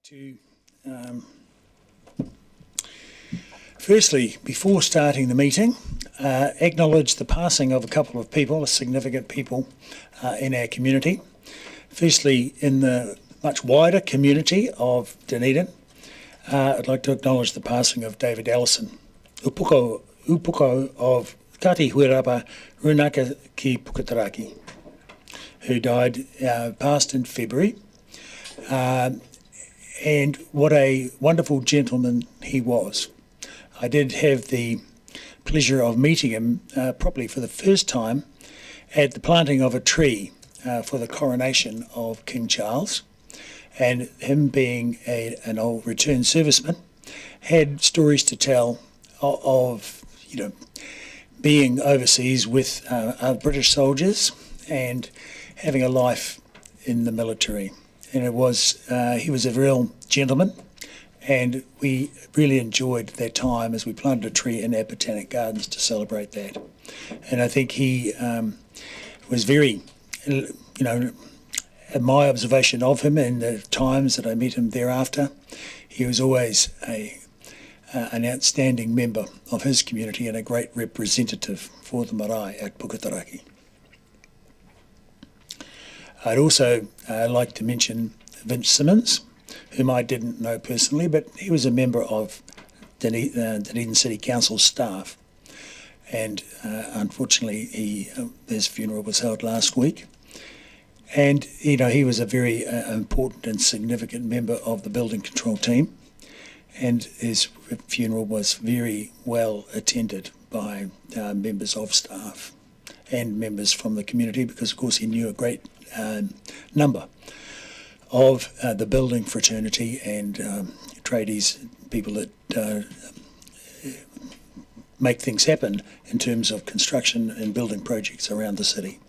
to firstly, before starting the meeting, acknowledge the passing of a couple of people, significant people in our community. Firstly, in the much wider community of Dunedin, I'd like to acknowledge the passing of David Allison, upuko of Kati Huirapa Runaka ki Pukataraki, who died, passed in February. And what a wonderful gentleman he was. I did have the pleasure of meeting him probably for the first time at the planting of a tree for the coronation of King Charles. And him being an old returned serviceman, had stories to tell of being overseas with British soldiers and having a life in the military. And he was a real gentleman, and we really enjoyed that time as we planted a tree in our botanic gardens to celebrate that. And I think he was very, my observation of him and the times that I met him thereafter, he was always an outstanding member of his community and a great representative for the marae at Pukataraki. I'd also like to mention Vince Simmons, whom I didn't know personally, but he was a member of Dunedin City Council staff. And unfortunately, his funeral was held last week. And, he was a very important and significant member of the building control team. And his funeral was very well attended by members of staff and members from the community, because, of course, he knew a great number of the building fraternity and tradies, people that make things happen in terms of construction and building projects around the city.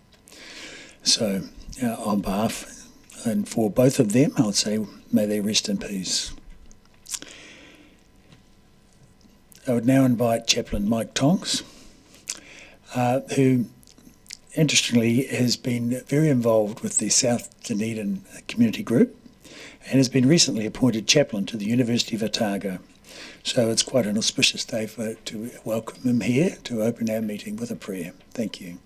So on behalf and for both of them, I would say may they rest in peace. I would now invite Chaplain Mike Tonks, who interestingly has been very involved with the South Dunedin Community Group and has been recently appointed chaplain to the University of Otago. So it's quite an auspicious day to welcome him here to open our meeting with a prayer. Thank you.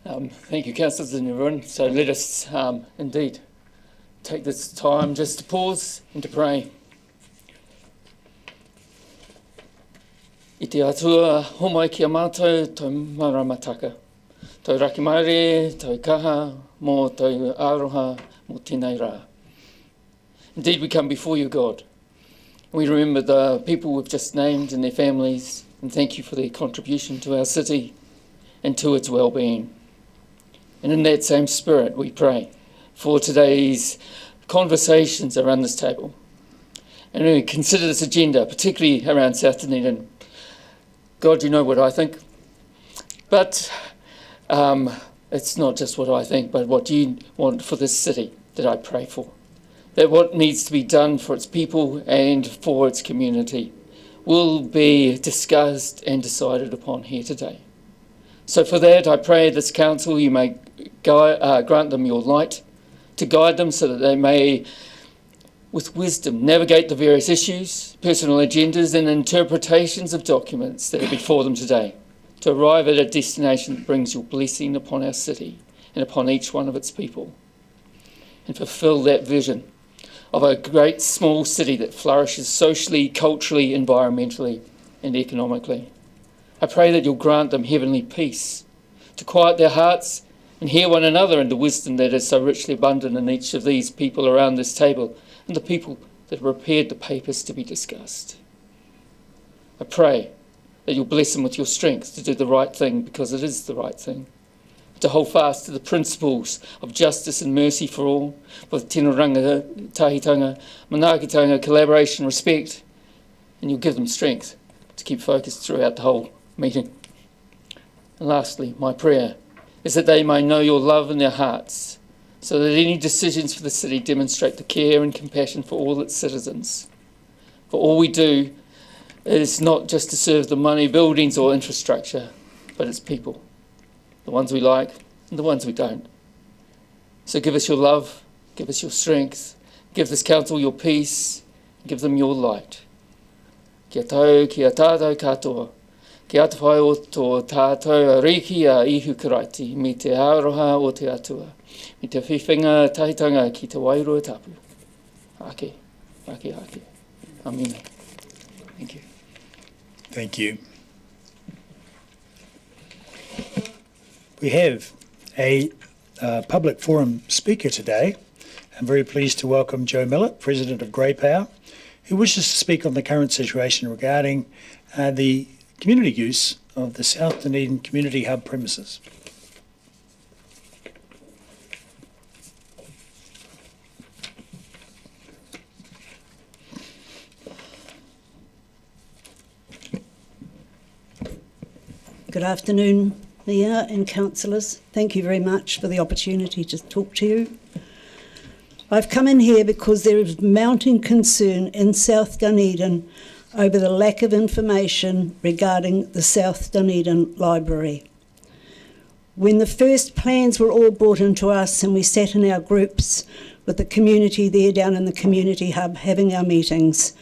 Thank you, councillors and everyone. So let us indeed take this time just to pause and to pray. I te atua homai ki a mātou tau maramataka. Tau rakimaere, tau kaha, mō tau aroha, mō tēnei rā. Indeed, we come before you, God. We remember the people we've just named and their families, and thank you for their contribution to our city and to its well-being. And in that same spirit, we pray for today's conversations around this table. And we consider this agenda, particularly around South Dunedin. God, you know what I think. But it's not just what I think, but what you want for this city that I pray for. That what needs to be done for its people and for its community will be discussed and decided upon here today. So for that, I pray this council, you may grant them your light to guide them so that they may, with wisdom, navigate the various issues, personal agendas and interpretations of documents that are before them today, to arrive at a destination that brings your blessing upon our city and upon each one of its people, and fulfil that vision of a great small city that flourishes socially, culturally, environmentally and economically. I pray that you'll grant them heavenly peace, to quiet their hearts and hear one another in the wisdom that is so richly abundant in each of these people around this table and the people that prepared the papers to be discussed. I pray that you'll bless them with your strength to do the right thing because it is the right thing, to hold fast to the principles of justice and mercy for all, with tinoranga, tahitanga, manaakitanga, collaboration, respect, and you'll give them strength to keep focused throughout the whole meeting. And lastly, my prayer is that they may know your love in their hearts, so that any decisions for the city demonstrate the care and compassion for all its citizens. For all we do is not just to serve the money, buildings or infrastructure, but its people, the ones we like and the ones we don't. So give us your love, give us your strength, Give this council your peace, give them your light. Kia tau, kia tātou katoa. Kia atu whai o tō tātou a riki a ihu karaiti, mi te aroha o te atua, mi te whiwhinga tahitanga ki te wairua tapu. Ake, ake, ake. Amina. Thank you. Thank you. We have a public forum speaker today. I'm very pleased to welcome Joe Millett, President of Grey Power, who wishes to speak on the current situation regarding the community use of the South Dunedin Community Hub premises. Good afternoon, Mayor and councillors. Thank you very much for the opportunity to talk to you. I've come in here because there is mounting concern in South Dunedin over the lack of information regarding the South Dunedin Library. When the first plans were all brought into us and we sat in our groups with the community there down in the community hub having our meetings,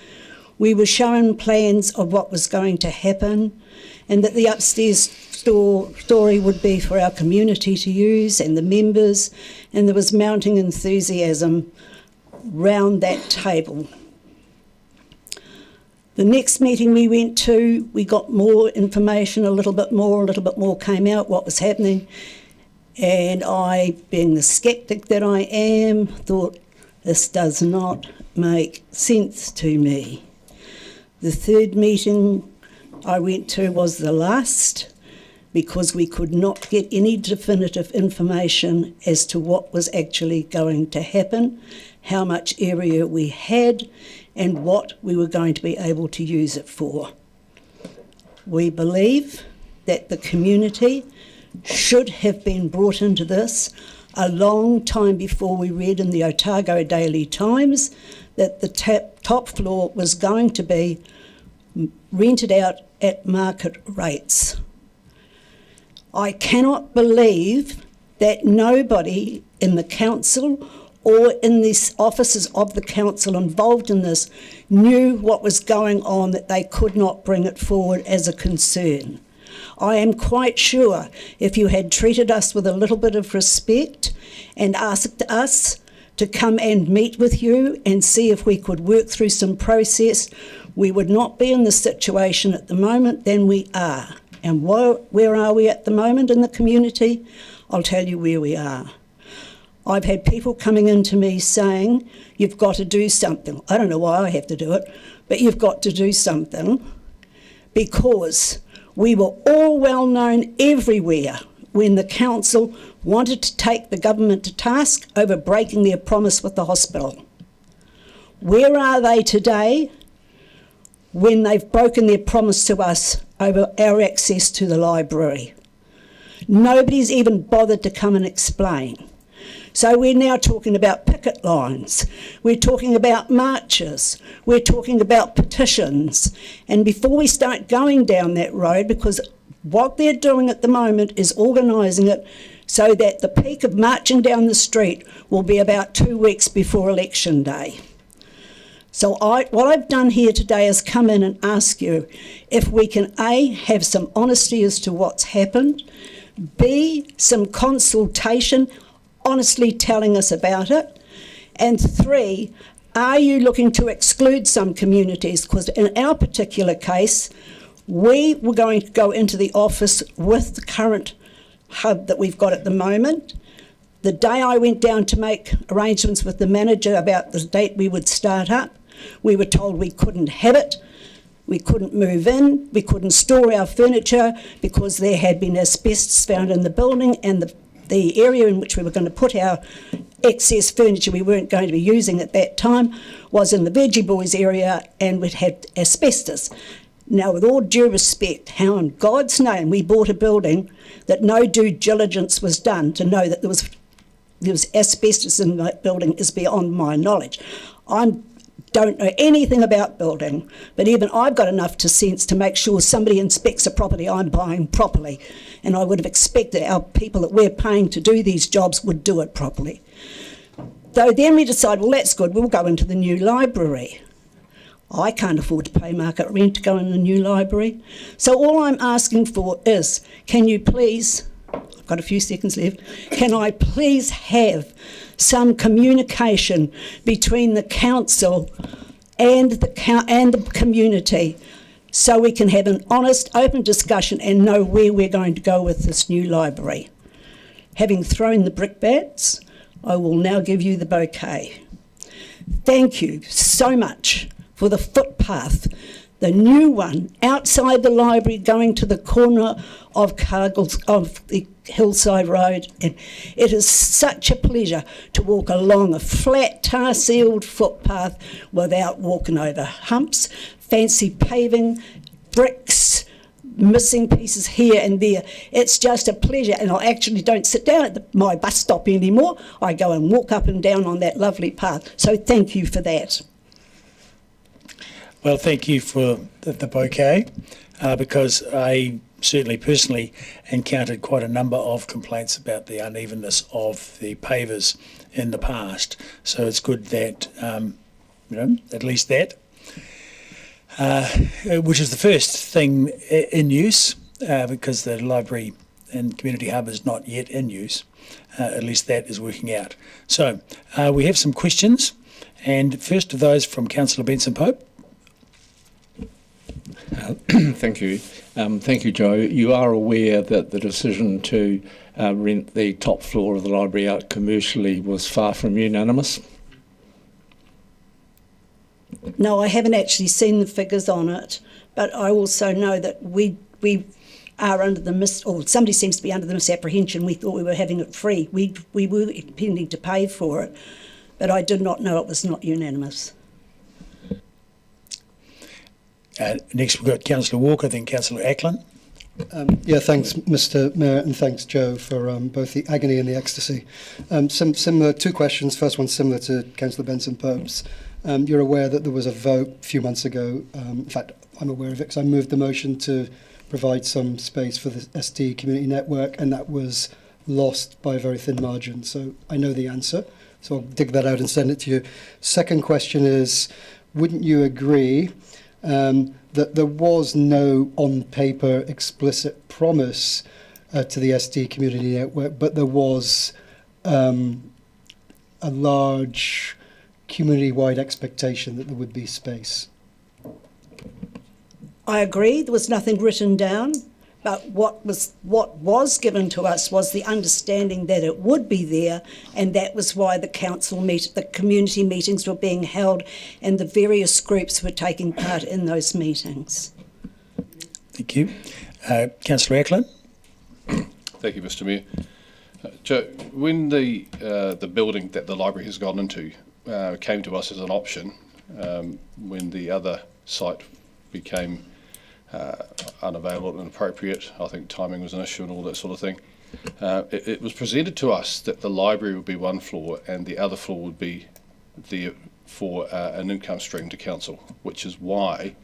we were shown plans of what was going to happen and that the upstairs story would be for our community to use and the members, and there was mounting enthusiasm round that table. The next meeting we went to, we got more information, a little bit more came out, what was happening, and I, being the skeptic that I am, thought this does not make sense to me. The third meeting I went to was the last, because we could not get any definitive information as to what was actually going to happen, how much area we had, and what we were going to be able to use it for. We believe that the community should have been brought into this a long time before we read in the Otago Daily Times that the top floor was going to be rented out at market rates. I cannot believe that nobody in the council or in the offices of the council involved in this knew what was going on, that they could not bring it forward as a concern. I am quite sure if you had treated us with a little bit of respect and asked us to come and meet with you and see if we could work through some process, we would not be in the situation at the moment than we are. And where are we at the moment in the community? I'll tell you where we are. I've had people coming in to me saying, you've got to do something. I don't know why I have to do it, but you've got to do something, because we were all well known everywhere when the council wanted to take the government to task over breaking their promise with the hospital. Where are they today when they've broken their promise to us over our access to the library? Nobody's even bothered to come and explain. So we're now talking about picket lines, we're talking about marches, we're talking about petitions. And before we start going down that road, because what they're doing at the moment is organising it so that the peak of marching down the street will be about 2 weeks before election day. So what I've done here today is come in and ask you if we can A, have some honesty as to what's happened, B, some consultation, honestly telling us about it, and 3, are you looking to exclude some communities? Because in our particular case, we were going to go into the office with the current hub that we've got at the moment. The day I went down to make arrangements with the manager about the date we would start up, we were told we couldn't have it, we couldn't move in, we couldn't store our furniture because there had been asbestos found in the building, and the area in which we were going to put our excess furniture we weren't going to be using at that time was in the Veggie Boys area, and we'd had asbestos. Now, with all due respect, how in God's name we bought a building that no due diligence was done to know that there was asbestos in that building is beyond my knowledge. I don't know anything about building, but even I've got enough sense to make sure somebody inspects a property I'm buying properly, and I would have expected our people that we're paying to do these jobs would do it properly. So then we decide, well, that's good, we'll go into the new library. I can't afford to pay market rent to go in the new library. So all I'm asking for is, can you please, I've got a few seconds left, can I please have some communication between the council and the community so we can have an honest, open discussion and know where we're going to go with this new library. Having thrown the brickbats, I will now give you the bouquet. Thank you so much for the footpath, the new one outside the library going to the corner of the Hillside Road. And it is such a pleasure to walk along a flat tar-sealed footpath without walking over humps, fancy paving, bricks, missing pieces here and there. It's just a pleasure, and I actually don't sit down at my bus stop anymore. I go and walk up and down on that lovely path. So thank you for that. Well, thank you for the bouquet, because I certainly personally encountered quite a number of complaints about the unevenness of the pavers in the past. So it's good that, at least that, which is the first thing in use, because the library and community hub is not yet in use. At least that is working out. So we have some questions, and first of those from Councillor Benson-Pope. Thank you. Thank you, Joe. You are aware that the decision to rent the top floor of the library out commercially was far from unanimous? No, I haven't actually seen the figures on it, but I also know that we are under the or somebody seems to be under the misapprehension. We thought we were having it free. We were intending to pay for it, but I did not know it was not unanimous. Next we've got Councillor Walker, then Councillor Ackland. Thanks, Mr. Mayor, and thanks, Joe, for both the agony and the ecstasy. Similar, two questions. First one similar to Councillor Benson-Pope's. You're aware that there was a vote a few months ago. In fact, I'm aware of it because I moved the motion to provide some space for the ST community network, and that was lost by a very thin margin. So I know the answer. So I'll dig that out and send it to you. Second question is, wouldn't you agree that there was no on-paper explicit promise to the ST community network, but there was a large community-wide expectation that there would be space? I agree, there was nothing written down, but what was given to us was the understanding that it would be there, and that was why the community meetings were being held, and the various groups were taking part in those meetings. Thank you. Councillor Ackland. Thank you, Mr. Mayor. Joe, when the building that the library has gone into came to us as an option, when the other site became unavailable and inappropriate, I think timing was an issue and all that sort of thing, it was presented to us that the library would be one floor and the other floor would be there for an income stream to council, which is why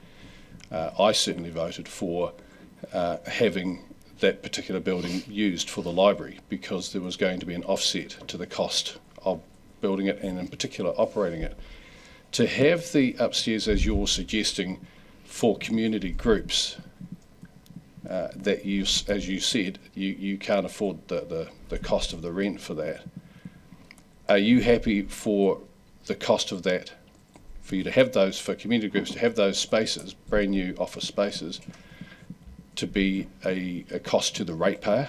I certainly voted for having that particular building used for the library, because there was going to be an offset to the cost of building it and in particular operating it. To have the upstairs, as you're suggesting, for community groups, that you, as you said, you can't afford the cost of the rent for that. Are you happy for the cost of that, for you to have those, for community groups to have those spaces, brand new office spaces, to be a cost to the ratepayer?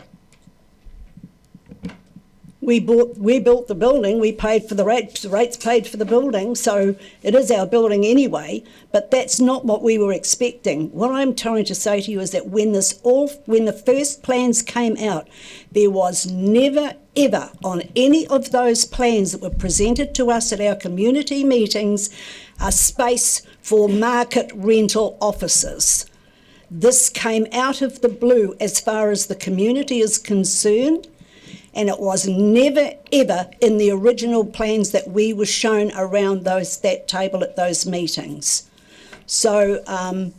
We built the building, we paid for the rates paid for the building, so it is our building anyway, but that's not what we were expecting. What I'm trying to say to you is that when the first plans came out, there was never ever on any of those plans that were presented to us at our community meetings a space for market rental offices. This came out of the blue as far as the community is concerned, and it was never ever in the original plans that we were shown around that table at those meetings. So I'm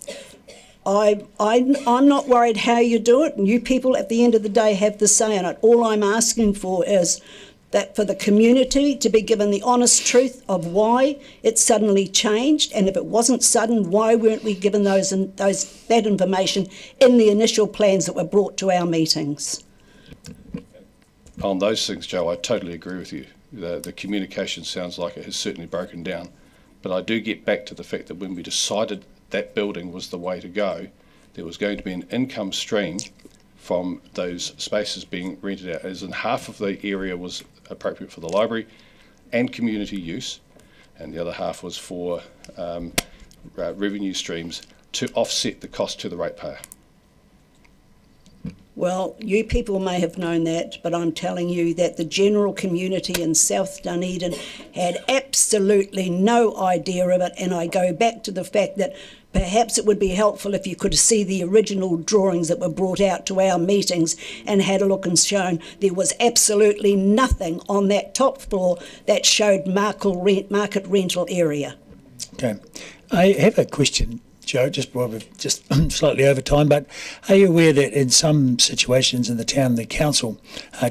not worried how you do it, and you people at the end of the day have the say in it. All I'm asking for is that for the community to be given the honest truth of why it suddenly changed, and if it wasn't sudden, why weren't we given that information in the initial plans that were brought to our meetings? On those things, Joe, I totally agree with you. The communication sounds like it has certainly broken down. But I do get back to the fact that when we decided that building was the way to go, there was going to be an income stream from those spaces being rented out, as in half of the area was appropriate for the library and community use, and the other half was for revenue streams to offset the cost to the ratepayer. Well, you people may have known that, but I'm telling you that the general community in South Dunedin had absolutely no idea of it, and I go back to the fact that perhaps it would be helpful if you could see the original drawings that were brought out to our meetings and had a look and shown there was absolutely nothing on that top floor that showed market rental area. Okay. I have a question, Joe, just slightly over time, but are you aware that in some situations in the town, the council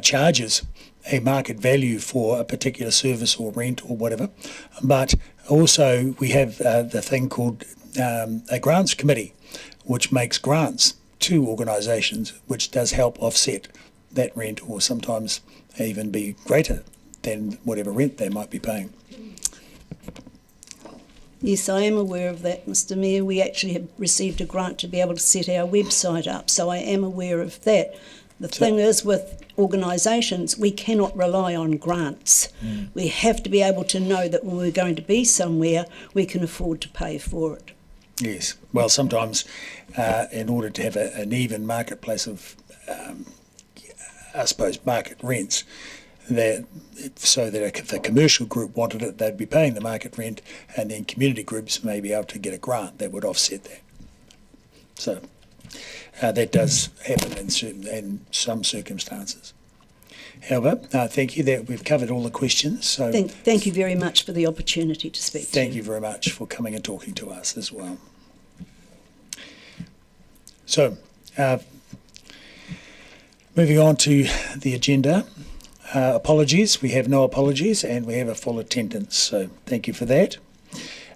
charges a market value for a particular service or rent or whatever, but also we have the thing called a grants committee, which makes grants to organisations, which does help offset that rent, or sometimes even be greater than whatever rent they might be paying. Yes, I am aware of that, Mr Mayor. We actually have received a grant to be able to set our website up, so I am aware of that. The thing is, with organisations, we cannot rely on grants. We have to be able to know that when we're going to be somewhere, we can afford to pay for it. Yes. Well, sometimes in order to have an even marketplace of, I suppose, market rents, so that if the commercial group wanted it, they'd be paying the market rent, and then community groups may be able to get a grant that would offset that. So that does happen in some circumstances. However, thank you that we've covered all the questions. So thank you very much for the opportunity to speak to you. Thank you very much for coming and talking to us as well. So, moving on to the agenda. Apologies, we have no apologies, and we have a full attendance, so thank you for that.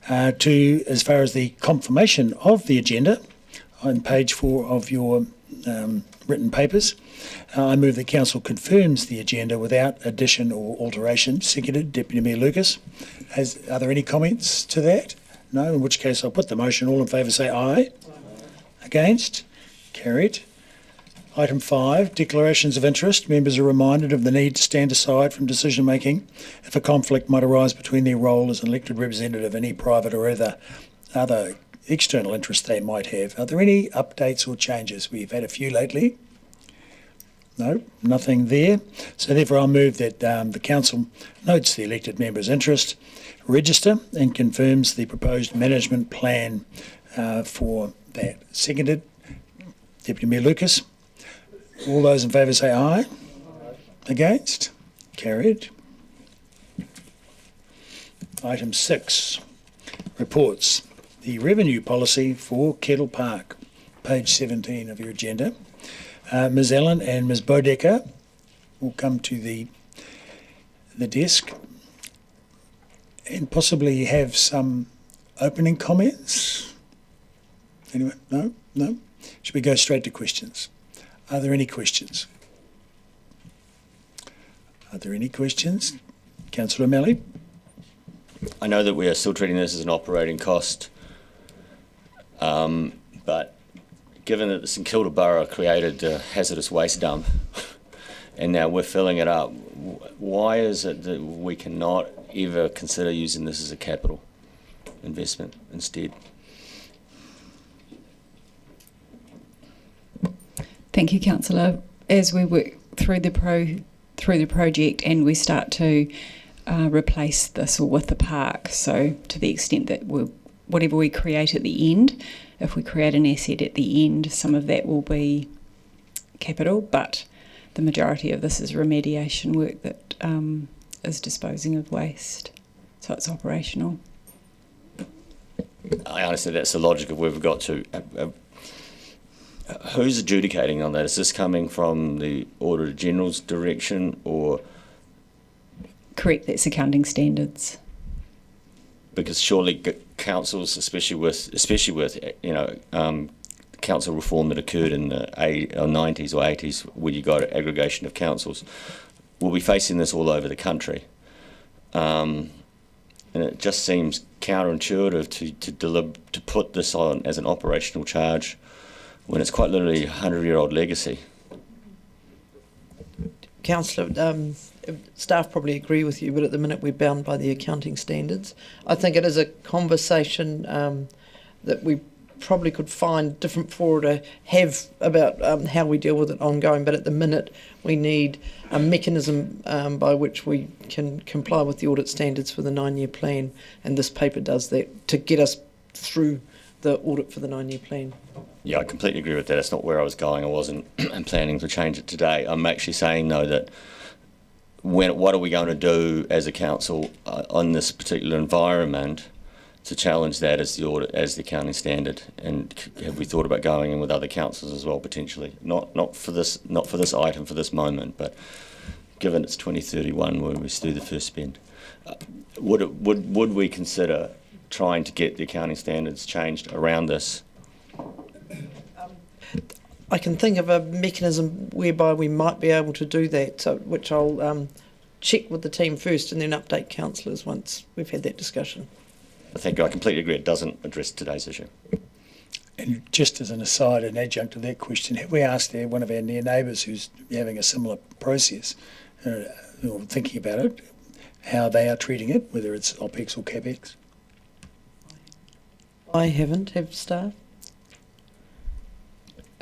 As far as the confirmation of the agenda, on page 4 of your written papers, I move that Council confirms the agenda without addition or alteration. Seconded, Deputy Mayor Lucas. Are there any comments to that? No, in which case I'll put the motion. All in favour say aye. Aye. Against? Carried. Item 5, declarations of interest. Members are reminded of the need to stand aside from decision making if a conflict might arise between their role as an elected representative and any private or other external interest they might have. Are there any updates or changes? We've had a few lately. No, nothing there. So therefore I'll move that the Council notes the elected member's interest, register and confirms the proposed management plan for that. Seconded, Deputy Mayor Lucas. All those in favour say aye. Aye. Against? Carried. Item 6, reports. The revenue policy for Kettle Park, page 17 of your agenda. Ms Allen and Ms Bodecker will come to the desk and possibly have some opening comments. Anyone? No? No? Should we go straight to questions? Are there any questions? Are there any questions? Councillor O'Malley? I know that we are still treating this as an operating cost, but given that the St Kilda Borough created a hazardous waste dump and now we're filling it up, why is it that we cannot ever consider using this as a capital investment instead? Thank you, Councillor. As we work through the project and we start to replace this or with the park, so to the extent that whatever we create at the end, if we create an asset at the end, some of that will be capital, but the majority of this is remediation work that is disposing of waste, so it's operational. I understand that's the logic of where we've got to. Who's adjudicating on that? Is this coming from the Auditor General's direction, or Correct, that's accounting standards. Because surely councils, especially with council reform that occurred in the 90s or 80s, where you got aggregation of councils, we'll be facing this all over the country. And it just seems counterintuitive to put this on as an operational charge when it's quite literally a 100-year-old legacy. Councillor, staff probably agree with you, but at the minute we're bound by the accounting standards. I think it is a conversation that we probably could find different fora to have about how we deal with it ongoing, but at the minute we need a mechanism by which we can comply with the audit standards for the 9-year plan, and this paper does that to get us through the audit for the 9-year plan. Yeah, I completely agree with that. That's not where I was going. I wasn't planning to change it today. I'm actually saying, though, that what are we going to do as a council on this particular environment to challenge that as the audit, as the accounting standard, and have we thought about going in with other councils as well potentially? Not for this item for this moment, but given it's 2031 when we do the first spend, would we consider trying to get the accounting standards changed around this? I can think of a mechanism whereby we might be able to do that, which I'll check with the team first and then update councillors once we've had that discussion. Thank you. I completely agree. It doesn't address today's issue. And just as an aside, an adjunct to that question, have we asked one of our near neighbours who's having a similar process, or thinking about it, how they are treating it, whether it's OPEX or CAPEX? I haven't, have staff.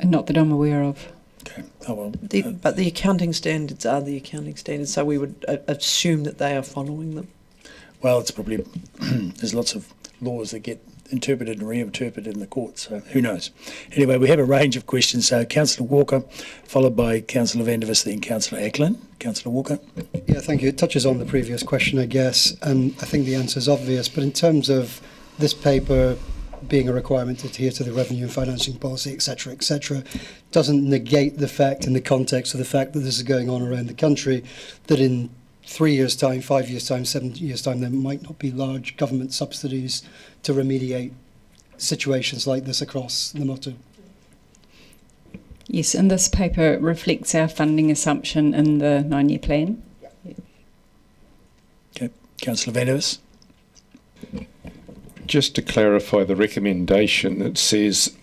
Not that I'm aware of. Okay. Oh well. But the accounting standards are the accounting standards, so we would assume that they are following them. Well, it's probably there's lots of laws that get interpreted and reinterpreted in the courts, so who knows. Anyway, we have a range of questions. So Councillor Walker, followed by Councillor Vandervis, then Councillor Ackland. Councillor Walker. Yeah, thank you. It touches on the previous question, I guess, and I think the answer is obvious. But in terms of this paper being a requirement to adhere to the revenue and financing policy, etc., doesn't negate the fact, in the context of the fact that this is going on around the country, that in 3 years' time, 5 years' time, 7 years' time, there might not be large government subsidies to remediate situations like this across the motto. Yes, and this paper reflects our funding assumption in the 9-year plan. Okay. Councillor Vandervis. Just to clarify the recommendation, it says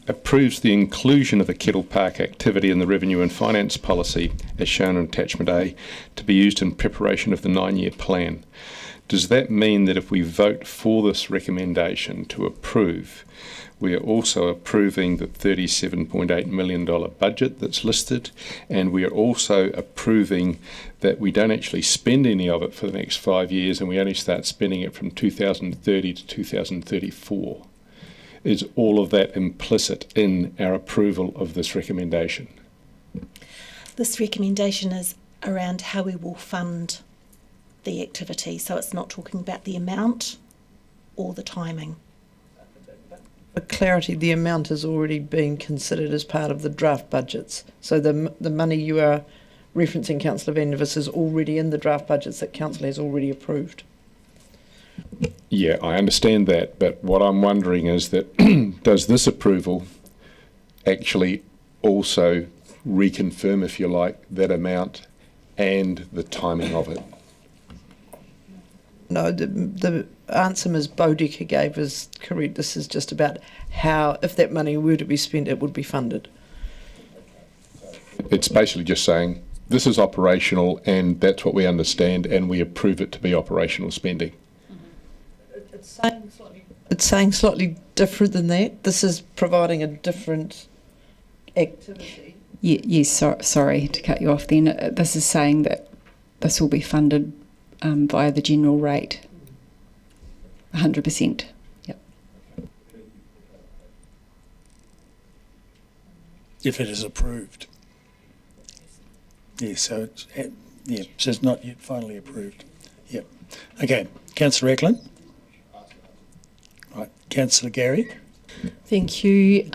approves the inclusion of the Kettle Park activity in the revenue and finance policy as shown in attachment A to be used in preparation of the 9-year plan. Does that mean that if we vote for this recommendation to approve, we are also approving the $37.8 million budget that's listed, and we are also approving that we don't actually spend any of it for the next 5 years and we only start spending it from 2030 to 2034? Is all of that implicit in our approval of this recommendation? This recommendation is around how we will fund the activity, so it's not talking about the amount or the timing. For clarity, the amount has already been considered as part of the draft budgets. So the money you are referencing, Councillor Vandervis, is already in the draft budgets that Council has already approved. Yeah, I understand that, but what I'm wondering is that does this approval actually also reconfirm, if you like, that amount and the timing of it? No, the answer Ms Bodecker gave is correct. This is just about how, if that money were to be spent, it would be funded. It's basically just saying this is operational and that's what we understand and we approve it to be operational spending. It's saying slightly different than that. This is providing a different activity. Yes, sorry to cut you off then. This is saying that this will be funded via the general rate, 100%. Yep. If it is approved. Yeah, so it's not yet finally approved. Yep. Okay, Councillor Eklund. Right, Councillor Gary. Thank you.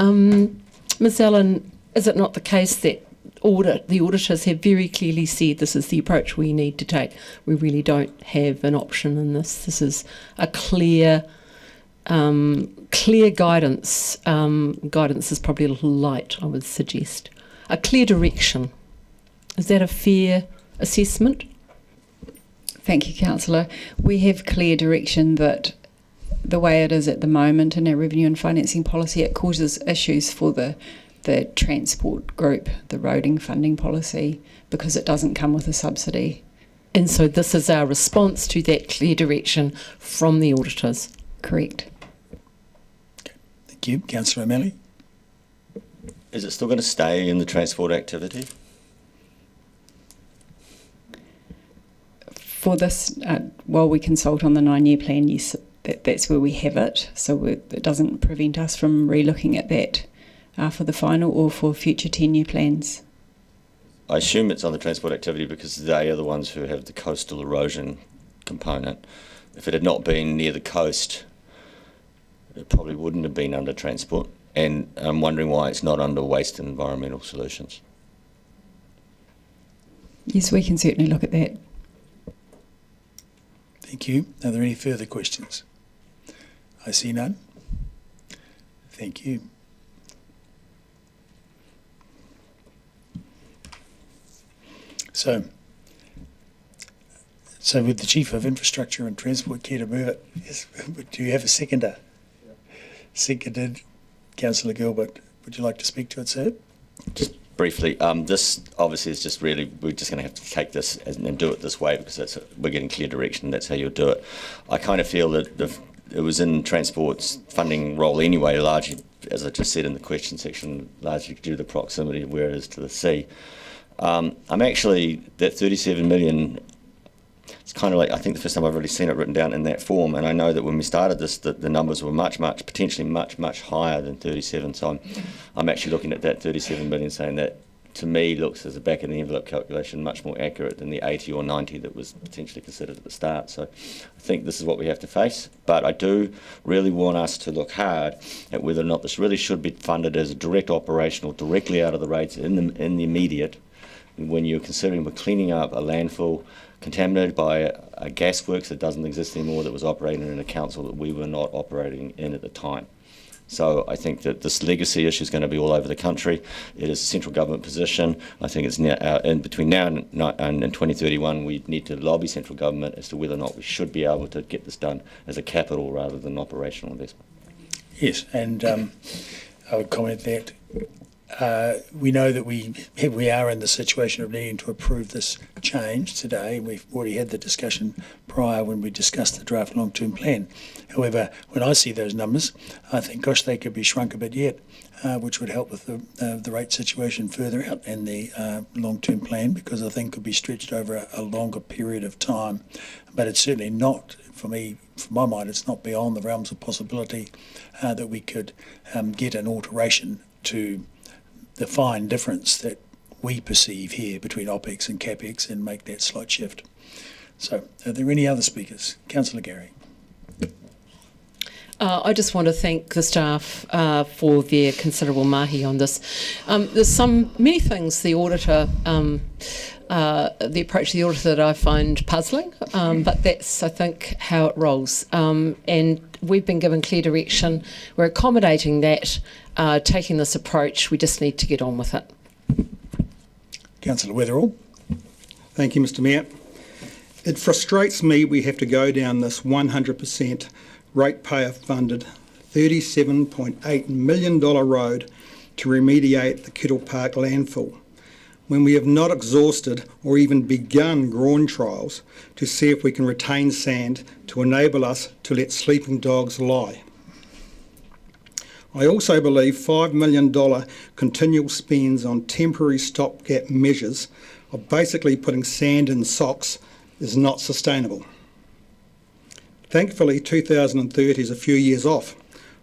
Ms Allen, is it not the case that audit, the auditors have very clearly said this is the approach we need to take. We really don't have an option in this. This is a clear guidance. Guidance is probably a little light, I would suggest. A clear direction. Is that a fair assessment? Thank you, Councillor. We have clear direction that the way it is at the moment in our revenue and financing policy, it causes issues for the transport group, the roading funding policy, because it doesn't come with a subsidy. And so this is our response to that clear direction from the auditors. Correct. Thank you. Councillor O'Malley. Is it still going to stay in the transport activity? For this, while we consult on the 9-year plan, yes, that's where we have it. So it doesn't prevent us from re-looking at that for the final or for future 10-year plans. I assume it's on the transport activity because they are the ones who have the coastal erosion component. If it had not been near the coast, it probably wouldn't have been under transport. And I'm wondering why it's not under waste and environmental solutions. Yes, we can certainly look at that. Thank you. Are there any further questions? I see none. Thank you. So with the Chief of Infrastructure and Transport care to move it, yes, do you have a seconder? Yeah. Seconded. Councillor Gilbert, would you like to speak to it, sir? Just briefly, this obviously is just really, we're just going to have to take this and do it this way because we're getting clear direction, that's how you'll do it. I kind of feel that it was in Transport's funding role anyway, largely, as I just said in the question section, largely due to the proximity of where it is to the sea. I'm actually, that 37 million, it's kind of like, I think the first time I've really seen it written down in that form, and I know that when we started this, the numbers were potentially much higher than 37, so I'm actually looking at that 37 million saying that to me looks as a back of the envelope calculation much more accurate than the 80 or 90 that was potentially considered at the start. So I think this is what we have to face, but I do really want us to look hard at whether or not this really should be funded as a direct operational, directly out of the rates in the immediate, when you're considering we're cleaning up a landfill contaminated by a gasworks that doesn't exist anymore that was operating in a council that we were not operating in at the time. So I think that this legacy issue is going to be all over the country. It is a central government position. I think it's now, in between now and 2031 we need to lobby central government as to whether or not we should be able to get this done as a capital rather than operational investment. Yes, and I would comment that we know that we are in the situation of needing to approve this change today. We've already had the discussion prior when we discussed the draft long-term plan. However, when I see those numbers, I think, gosh, they could be shrunk a bit yet, which would help with the rate situation further out in the long-term plan, because I think could be stretched over a longer period of time. But it's certainly not, for me, from my mind, it's not beyond the realms of possibility that we could get an alteration to the fine difference that we perceive here between OPEX and CAPEX and make that slight shift. So, are there any other speakers? Councillor Gary. I just want to thank the staff for their considerable mahi on this. There's many things the auditor, the approach to the auditor that I find puzzling, but that's, I think, how it rolls. And we've been given clear direction. We're accommodating that, taking this approach. We just need to get on with it. Councillor Weatherall. Thank you, Mr Mayor. It frustrates me we have to go down this 100% ratepayer-funded $37.8 million road to remediate the Kettle Park landfill, when we have not exhausted or even begun groin trials to see if we can retain sand to enable us to let sleeping dogs lie. I also believe $5 million continual spends on temporary stopgap measures of basically putting sand in socks is not sustainable. Thankfully, 2030 is a few years off,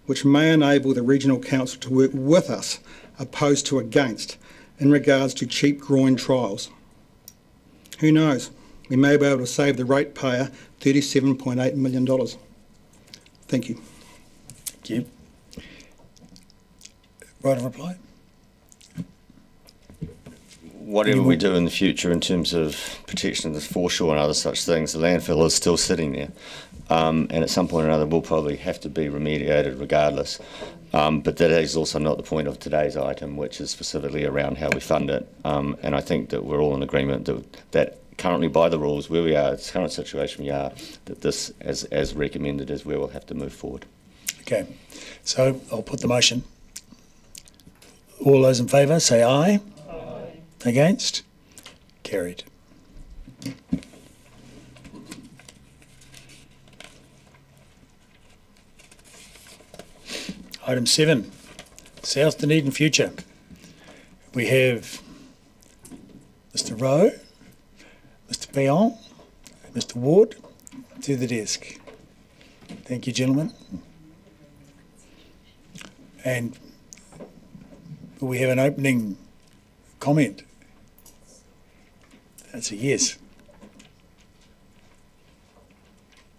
which may enable the Regional Council to work with us, opposed to against, in regards to cheap groin trials. Who knows? We may be able to save the ratepayer $37.8 million. Thank you. Thank you. Right of reply? whatever we do in the future in terms of protection of the foreshore and other such things, the landfill is still sitting there. And at some point or another will probably have to be remediated regardless. But that is also not the point of today's item, which is specifically around how we fund it. And I think that we're all in agreement that currently by the rules where we are, the current situation we are, that this, as recommended, is where we'll have to move forward. Okay, so I'll put the motion. All those in favour, say aye. Aye. Against? Carried. Item 7, South Dunedin Future. We have Mr. Rowe, Mr. Payon, Mr. Ward to the desk. Thank you, gentlemen. And we have an opening comment. That's a yes.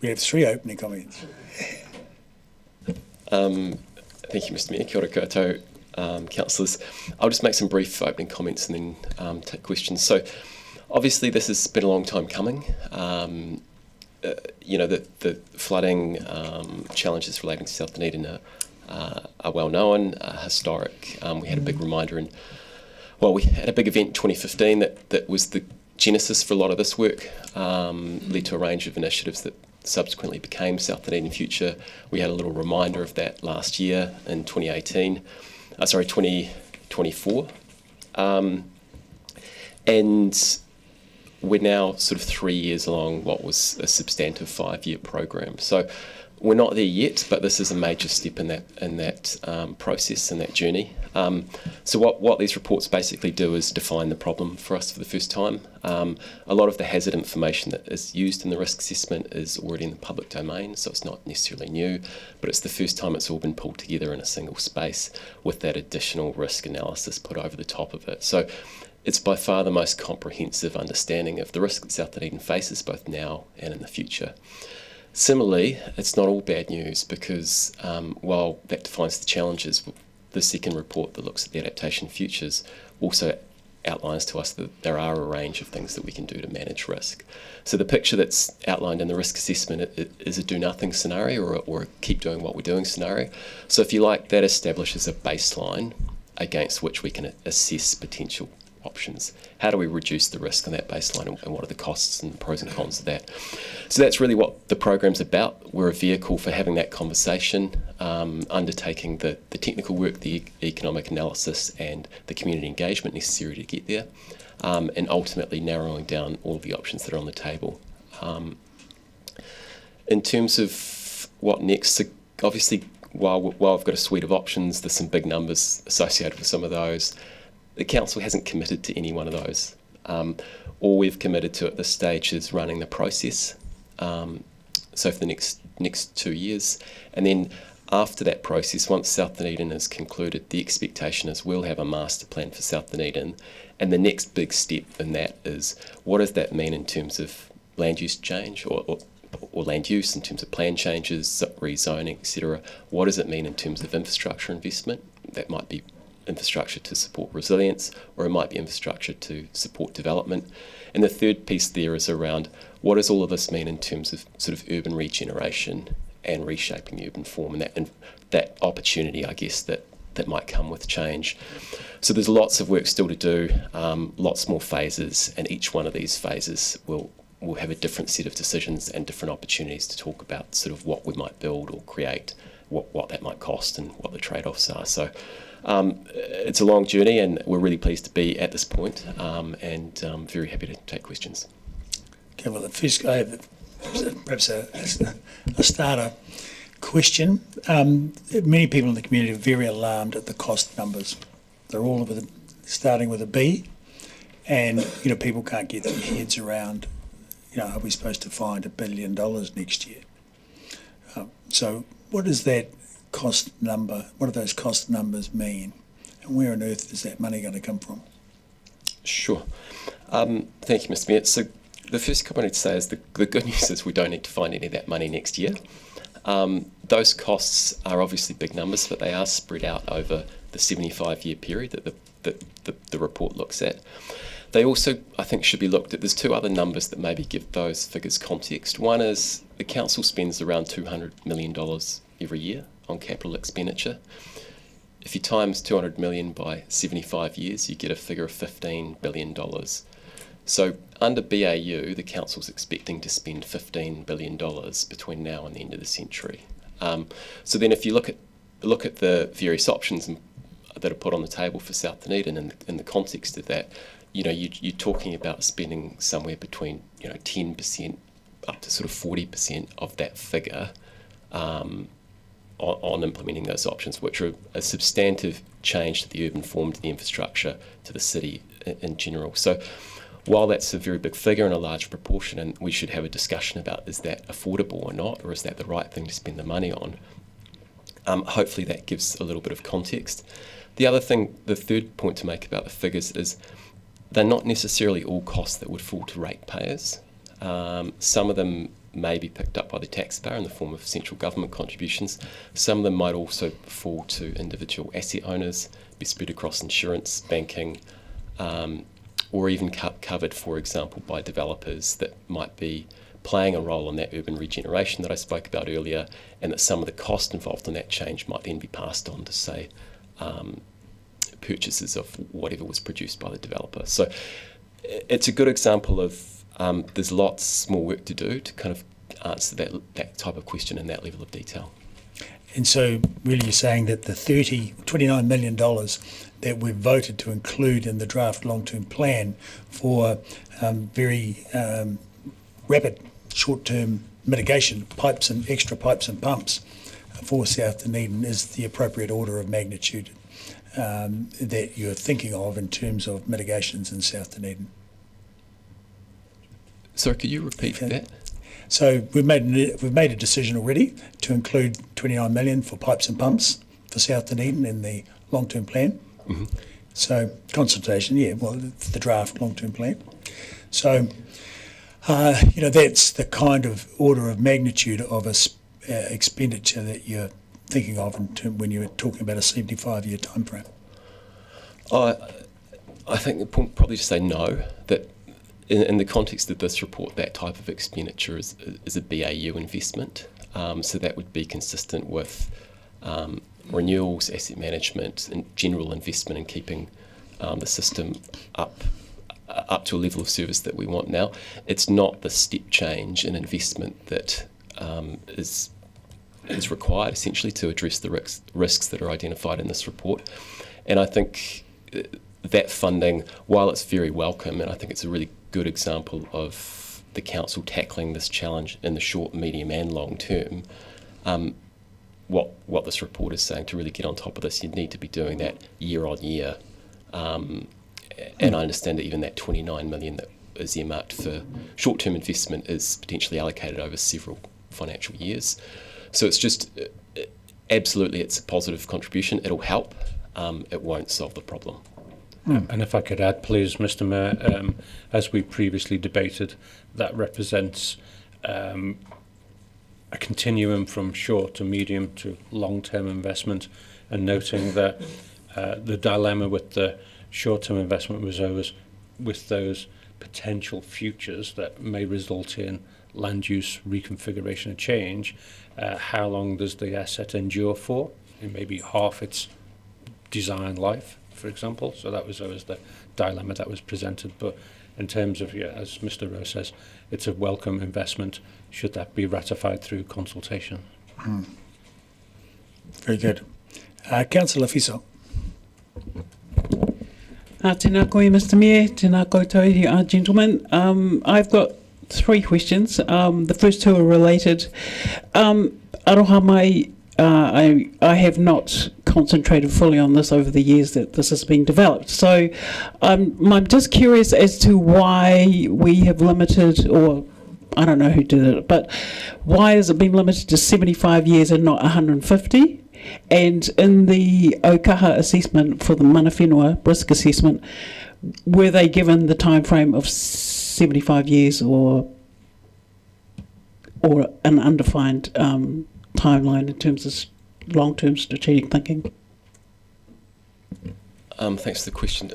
We have 3 opening comments. Thank you, Mr Mayor. Kia ora koutou, councillors. I'll just make some brief opening comments and then take questions. So, obviously, this has been a long time coming. You know, the flooding challenges relating to South Dunedin are well known, historic. We had a big reminder we had a big event in 2015 that was the genesis for a lot of this work, led to a range of initiatives that subsequently became South Dunedin Future. We had a little reminder of that last year in 2024. And we're now sort of 3 years along what was a substantive 5-year program. So we're not there yet, but this is a major step in that process and that journey. So what these reports basically do is define the problem for us for the first time. A lot of the hazard information that is used in the risk assessment is already in the public domain, so it's not necessarily new, but it's the first time it's all been pulled together in a single space with that additional risk analysis put over the top of it. So it's by far the most comprehensive understanding of the risk that South Dunedin faces both now and in the future. Similarly, it's not all bad news because while that defines the challenges, the second report that looks at the adaptation futures also outlines to us that there are a range of things that we can do to manage risk. So the picture that's outlined in the risk assessment is a do-nothing scenario or a keep doing what we're doing scenario. So if you like, that establishes a baseline against which we can assess potential options. How do we reduce the risk on that baseline and what are the costs and the pros and cons of that? So that's really what the program's about. We're a vehicle for having that conversation, undertaking the technical work, the economic analysis and the community engagement necessary to get there, and ultimately narrowing down all of the options that are on the table. In terms of what next, so obviously while I've got a suite of options, there's some big numbers associated with some of those. The council hasn't committed to any one of those. All we've committed to at this stage is running the process. So for the next 2 years, and then after that process, once South Dunedin is concluded, the expectation is we'll have a master plan for South Dunedin, and the next big step in that is what does that mean in terms of land use change or land use in terms of plan changes, rezoning, etc. What does it mean in terms of infrastructure investment? That might be infrastructure to support resilience, or it might be infrastructure to support development. And the third piece there is around what does all of this mean in terms of sort of urban regeneration and reshaping the urban form and that opportunity, I guess, that might come with change. So there's lots of work still to do, lots more phases, and each one of these phases will have a different set of decisions and different opportunities to talk about sort of what we might build or create, what that might cost and what the trade-offs are. So it's a long journey, and we're really pleased to be at this point, and very happy to take questions. Okay, well, first I have perhaps a starter question. Many people in the community are very alarmed at the cost numbers. They're all starting with a B, and people can't get their heads around. Are we supposed to find $1 billion next year? So what is that cost number? What do those cost numbers mean? And where on earth is that money going to come from? Sure. Thank you, Mr Mayor. So the first comment I'd say is the good news is we don't need to find any of that money next year. Those costs are obviously big numbers, but they are spread out over the 75-year period that the report looks at. They also, I think, should be looked at. There's two other numbers that maybe give those figures context. One is the council spends around $200 million every year on capital expenditure. If you times 200 million by 75 years, you get a figure of $15 billion. So under BAU, the council's expecting to spend $15 billion between now and the end of the century. So then if you look at the various options that are put on the table for South Dunedin in the context of that, you're talking about spending somewhere between 10% up to sort of 40% of that figure on implementing those options, which are a substantive change to the urban form, to the infrastructure, to the city in general. So while that's a very big figure and a large proportion, and we should have a discussion about is that affordable or not, or is that the right thing to spend the money on, hopefully that gives a little bit of context. The other thing, the third point to make about the figures is they're not necessarily all costs that would fall to ratepayers. Some of them may be picked up by the taxpayer in the form of central government contributions. Some of them might also fall to individual asset owners, be spread across insurance, banking, or even covered, for example, by developers that might be playing a role in that urban regeneration that I spoke about earlier, and that some of the cost involved in that change might then be passed on to, say, purchases of whatever was produced by the developer. So it's a good example of there's lots more work to do to kind of answer that type of question in that level of detail. And so really you're saying that the $29 million that we've voted to include in the draft long-term plan for very rapid short-term mitigation pipes and extra pipes and pumps for South Dunedin is the appropriate order of magnitude that you're thinking of in terms of mitigations in South Dunedin. Sorry, could you repeat that? So we've made a decision already to include 29 million for pipes and pumps for South Dunedin in the long-term plan. Mm-hmm. So consultation, the draft long-term plan. So that's the kind of order of magnitude of expenditure that you're thinking of when you're talking about a 75-year time frame. I think the point probably to say no, that in the context of this report, that type of expenditure is a BAU investment. So that would be consistent with renewals, asset management, and general investment in keeping the system up to a level of service that we want now. It's not the step change in investment that is required essentially to address the risks that are identified in this report. And I think that funding, while it's very welcome, and I think it's a really good example of the council tackling this challenge in the short, medium and long term, what this report is saying, to really get on top of this, you need to be doing that year on year. And I understand that even that 29 million that is earmarked for short-term investment is potentially allocated over several financial years. So it's just, absolutely, it's a positive contribution. It'll help. It won't solve the problem. And if I could add, please, Mr. Mayor, as we previously debated, that represents a continuum from short to medium to long-term investment, and noting that the dilemma with the short-term investment was always with those potential futures that may result in land use reconfiguration and change. How long does the asset endure for? It may be half its design life, for example. So that was always the dilemma that was presented. But in terms of, as Mr. Rowe says, it's a welcome investment should that be ratified through consultation. Very good. Councillor Fiso. Tēnā koe, Mr. Mayor, tēnā koutou, gentlemen. I've got three questions. The first two are related. Aroha mai, I have not concentrated fully on this over the years that this has been developed. So I'm just curious as to why we have limited, or I don't know who did it, but why has it been limited to 75 years and not 150? And in the Okaha assessment for the mana whenua risk assessment, were they given the time frame of 75 years or an undefined timeline in terms of long-term strategic thinking? Thanks for the question.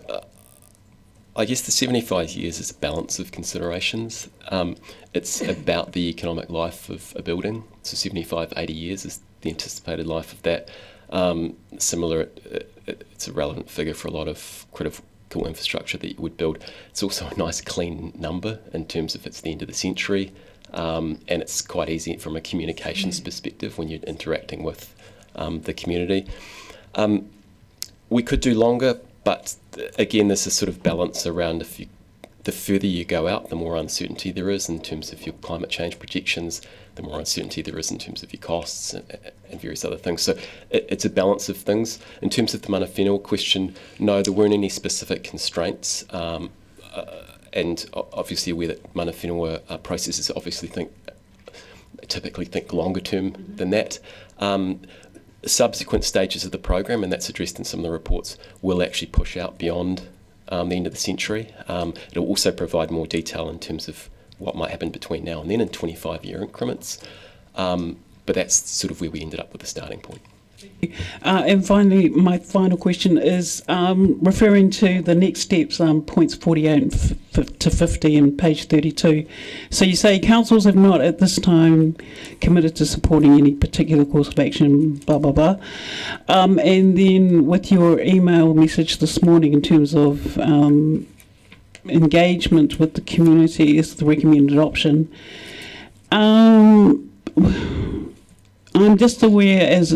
I guess the 75 years is a balance of considerations. It's about the economic life of a building. So 75, 80 years is the anticipated life of that. Similar, it's a relevant figure for a lot of critical infrastructure that you would build. It's also a nice clean number in terms of it's the end of the century, and it's quite easy from a communications perspective when you're interacting with the community. We could do longer, but again, there's a sort of balance around the further you go out, the more uncertainty there is in terms of your climate change projections, the more uncertainty there is in terms of your costs and various other things. So it's a balance of things. In terms of the mana whenua question, no, there weren't any specific constraints. And obviously aware that mana whenua processes typically think longer term than that. Subsequent stages of the program, and that's addressed in some of the reports, will actually push out beyond the end of the century. It'll also provide more detail in terms of what might happen between now and then in 25-year increments. But that's sort of where we ended up with the starting point. And finally, my final question is referring to the next steps, points 48 to 50 and page 32. So you say councils have not at this time committed to supporting any particular course of action, blah, blah, blah. And then with your email message this morning in terms of engagement with the community is the recommended option. I'm just aware as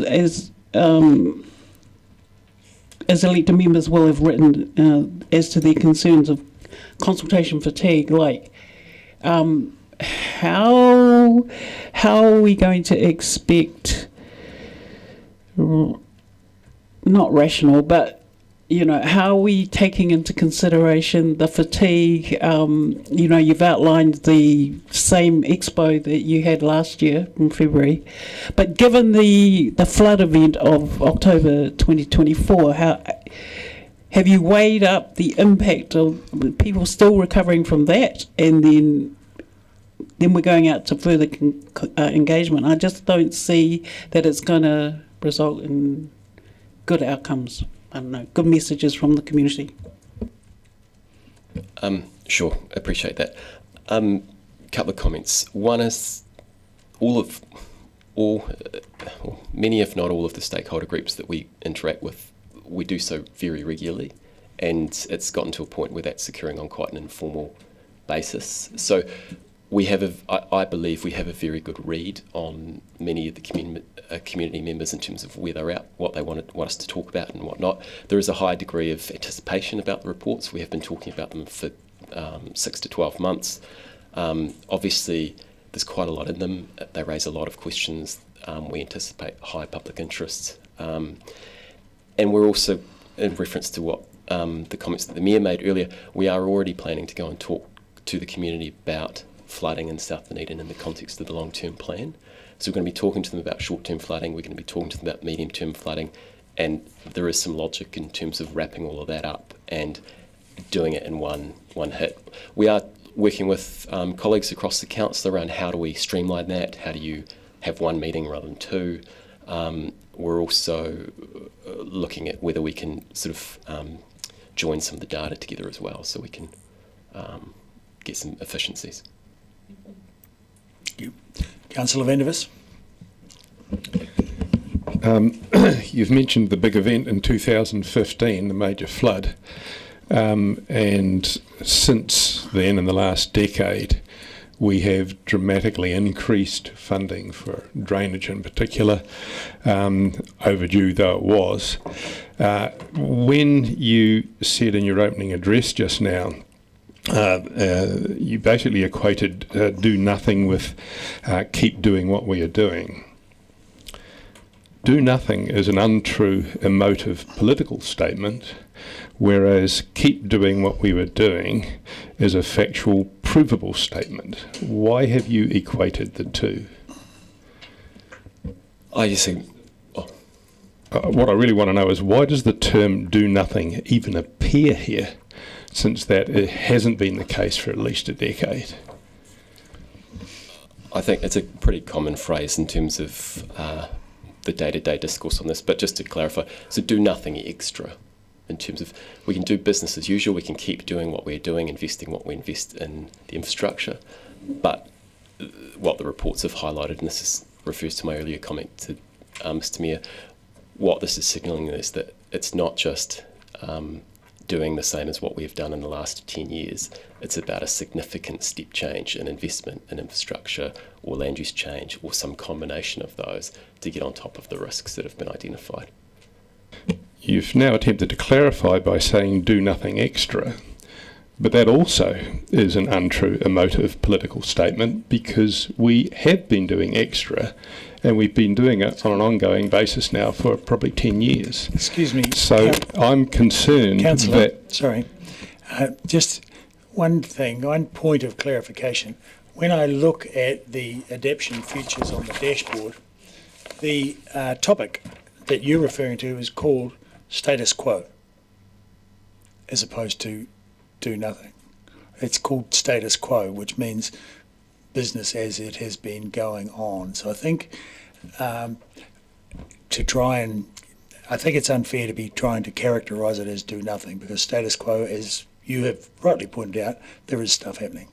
elected members will have written as to their concerns of consultation fatigue, like how are we going to expect not rational, but how are we taking into consideration the fatigue? You've outlined the same expo that you had last year in February, but given the flood event of October 2024, have you weighed up the impact of people still recovering from that, and then we're going out to further engagement? I just don't see that it's going to result in good outcomes. I don't know, good messages from the community. Sure, appreciate that. Couple of comments. One is many if not all of the stakeholder groups that we interact with, we do so very regularly, and it's gotten to a point where that's occurring on quite an informal basis. So I believe we have a very good read on many of the community members in terms of where they're at, what they want us to talk about and whatnot. There is a high degree of anticipation about the reports. We have been talking about them for 6 to 12 months. Obviously, there's quite a lot in them. They raise a lot of questions. We anticipate high public interest. And we're also, in reference to what the comments that the Mayor made earlier, we are already planning to go and talk to the community about flooding in South Dunedin in the context of the long-term plan. So we're going to be talking to them about short-term flooding, we're going to be talking to them about medium-term flooding, and there is some logic in terms of wrapping all of that up and doing it in one hit. We are working with colleagues across the council around how do we streamline that, how do you have one meeting rather than two. We're also looking at whether we can sort of join some of the data together as well so we can get some efficiencies. Thank you. Councillor Vandervis. You've mentioned the big event in 2015, the major flood, and since then, in the last decade, we have dramatically increased funding for drainage in particular, overdue though it was. When you said in your opening address just now, you basically equated do nothing with keep doing what we are doing. Do nothing is an untrue, emotive political statement, whereas keep doing what we were doing is a factual, provable statement. Why have you equated the two? I just think... what I really want to know is why does the term do nothing even appear here, since that it hasn't been the case for at least a decade? I think it's a pretty common phrase in terms of the day-to-day discourse on this, but just to clarify, so do nothing extra. in terms of we can do business as usual, we can keep doing what we're doing, investing what we invest in the infrastructure, but what the reports have highlighted, and refers to my earlier comment to Mr Mayor, what this is signalling is that it's not just doing the same as what we've done in the last 10 years. It's about a significant step change in investment in infrastructure or land use change or some combination of those to get on top of the risks that have been identified. You've now attempted to clarify by saying do nothing extra, but that also is an untrue emotive political statement, because we have been doing extra and we've been doing it on an ongoing basis now for probably 10 years. Excuse me. So I'm concerned Councillor, that... sorry, just one thing, one point of clarification. When I look at the adaptation features on the dashboard, the topic that you're referring to is called status quo, as opposed to do nothing. It's called status quo, which means business as it has been going on. So I think I think it's unfair to be trying to characterise it as do nothing, because status quo, as you have rightly pointed out, there is stuff happening.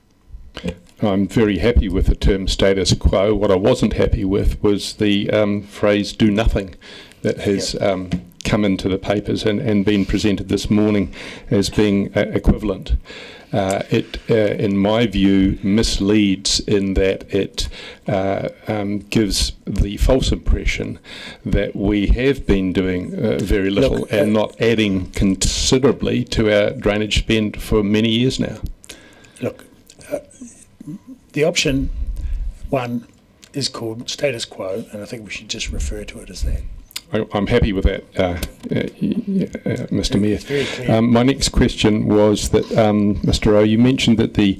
I'm very happy with the term status quo. What I wasn't happy with was the phrase do nothing that has come into the papers and been presented this morning as being equivalent. It, in my view, misleads in that it gives the false impression that we have been doing very little and not adding considerably to our drainage spend for many years now. Look, the option one is called status quo, and I think we should just refer to it as that. I'm happy with that, Mr Mayor. It's very clear. My next question was that, Mr Rowe, you mentioned that the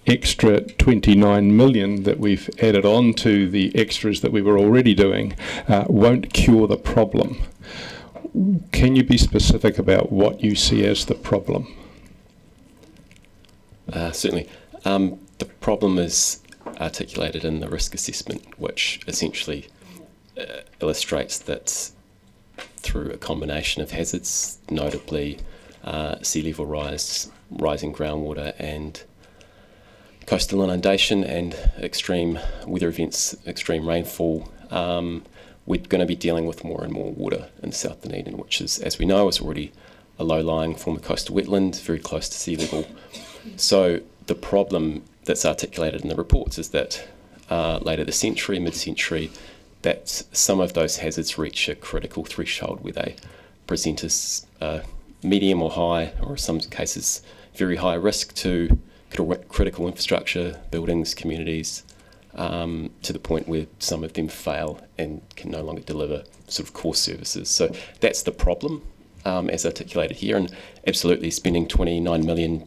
extra 29 million that we've added on to the extras that we were already doing won't cure the problem. Can you be specific about what you see as the problem? Certainly. The problem is articulated in the risk assessment, which essentially illustrates that through a combination of hazards, notably sea level rise, rising groundwater and coastal inundation and extreme weather events, extreme rainfall, we're going to be dealing with more and more water in South Dunedin, which is, as we know, is already a low-lying former coastal wetland, very close to sea level. So the problem that's articulated in the reports is that later this century, mid-century, that some of those hazards reach a critical threshold where they present as medium or high, or in some cases very high risk to critical infrastructure, buildings, communities, to the point where some of them fail and can no longer deliver sort of core services. So that's the problem as articulated here, and absolutely spending $29 million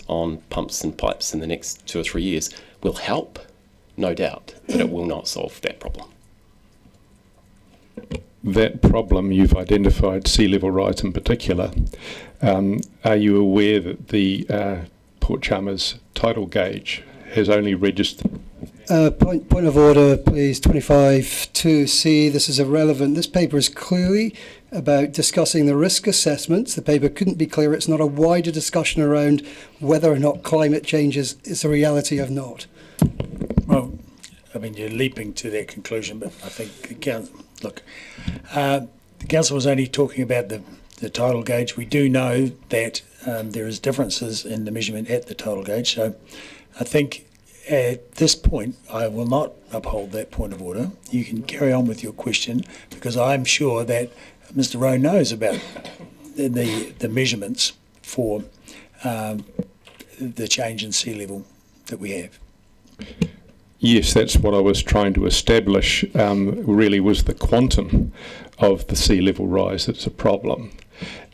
on pumps and pipes in the next 2 or 3 years will help, no doubt, but it will not solve that problem. That problem, you've identified sea level rise in particular. Are you aware that the Port Chalmers tidal gauge has only registered... Point of order, please. 25(2)C. This is irrelevant. This paper is clearly about discussing the risk assessments. The paper couldn't be clearer. It's not a wider discussion around whether or not climate change is a reality or not. Well, I mean, you're leaping to that conclusion, but I think, look, the council was only talking about the tidal gauge. We do know that there is differences in the measurement at the tidal gauge, so I think at this point I will not uphold that point of order. You can carry on with your question, because I'm sure that Mr Rowe knows about the measurements for the change in sea level that we have. Yes, that's what I was trying to establish, really was the quantum of the sea level rise that's a problem.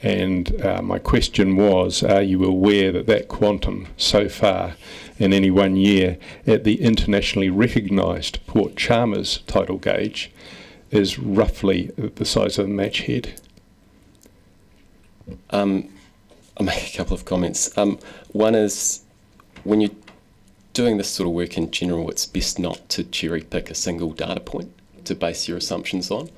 And my question was, are you aware that that quantum so far in any 1 year at the internationally recognised Port Chalmers tidal gauge is roughly the size of a match head? I'll make a couple of comments. One is, when you're doing this sort of work in general, it's best not to cherry pick a single data point to base your assumptions on.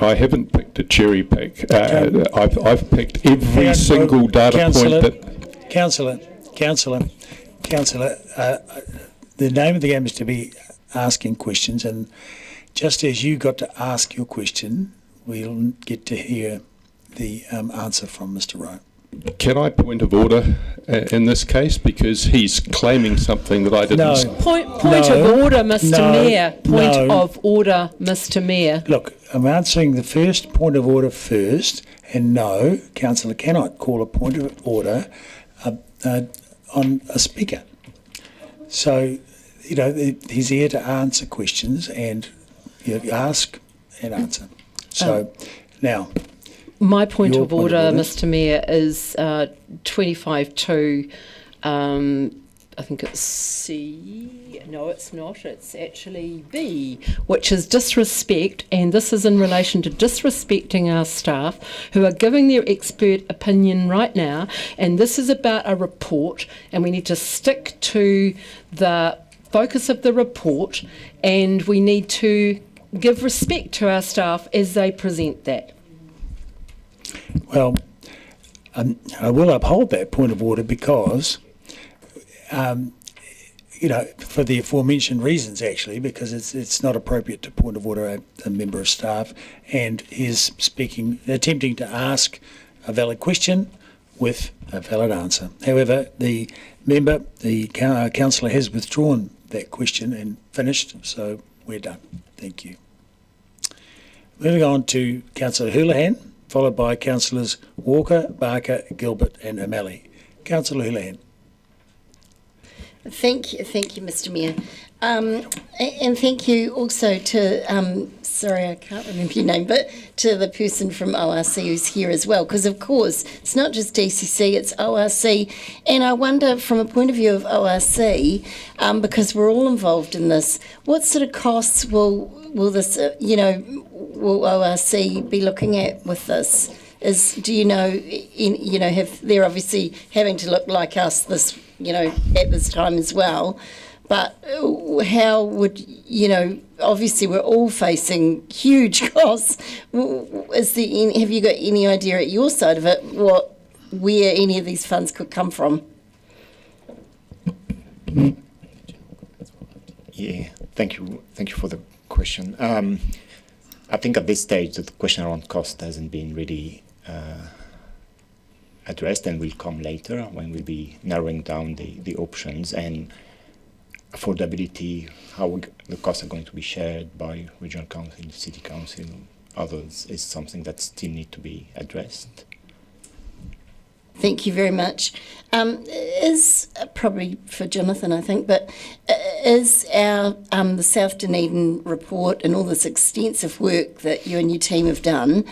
I haven't picked a cherry pick. I've picked every Hang on, single data Councillor, point that... Councillor, the name of the game is to be asking questions, and just as you got to ask your question, we'll get to hear the answer from Mr. Rowe. Can I point of order in this case? Because he's claiming something that I didn't... No. Point of order, Mr. Mayor. Point no. of order, Mr. Mayor. Look, I'm answering the first point of order first, and no, Councillor cannot call a point of order on a speaker. So, you know, he's here to answer questions, and you ask and answer. So, now... My point of order, Mr. Mayor, is 25.2. I think it's C. No, it's not. It's actually B, which is disrespect, and this is in relation to disrespecting our staff who are giving their expert opinion right now, and this is about a report, and we need to stick to the focus of the report, and we need to give respect to our staff as they present that. Well, I will uphold that point of order because, you know, for the aforementioned reasons, actually, because it's not appropriate to point of order a member of staff, and is attempting to ask a valid question with a valid answer. However, the councillor has withdrawn that question and finished, so we're done. Thank you. Moving on to Councillor Houlihan, followed by Councillors Walker, Barker, Gilbert and O'Malley. Councillor Houlihan. Thank you, Mr. Mayor. And thank you also to, sorry, I can't remember your name, but to the person from ORC who's here as well, because of course it's not just DCC, it's ORC. And I wonder, from a point of view of ORC, because we're all involved in this, what sort of costs will this, will ORC be looking at with this? Do you know, they're obviously having to look like us this, at this time as well, but how would, obviously we're all facing huge costs. Have you got any idea at your side of it where any of these funds could come from? Yeah, thank you for the question. I think at this stage the question around cost hasn't been really addressed, and will come later when we'll be narrowing down the options, and affordability, how the costs are going to be shared by regional council, city council, others, is something that still need to be addressed. Thank you very much. Is probably for Jonathan, I think, but is our the South Dunedin report and all this extensive work that you and your team have done,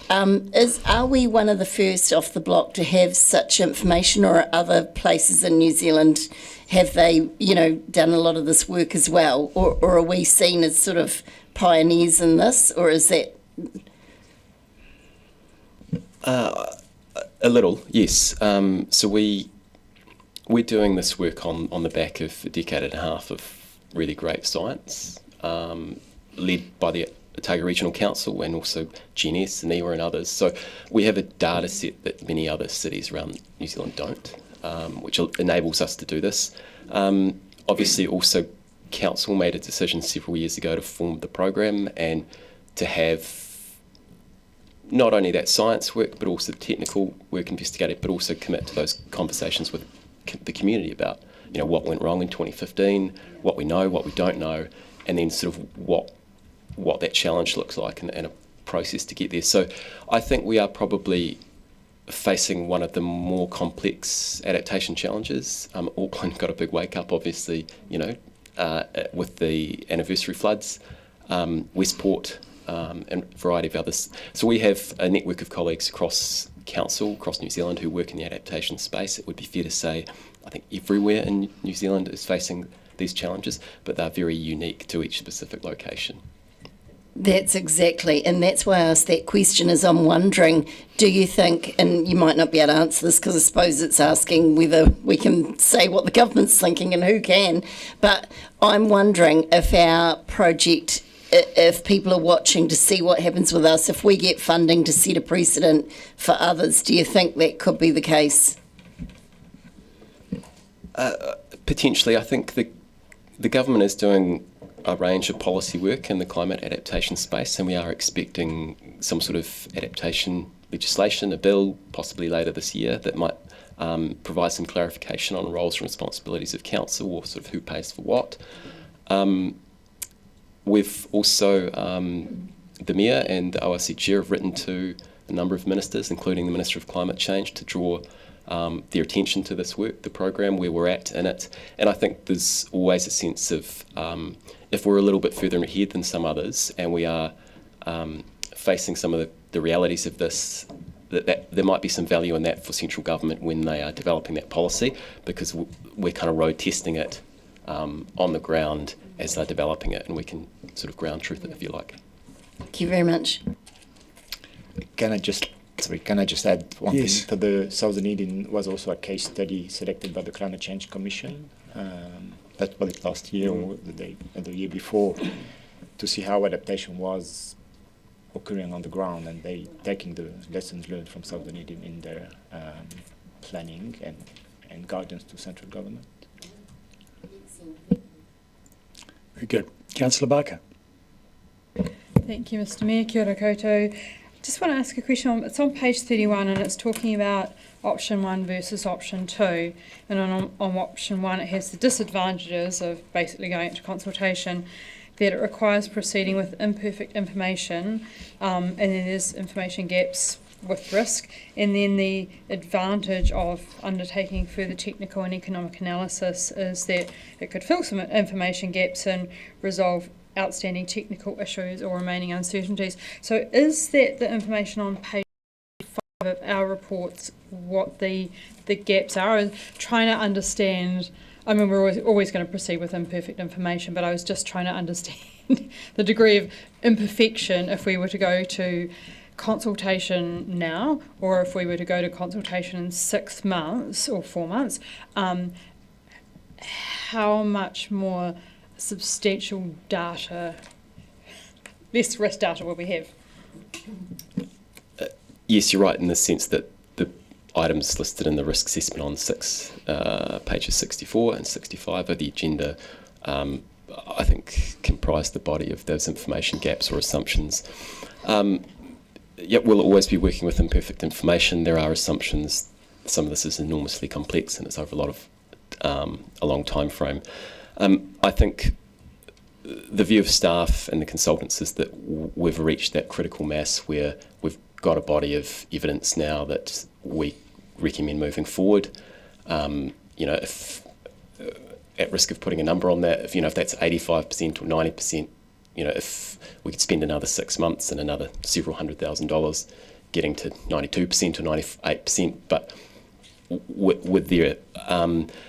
are we one of the first off the block to have such information, or are other places in New Zealand, have they, done a lot of this work as well, or are we seen as sort of pioneers in this, or is that? A little, yes. So we're doing this work on the back of a decade and a half of really great science, led by the Otago Regional Council and also GNS and EWA and others. So we have a data set that many other cities around New Zealand don't, which enables us to do this. Obviously also Council made a decision several years ago to form the program and to have not only that science work, but also the technical work investigated, but also commit to those conversations with the community about, what went wrong in 2015, what we know, what we don't know, and then sort of what that challenge looks like and a process to get there. So I think we are probably facing one of the more complex adaptation challenges. Auckland got a big wake up, obviously, with the anniversary floods, Westport, and a variety of others. So we have a network of colleagues across Council, across New Zealand, who work in the adaptation space. It would be fair to say, I think everywhere in New Zealand is facing these challenges, but they're very unique to each specific location. That's exactly, and that's why I asked that question, is I'm wondering, do you think, and you might not be able to answer this because I suppose it's asking whether we can say what the government's thinking and who can, but I'm wondering if our project if people are watching to see what happens with us, if we get funding to set a precedent for others, do you think that could be the case? Potentially. I think the government is doing a range of policy work in the climate adaptation space, and we are expecting some sort of adaptation legislation, a bill, possibly later this year, that might provide some clarification on roles and responsibilities of council, or sort of who pays for what. We've also, the Mayor and the ORC Chair have written to a number of ministers, including the Minister of Climate Change, to draw their attention to this work, the program, where we're at in it. And I think there's always a sense of, if we're a little bit further ahead than some others, and we are facing some of the realities of this, that there might be some value in that for central government when they are developing that policy, because we're kind of road testing it on the ground as they're developing it, and we can sort of ground truth it, if you like. Thank you very much. Can I just add one thing? To the South Dunedin was also a case study selected by the Climate Change Commission. That was it last year or the year before, to see how adaptation was occurring on the ground, and they taking the lessons learned from South Dunedin in their planning and guidance to central government. Very good. Councillor Barker. Thank you, Mr Mayor. Kia ora koutou. Just want to ask a question. It's on page 31 and it's talking about option 1 versus option 2. And on option 1 it has the disadvantages of basically going into consultation, that it requires proceeding with imperfect information, and then there's information gaps with risk, and then the advantage of undertaking further technical and economic analysis is that it could fill some information gaps and resolve outstanding technical issues or remaining uncertainties. So is that the information on page 5 of our reports, what the gaps are? I was trying to understand. I mean, we're always going to proceed with imperfect information, but I was just trying to understand the degree of imperfection if we were to go to consultation now, or if we were to go to consultation in 6 months or 4 months. How much more substantial data, less risk data will we have? Yes, you're right in the sense that the items listed in the risk assessment on pages 64 and 65 of the agenda, I think, comprise the body of those information gaps or assumptions. Yet we'll always be working with imperfect information. There are assumptions. Some of this is enormously complex and it's over a long time frame. I think the view of staff and the consultants is that we've reached that critical mass where we've got a body of evidence now that we recommend moving forward. If at risk of putting a number on that, if that's 85% or 90%, if we could spend another 6 months and another several $100,000 getting to 92% or 98%, but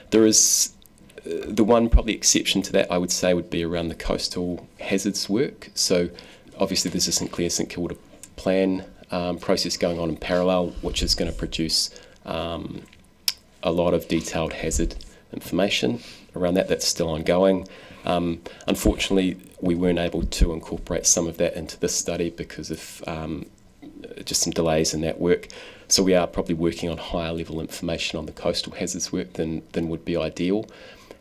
there is the one probably exception to that, I would say, would be around the coastal hazards work. So obviously there's a St Kilda plan process going on in parallel, which is going to produce a lot of detailed hazard information around that. That's still ongoing. Unfortunately, we weren't able to incorporate some of that into this study because of just some delays in that work. So we are probably working on higher level information on the coastal hazards work than would be ideal.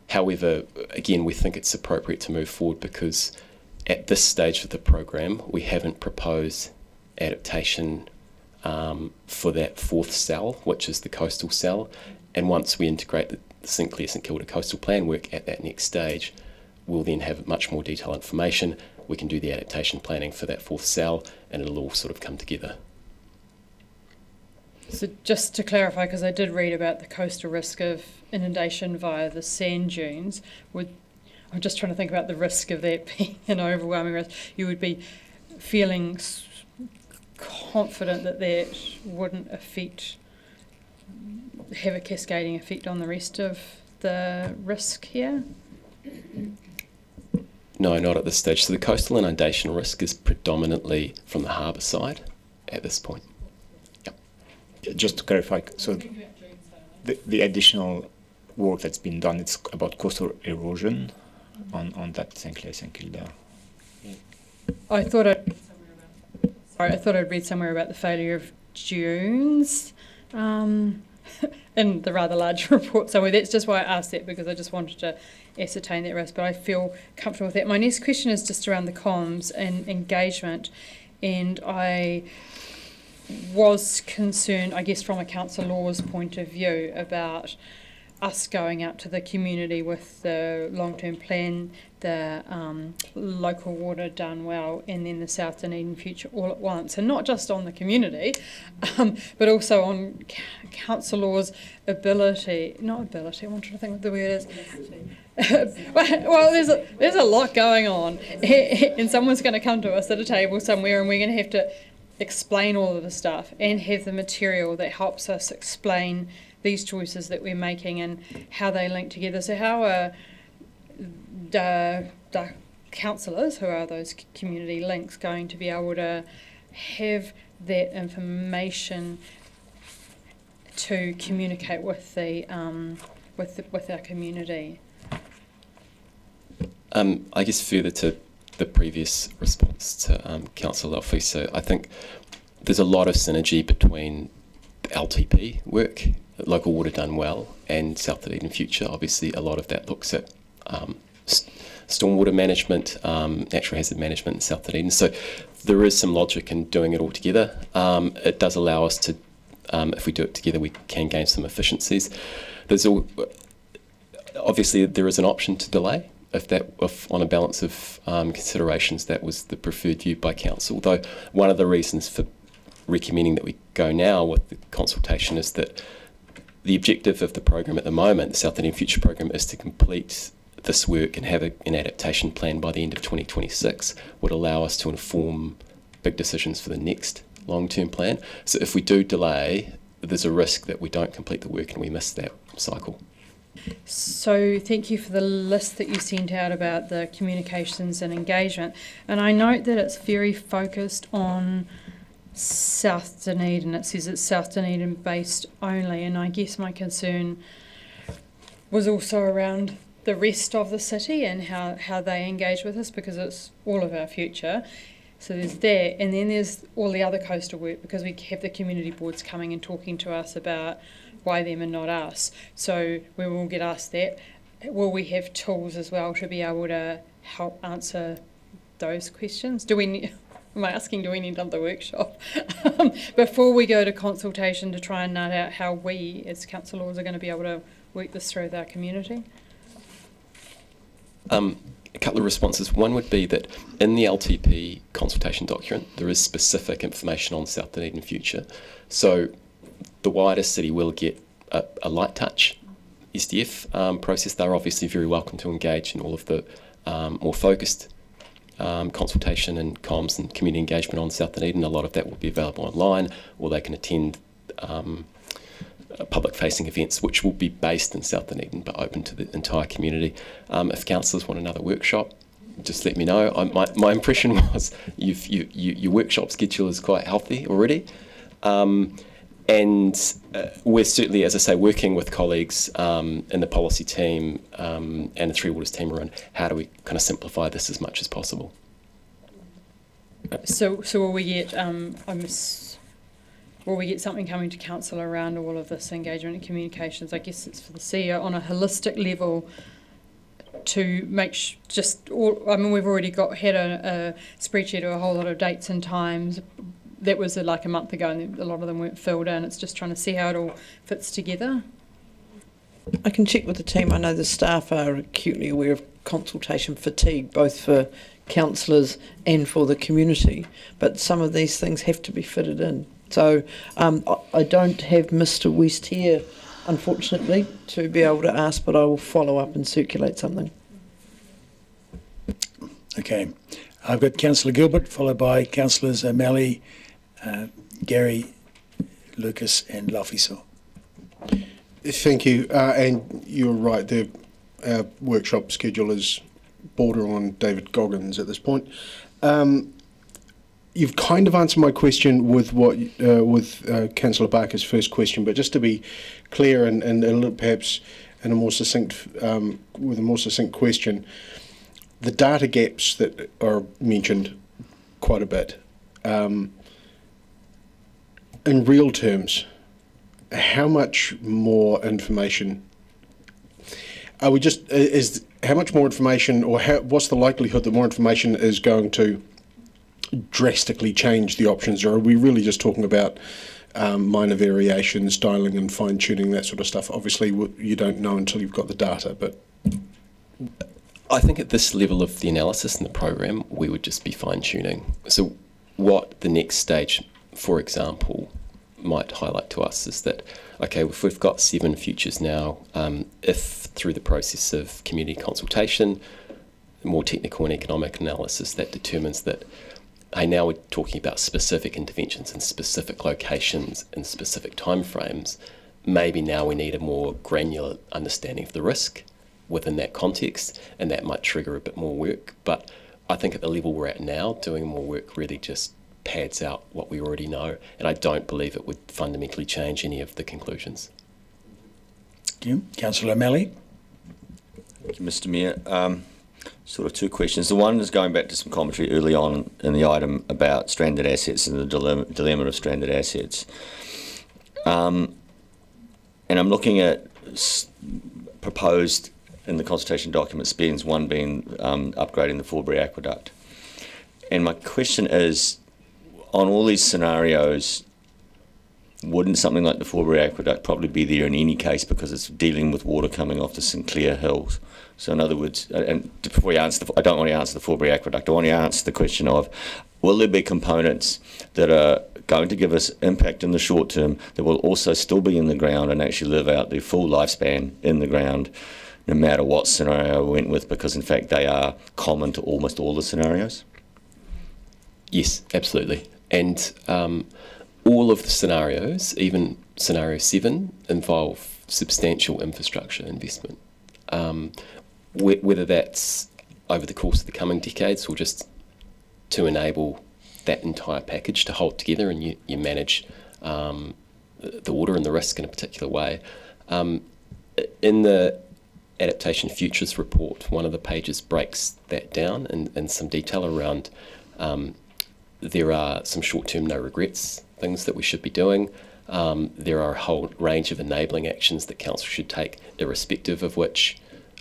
However, again, we think it's appropriate to move forward because at this stage of the program, we haven't proposed adaptation for that 4th cell, which is the coastal cell. And once we integrate the St Kilda coastal plan work at that next stage, we'll then have much more detailed information. We can do the adaptation planning for that 4th cell and it'll all sort of come together. So just to clarify, because I did read about the coastal risk of inundation via the sand dunes, I'm just trying to think about the risk of that being an overwhelming risk. You would be feeling confident that that wouldn't have a cascading effect on the rest of the risk here? No, not at this stage. So the coastal inundation risk is predominantly from the harbour side at this point. Yep. Just to clarify, so the additional work that's been done, it's about coastal erosion on that St Kilda. I thought I'd read somewhere about the failure of dunes in the rather large report somewhere. That's just why I asked that, because I just wanted to ascertain that risk, but I feel comfortable with that. My next question is just around the comms and engagement, and I was concerned, I guess from a council law's point of view, about us going out to the community with the long-term plan, the local water done well, and then the South Dunedin future all at once, and not just on the community, but also on council law's ability, not ability, I'm trying to think what the word is. Well, there's a lot going on, and someone's going to come to us at a table somewhere, and we're going to have to explain all of the stuff and have the material that helps us explain these choices that we're making and how they link together. So how are the councillors, who are those community links, going to be able to have that information to communicate with the with our community? I guess further to the previous response to Councillor Lofi, so I think there's a lot of synergy between the LTP work, local water done well, and South Dunedin future. Obviously, a lot of that looks at stormwater management, natural hazard management in South Dunedin. So there is some logic in doing it all together. It does allow us to, if we do it together, we can gain some efficiencies. Obviously there is an option to delay if on a balance of considerations that was the preferred view by council. Though one of the reasons for recommending that we go now with the consultation is that the objective of the program at the moment, the South Dunedin Future Program, is to complete this work and have an adaptation plan by the end of 2026, would allow us to inform big decisions for the next long-term plan. So if we do delay, there's a risk that we don't complete the work and we miss that cycle. So thank you for the list that you sent out about the communications and engagement. And I note that it's very focused on South Dunedin. It says it's South Dunedin based only, and I guess my concern was also around the rest of the city and how they engage with us, because it's all of our future. So there's that, and then there's all the other coastal work, because we have the community boards coming and talking to us about why them and not us. So we will get asked that. Will we have tools as well to be able to help answer those questions? Do we need another workshop before we go to consultation to try and nut out how we as councillors are going to be able to work this through with our community? A couple of responses. One would be that in the LTP consultation document, there is specific information on South Dunedin future. So the wider city will get a light touch SDF process. They're obviously very welcome to engage in all of the more focused consultation and comms and community engagement on South Dunedin. A lot of that will be available online, or they can attend public-facing events which will be based in South Dunedin but open to the entire community. If councillors want another workshop, just let me know. My impression was your workshop schedule is quite healthy already. And we're certainly, as I say, working with colleagues in the policy team and the Three Waters team around how do we kind of simplify this as much as possible. So will we get will we get something coming to council around all of this engagement and communications? I guess it's for the CEO on a holistic level to make we've already had a spreadsheet of a whole lot of dates and times. That was like a month ago, and a lot of them weren't filled in. It's just trying to see how it all fits together. I can check with the team. I know the staff are acutely aware of consultation fatigue, both for councillors and for the community, but some of these things have to be fitted in. So I don't have Mr. West here, unfortunately, to be able to ask, but I will follow up and circulate something. Okay. I've got Councillor Gilbert, followed by Councillors O'Malley, Gary, Lucas and Lafiso. Thank you. And you're right, the workshop schedule is border on David Goggins at this point. You've kind of answered my question with Councillor Barker's first question, but just to be clear and perhaps in a more succinct, with a more succinct question, the data gaps that are mentioned quite a bit. In real terms, how much more information are we just, how much more information, or what's the likelihood that more information is going to drastically change the options, or are we really just talking about minor variations, dialing and fine-tuning, that sort of stuff? Obviously, you don't know until you've got the data, but... I think at this level of the analysis in the program, we would just be fine-tuning. So what the next stage, for example, might highlight to us is that, okay, if we've got 7 futures now, if through the process of community consultation, more technical and economic analysis, that determines that, hey, now we're talking about specific interventions in specific locations and specific timeframes, maybe now we need a more granular understanding of the risk within that context, and that might trigger a bit more work. But I think at the level we're at now, doing more work really just pads out what we already know, and I don't believe it would fundamentally change any of the conclusions. Thank you. Councillor O'Malley. Thank you, Mr. Mayor. Sort of 2 questions. The one is going back to some commentary early on in the item about stranded assets and the dilemma of stranded assets. And I'm looking at proposed in the consultation document spends, one being upgrading the Forbury Aqueduct. And my question is, on all these scenarios, wouldn't something like the Forbury Aqueduct probably be there in any case because it's dealing with water coming off the Sinclair Hills? So in other words, and before you answer, I don't want to answer the Forbury Aqueduct, I want to answer the question of, will there be components that are going to give us impact in the short term that will also still be in the ground and actually live out their full lifespan in the ground, no matter what scenario we went with, because in fact they are common to almost all the scenarios? Yes, absolutely. And all of the scenarios, even scenario 7, involve substantial infrastructure investment. Whether that's over the course of the coming decades or just to enable that entire package to hold together and you manage the water and the risk in a particular way. In the Adaptation Futures report, one of the pages breaks that down in some detail around there are some short-term no regrets things that we should be doing. There are a whole range of enabling actions that council should take irrespective of which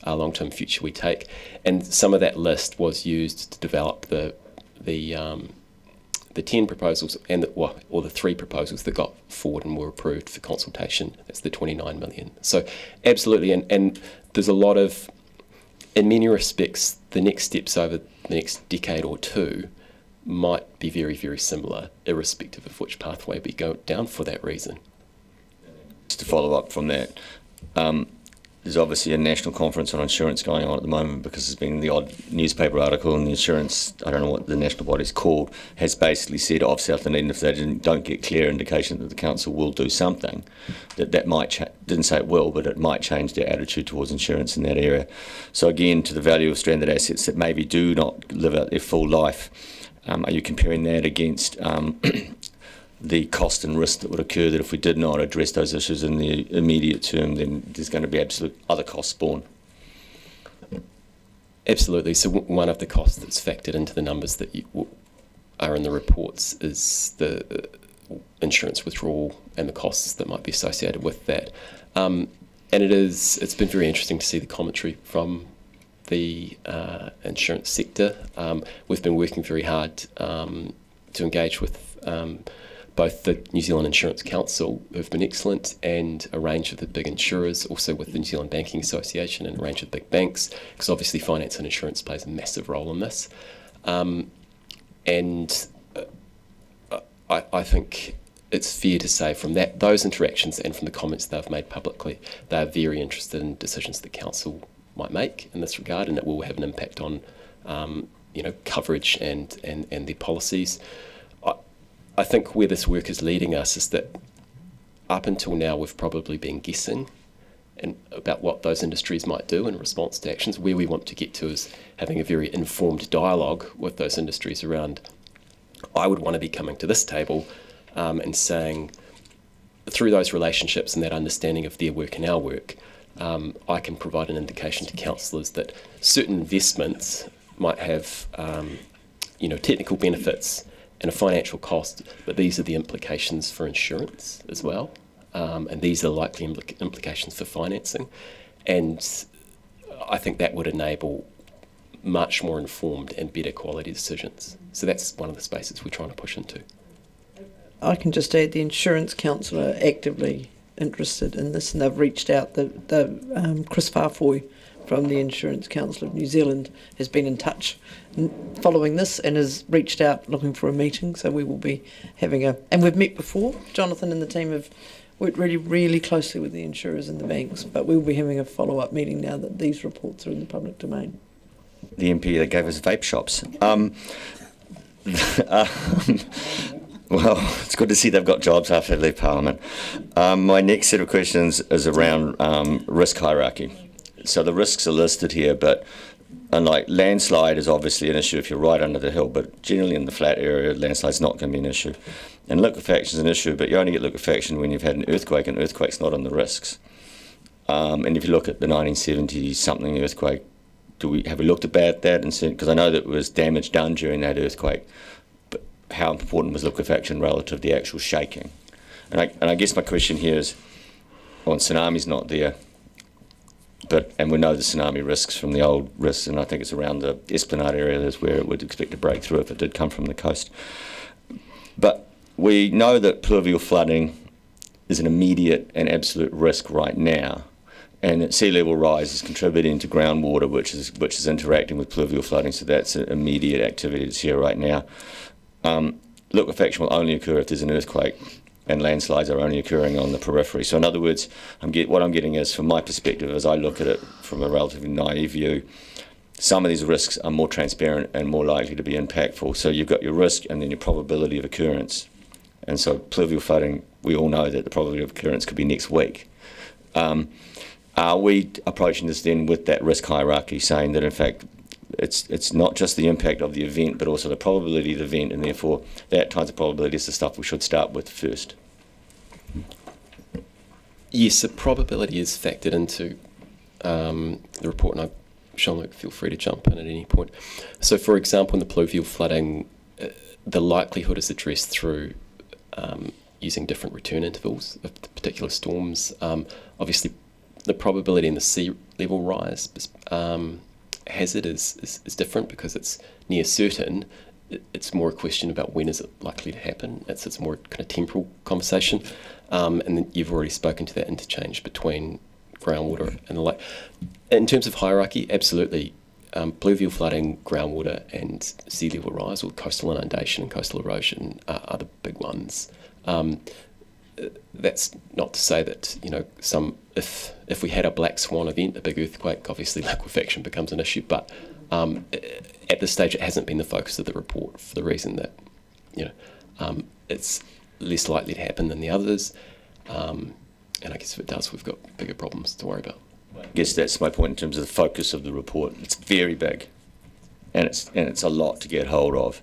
long-term future we take, and some of that list was used to develop the 10 proposals and the 3 proposals that got forward and were approved for consultation. That's the 29 million. So absolutely, and there's a lot of, in many respects, the next steps over the next decade or 2 might be very, very similar, irrespective of which pathway we go down for that reason. Just to follow up from that, there's obviously a national conference on insurance going on at the moment because there's been the odd newspaper article, and the insurance, I don't know what the national body's called, has basically said of South Dunedin, if they don't get clear indication that the council will do something, that might didn't say it will, but it might change their attitude towards insurance in that area. So again, to the value of stranded assets that maybe do not live out their full life, are you comparing that against the cost and risk that would occur that if we did not address those issues in the immediate term, then there's going to be absolute other costs borne? Absolutely. So one of the costs that's factored into the numbers that are in the reports is the insurance withdrawal and the costs that might be associated with that. And it's been very interesting to see the commentary from the insurance sector. We've been working very hard to engage with both the New Zealand Insurance Council, who've been excellent, and a range of the big insurers, also with the New Zealand Banking Association and a range of big banks, because obviously finance and insurance plays a massive role in this. And I think it's fair to say from those interactions and from the comments they've made publicly, they're very interested in decisions that council might make in this regard, and it will have an impact on coverage and their policies. I think where this work is leading us is that up until now we've probably been guessing about what those industries might do in response to actions. Where we want to get to is having a very informed dialogue with those industries around, I would want to be coming to this table and saying, through those relationships and that understanding of their work and our work, I can provide an indication to councillors that certain investments might have technical benefits and a financial cost, but these are the implications for insurance as well, and these are likely implications for financing, and I think that would enable much more informed and better quality decisions. So that's one of the spaces we're trying to push into. I can just add the Insurance Council are actively interested in this, and they've reached out. Chris Farfoy from the Insurance Council of New Zealand has been in touch following this and has reached out looking for a meeting. So we will be having and we've met before. Jonathan and the team have worked really, really closely with the insurers and the banks, but we will be having a follow-up meeting now that these reports are in the public domain. The MP that gave us vape shops. Well, it's good to see they've got jobs after they leave Parliament. My next set of questions is around risk hierarchy. So the risks are listed here, but unlike landslide is obviously an issue if you're right under the hill, but generally in the flat area, landslide's not going to be an issue. And liquefaction is an issue, but you only get liquefaction when you've had an earthquake, and earthquake's not on the risks. And if you look at the 1970-something earthquake, have we looked at that? Because I know that there was damage done during that earthquake, but how important was liquefaction relative to the actual shaking? And I guess my question here is, well, tsunami's not there, and we know the tsunami risks from the old risks, and I think it's around the Esplanade area is where it would expect to break through if it did come from the coast. But we know that pluvial flooding is an immediate and absolute risk right now, and that sea level rise is contributing to groundwater, which is interacting with pluvial flooding. So that's an immediate activity that's here right now. Liquefaction will only occur if there's an earthquake, and landslides are only occurring on the periphery. So in other words, what I'm getting is, from my perspective, as I look at it from a relatively naive view, some of these risks are more transparent and more likely to be impactful. So you've got your risk and then your probability of occurrence. And so pluvial flooding, we all know that the probability of occurrence could be next week. Are we approaching this then with that risk hierarchy, saying that in fact it's not just the impact of the event, but also the probability of the event, and therefore that type of probability is the stuff we should start with first? Yes, the probability is factored into the report, and Jean-Luc, feel free to jump in at any point. So for example, in the pluvial flooding, the likelihood is addressed through using different return intervals of particular storms. Obviously, the probability in the sea level rise hazard is different because it's near certain. It's more a question about when is it likely to happen. It's more kind of temporal conversation. And then you've already spoken to that interchange between groundwater and the like. In terms of hierarchy, absolutely. Pluvial flooding, groundwater and sea level rise, or coastal inundation and coastal erosion are the big ones. That's not to say that, if we had a black swan event, a big earthquake, obviously liquefaction becomes an issue, but at this stage it hasn't been the focus of the report for the reason that it's less likely to happen than the others, and I guess if it does, we've got bigger problems to worry about. I guess that's my point in terms of the focus of the report. It's very big, and it's a lot to get hold of,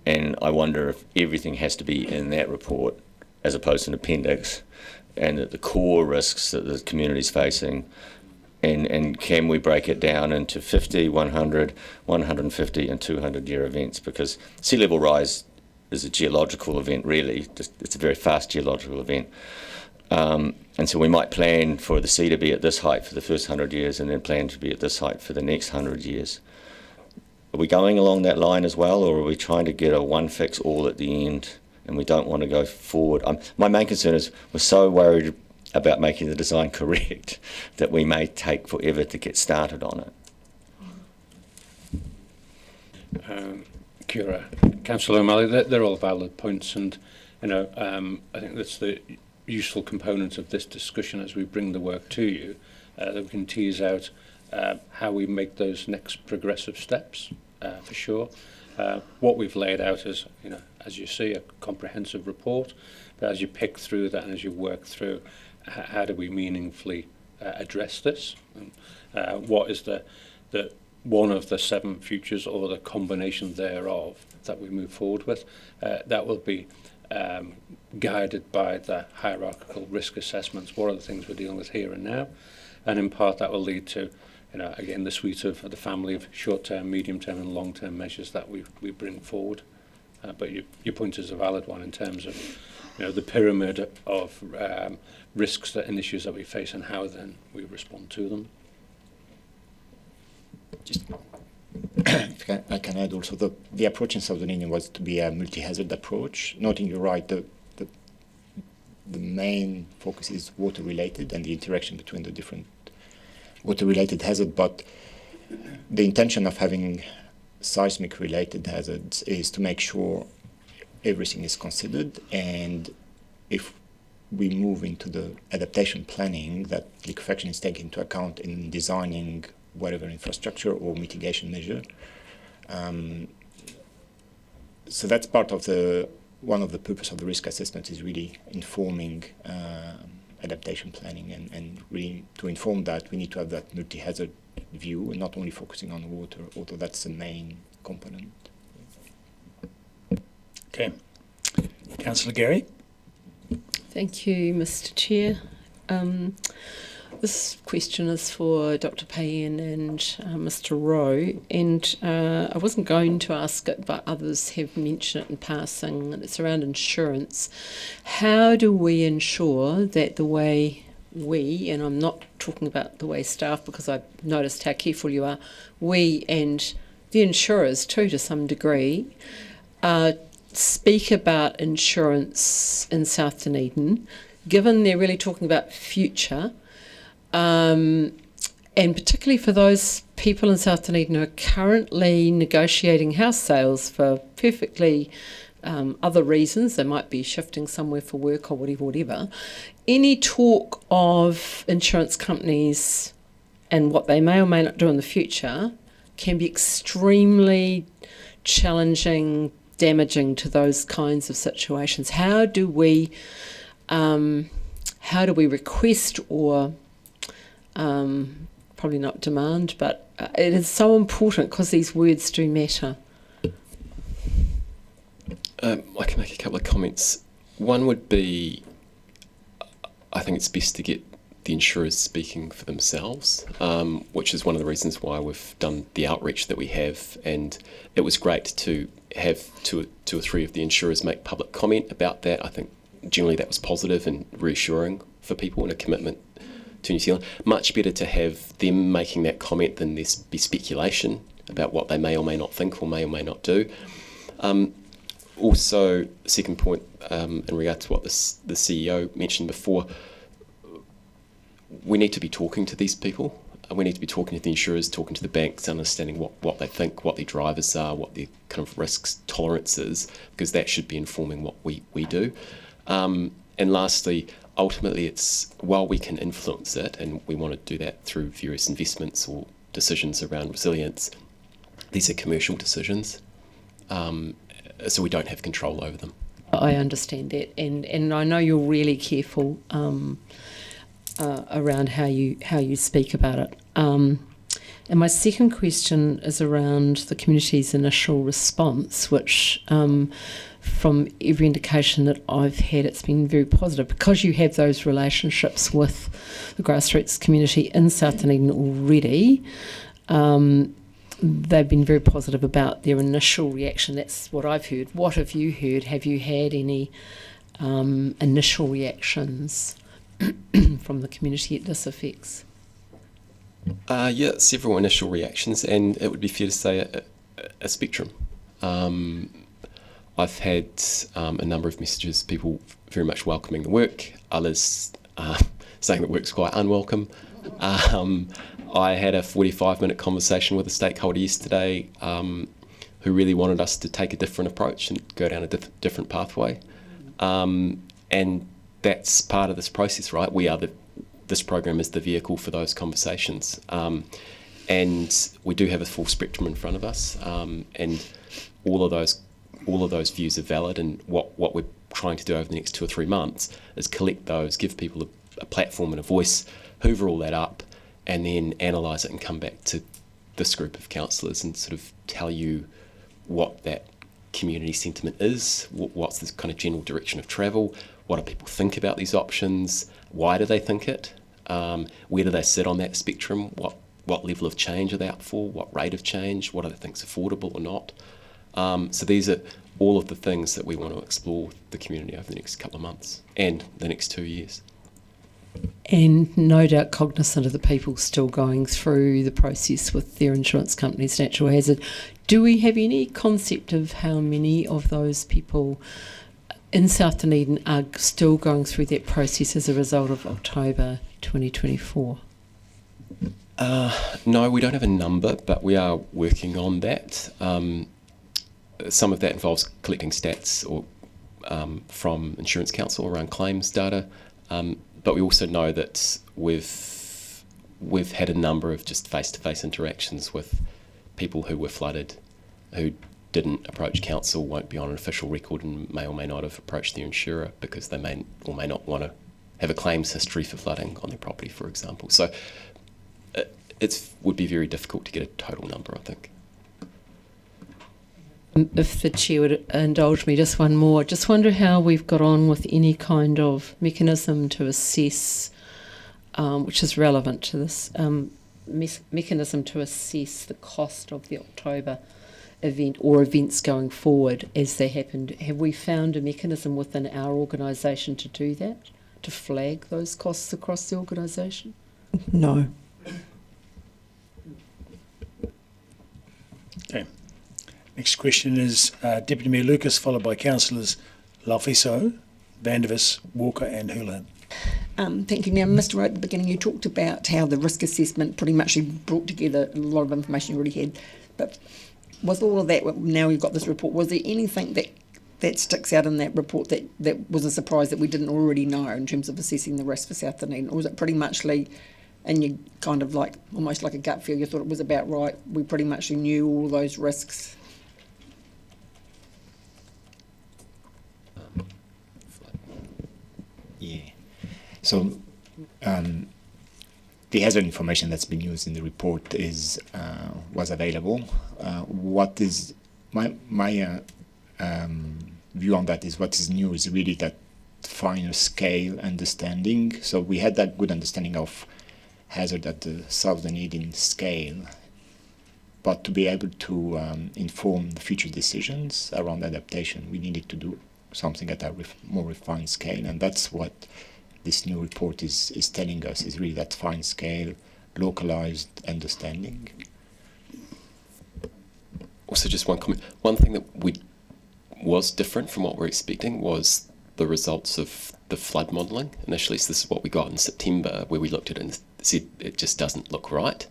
and I wonder if everything has to be in that report as opposed to an appendix, and that the core risks that the community is facing, and can we break it down into 50, 100, 150 and 200-year events, because sea level rise is a geological event really, it's a very fast geological event. And so we might plan for the sea to be at this height for the first 100 years and then plan to be at this height for the next 100 years. Are we going along that line as well, or are we trying to get a one fix all at the end and we don't want to go forward? My main concern is we're so worried about making the design correct that we may take forever to get started on it. Kia ora. Councillor O'Malley, they're all valid points, and I think that's the useful component of this discussion as we bring the work to you, that we can tease out how we make those next progressive steps, for sure. What we've laid out is, as you see, a comprehensive report, but as you pick through that and as you work through, how do we meaningfully address this? And, what is the one of the 7 futures or the combination thereof that we move forward with? That will be guided by the hierarchical risk assessments. What are the things we're dealing with here and now? And in part that will lead to, again, the suite of the family of short-term, medium-term and long-term measures that we bring forward. But your point is a valid one in terms of the pyramid of risks and issues that we face and how then we respond to them. Just if I can add also, the approach in South Dunedin was to be a multi-hazard approach. Noting you're right, the main focus is water-related and the interaction between the different water-related hazards, but the intention of having seismic-related hazards is to make sure everything is considered, and if we move into the adaptation planning, that liquefaction is taken into account in designing whatever infrastructure or mitigation measure. So that's part of one of the purpose of the risk assessment is really informing adaptation planning, and really to inform that we need to have that multi-hazard view and not only focusing on water, although that's the main component. Okay. Councillor Gary. Thank you, Mr. Chair. This question is for Dr. Payen and Mr. Rowe, and I wasn't going to ask it, but others have mentioned it in passing, and it's around insurance. How do we ensure that the way we, and I'm not talking about the way staff because I've noticed how careful you are, we and the insurers too to some degree, speak about insurance in South Dunedin, given they're really talking about future, and particularly for those people in South Dunedin who are currently negotiating house sales for perfectly other reasons. They might be shifting somewhere for work or whatever. Any talk of insurance companies and what they may or may not do in the future can be extremely challenging, damaging to those kinds of situations. How do we request or probably not demand, but it is so important because these words do matter. I can make a couple of comments. One would be, I think it's best to get the insurers speaking for themselves, which is one of the reasons why we've done the outreach that we have, and it was great to have two or three of the insurers make public comment about that. I think generally that was positive and reassuring for people and a commitment to New Zealand. Much better to have them making that comment than there be speculation about what they may or may not think or may not do. Also, second point, in regard to what the CEO mentioned before, we need to be talking to these people. We need to be talking to the insurers, talking to the banks, understanding what they think, what their drivers are, what their kind of risks tolerance is, because that should be informing what we do. And lastly, ultimately, it's while we can influence it, and we want to do that through various investments or decisions around resilience, these are commercial decisions, so we don't have control over them. I understand that, and I know you're really careful around how you speak about it. And my second question is around the community's initial response, which from every indication that I've had, it's been very positive because you have those relationships with the grassroots community in South Dunedin already. They've been very positive about their initial reaction. That's what I've heard. What have you heard? Have you had any initial reactions from the community at this affects? Yeah, several initial reactions, and it would be fair to say a spectrum. I've had a number of messages, people very much welcoming the work, others saying the work's quite unwelcome. I had a 45-minute conversation with a stakeholder yesterday who really wanted us to take a different approach and go down a different pathway. And that's part of this process, right? This program is the vehicle for those conversations. And we do have a full spectrum in front of us, and all of those views are valid, and what we're trying to do over the next 2 or 3 months is collect those, give people a platform and a voice, hoover all that up, and then analyse it and come back to this group of councillors and sort of tell you what that community sentiment is, what's the kind of general direction of travel, what do people think about these options, why do they think it, where do they sit on that spectrum, what level of change are they up for, what rate of change, what are the things affordable or not. So these are all of the things that we want to explore with the community over the next couple of months and the next 2 years. And no doubt cognizant of the people still going through the process with their insurance company's natural hazard. Do we have any concept of how many of those people in South Dunedin are still going through that process as a result of October 2024? No, we don't have a number, but we are working on that. Some of that involves collecting stats or from Insurance Council around claims data. But we also know that we've had a number of just face-to-face interactions with people who were flooded, who didn't approach council, won't be on an official record, and may or may not have approached their insurer because they may or may not want to have a claims history for flooding on their property, for example. So it would be very difficult to get a total number, I think. If the chair would indulge me, just one more. Just wonder how we've got on with any kind of mechanism to assess, which is relevant to this, mechanism to assess the cost of the October event or events going forward as they happened. Have we found a mechanism within our organisation to do that, to flag those costs across the organisation? No. Okay. Next question is Deputy Mayor Lucas, followed by Councillors Laufiso, Vandervis, Walker and Houlihan. Thank you. Now, Mr. Rowe, at the beginning you talked about how the risk assessment pretty much brought together a lot of information you already had, but was all of that, now we've got this report, was there anything that sticks out in that report that was a surprise that we didn't already know in terms of assessing the risk for South Dunedin, or was it pretty much and you kind of like, almost like a gut feel, you thought it was about right, we pretty much knew all those risks? Yeah. So the hazard information that's been used in the report was available. What is my view on that is what is new is really that finer scale understanding. So we had that good understanding of hazard at the South Dunedin scale, but to be able to inform the future decisions around adaptation, we needed to do something at a more refined scale, and that's what this new report is telling us, is really that fine scale, localized understanding. Also, just one comment. One thing that was different from what we're expecting was the results of the flood modelling initially. So this is what we got in September, where we looked at it and said it just doesn't look right,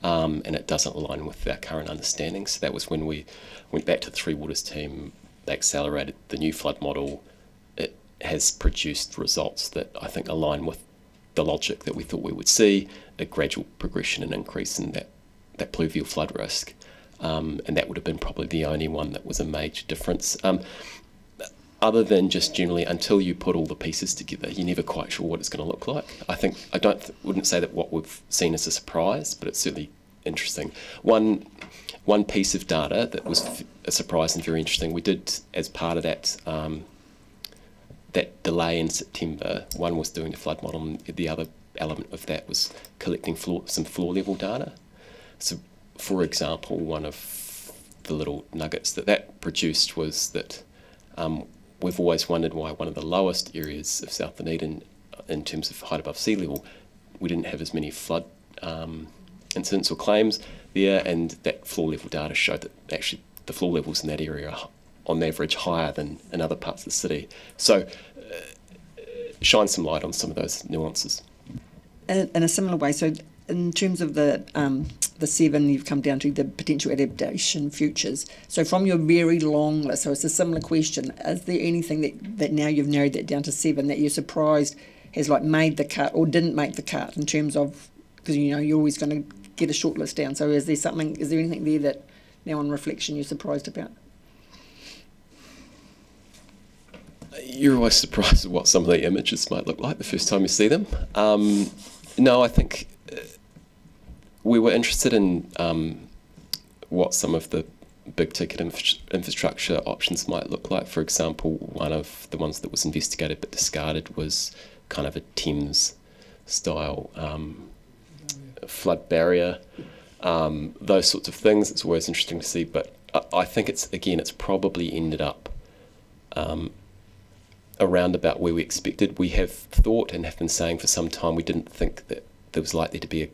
and it doesn't align with our current understanding. So that was when we went back to the Three Waters team. They accelerated the new flood model. It has produced results that I think align with the logic that we thought we would see, a gradual progression and increase in that pluvial flood risk. And that would have been probably the only one that was a major difference. Other than just generally, until you put all the pieces together, you're never quite sure what it's going to look like. I think, wouldn't say that what we've seen is a surprise, but it's certainly interesting. One piece of data that was a surprise and very interesting, we did as part of that that delay in September, one was doing the flood model, and the other element of that was collecting some floor level data. So, for example, one of the little nuggets that produced was that we've always wondered why one of the lowest areas of South Dunedin, in terms of height above sea level, we didn't have as many flood incidents or claims there, and that floor level data showed that actually the floor levels in that area are on average higher than in other parts of the city. So shine some light on some of those nuances. In a similar way, so in terms of the 7, you've come down to the potential adaptation futures. So from your very long list, so it's a similar question, is there anything that now you've narrowed that down to 7 that you're surprised has made the cut or didn't make the cut in terms of, because you're always going to get a short list down, so is there anything there that now on reflection you're surprised about? You're always surprised at what some of the images might look like the first time you see them. No, I think we were interested in what some of the big ticket infrastructure options might look like. For example, one of the ones that was investigated but discarded was kind of a Thames style flood barrier, those sorts of things. It's always interesting to see, but I think it's probably ended up around about where we expected. We have thought and have been saying for some time we didn't think that there was likely to be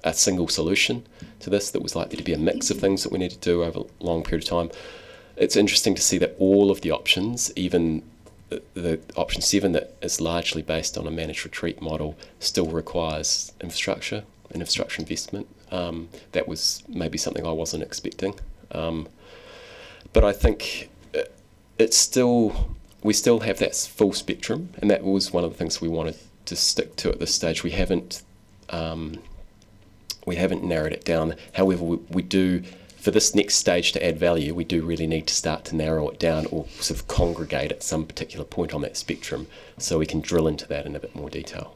a single solution to this, that was likely to be a mix of things that we need to do over a long period of time. It's interesting to see that all of the options, even the option 7 that is largely based on a managed retreat model, still requires infrastructure investment. That was maybe something I wasn't expecting. But I think we still have that full spectrum, and that was one of the things we wanted to stick to at this stage. We haven't narrowed it down. However, we do, for this next stage to add value, we do really need to start to narrow it down or sort of congregate at some particular point on that spectrum so we can drill into that in a bit more detail.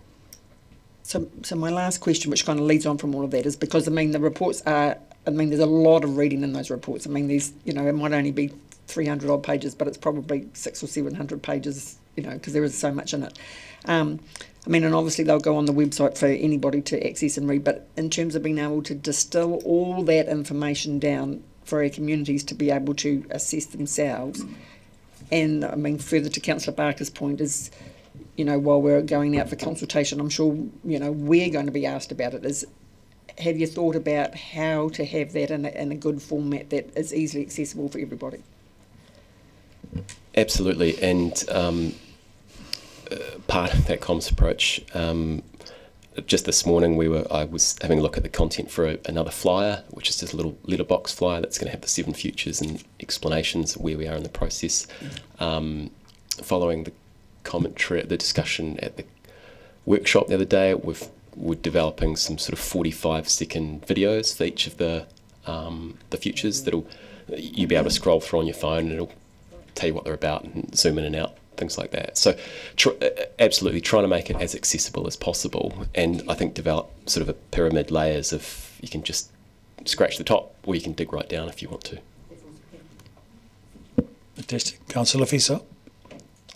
So my last question, which kind of leads on from all of that, is because, the reports are, there's a lot of reading in those reports. There's, it might only be 300 odd pages, but it's probably 600 or 700 pages, because there is so much in it. And obviously they'll go on the website for anybody to access and read, but in terms of being able to distill all that information down for our communities to be able to assess themselves, and further to Councillor Barker's point is, while we're going out for consultation, I'm sure, we're going to be asked about it, is have you thought about how to have that in a good format that is easily accessible for everybody? Absolutely, and part of that comms approach, just this morning I was having a look at the content for another flyer, which is just a little letterbox flyer that's going to have the 7 futures and explanations of where we are in the process. Following the commentary, the discussion at the workshop the other day, we're developing some sort of 45-second videos for each of the futures that'll you'll be able to scroll through on your phone, and it'll tell you what they're about and zoom in and out, things like that. So absolutely trying to make it as accessible as possible, and I think develop sort of a pyramid layers of, you can just scratch the top or you can dig right down if you want to. Fantastic. Councillor Fisa.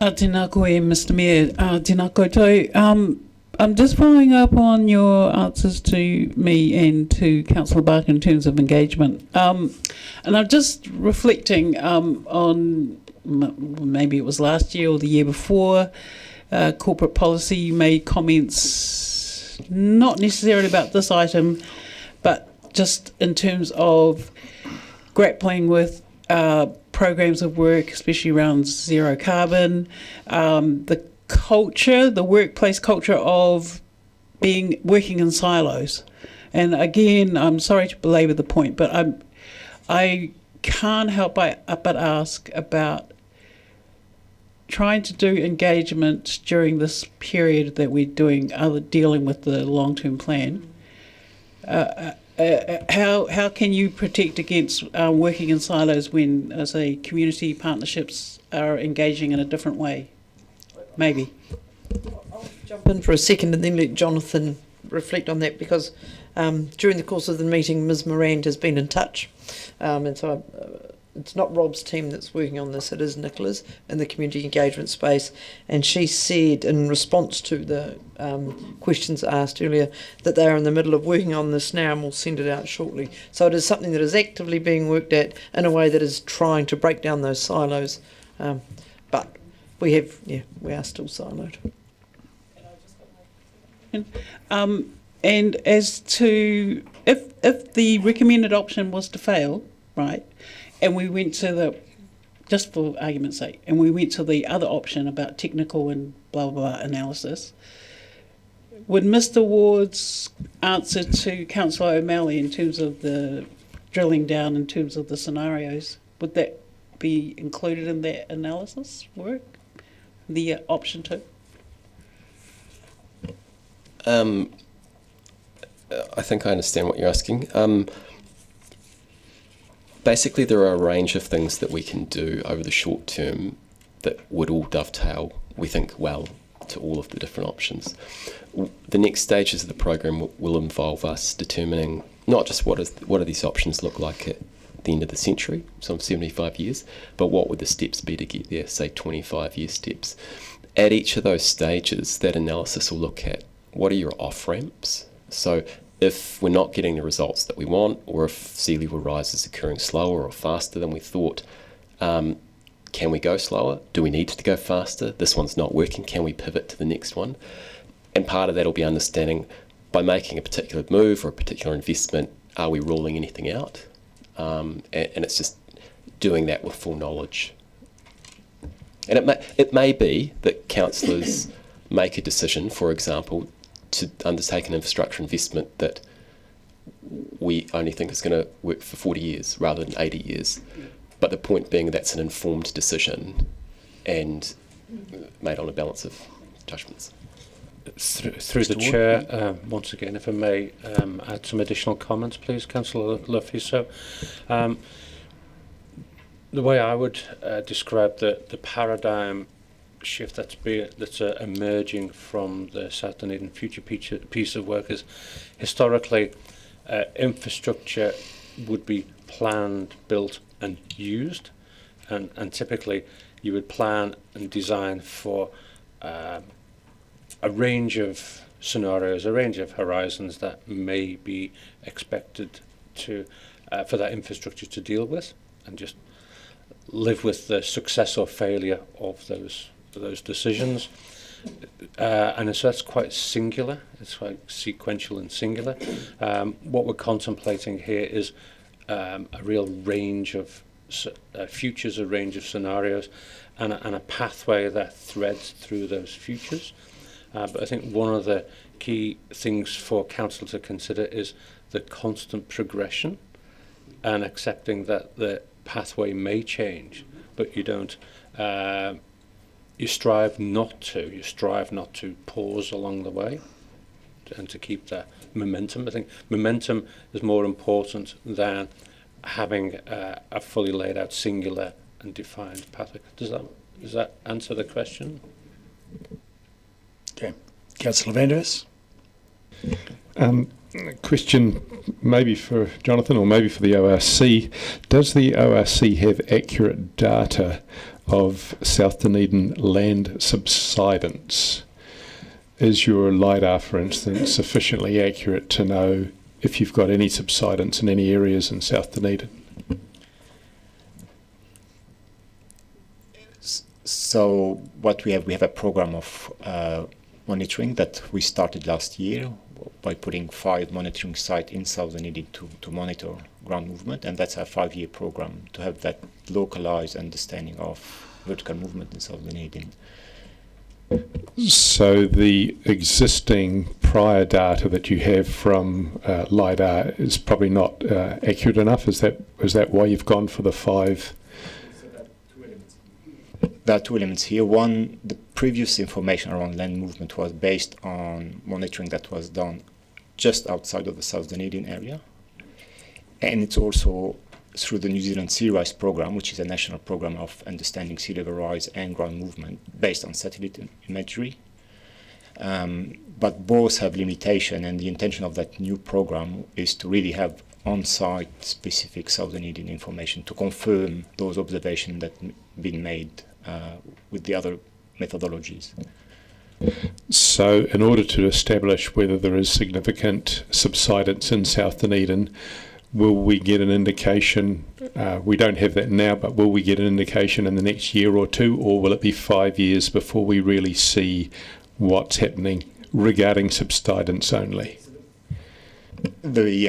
Tēnā koe, Mr Mayor. Tēnā koutou. I'm just following up on your answers to me and to Councillor Barker in terms of engagement. And I'm just reflecting on, maybe it was last year or the year before, corporate policy. You made comments not necessarily about this item, but just in terms of grappling with programs of work, especially around zero carbon, the culture, the workplace culture of working in silos. And again, I'm sorry to belabor the point, but I can't help but ask about trying to do engagement during this period that we're dealing with the long-term plan. How can you protect against working in silos when, say, community partnerships are engaging in a different way? Maybe. I'll jump in for a second and then let Jonathan reflect on that, because during the course of the meeting, Ms Morand has been in touch, and so it's not Rob's team that's working on this, it is Nicola's in the community engagement space, and she said in response to the questions asked earlier that they are in the middle of working on this now and will send it out shortly. So it is something that is actively being worked at in a way that is trying to break down those silos, but we are still siloed. And as to if the recommended option was to fail, right, and we went to just for argument's sake, and we went to the other option about technical and blah blah blah analysis, would Mr Ward's answer to Councillor O'Malley in terms of the drilling down in terms of the scenarios, would that be included in that analysis work? The option 2? I think I understand what you're asking. Basically, there are a range of things that we can do over the short term that would all dovetail, we think, well to all of the different options. The next stages of the program will involve us determining not just what do these options look like at the end of the century, some 75 years, but what would the steps be to get there, say 25-year steps. At each of those stages, that analysis will look at what are your off-ramps. So if we're not getting the results that we want, or if sea level rise is occurring slower or faster than we thought, can we go slower? Do we need to go faster? This one's not working. Can we pivot to the next one? And part of that will be understanding, by making a particular move or a particular investment, are we ruling anything out? And it's just doing that with full knowledge. And it may be that councillors make a decision, for example, to undertake an infrastructure investment that we only think is going to work for 40 years rather than 80 years. But the point being, that's an informed decision and made on a balance of judgments. Through the chair, once again, if I may add some additional comments, please, Councillor Luffy. So, the way I would describe the paradigm shift that's emerging from the South Dunedin future piece of work is, historically, infrastructure would be planned, built and used, and typically you would plan and design for a range of scenarios, a range of horizons that may be expected to for that infrastructure to deal with, and just live with the success or failure of those decisions. And so that's quite singular, it's quite sequential and singular. What we're contemplating here is a real range of futures, a range of scenarios, and a pathway that threads through those futures. But I think one of the key things for council to consider is the constant progression and accepting that the pathway may change, but you don't. You strive not to pause along the way, and to keep that momentum. I think momentum is more important than having a fully laid out, singular and defined pathway. Does that answer the question? Okay. Councillor Vandevers. Question maybe for Jonathan or maybe for the ORC. Does the ORC have accurate data of South Dunedin land subsidence? Is your LiDAR, for instance, sufficiently accurate to know if you've got any subsidence in any areas in South Dunedin? So what we have a program of monitoring that we started last year by putting 5 monitoring sites in South Dunedin to monitor ground movement, and that's a 5-year program to have that localized understanding of vertical movement in South Dunedin. So the existing prior data that you have from LiDAR is probably not accurate enough. Is that why you've gone for the 5? There are 2 elements here. One, the previous information around land movement was based on monitoring that was done just outside of the South Dunedin area. And it's also through the New Zealand Sea Rise Program, which is a national program of understanding sea level rise and ground movement based on satellite imagery. But both have limitation, and the intention of that new program is to really have on-site specific South Dunedin information to confirm those observations that have been made with the other methodologies. So in order to establish whether there is significant subsidence in South Dunedin, will we get an indication, we don't have that now, but will we get an indication in the next year or two, or will it be 5 years before we really see what's happening regarding subsidence only? We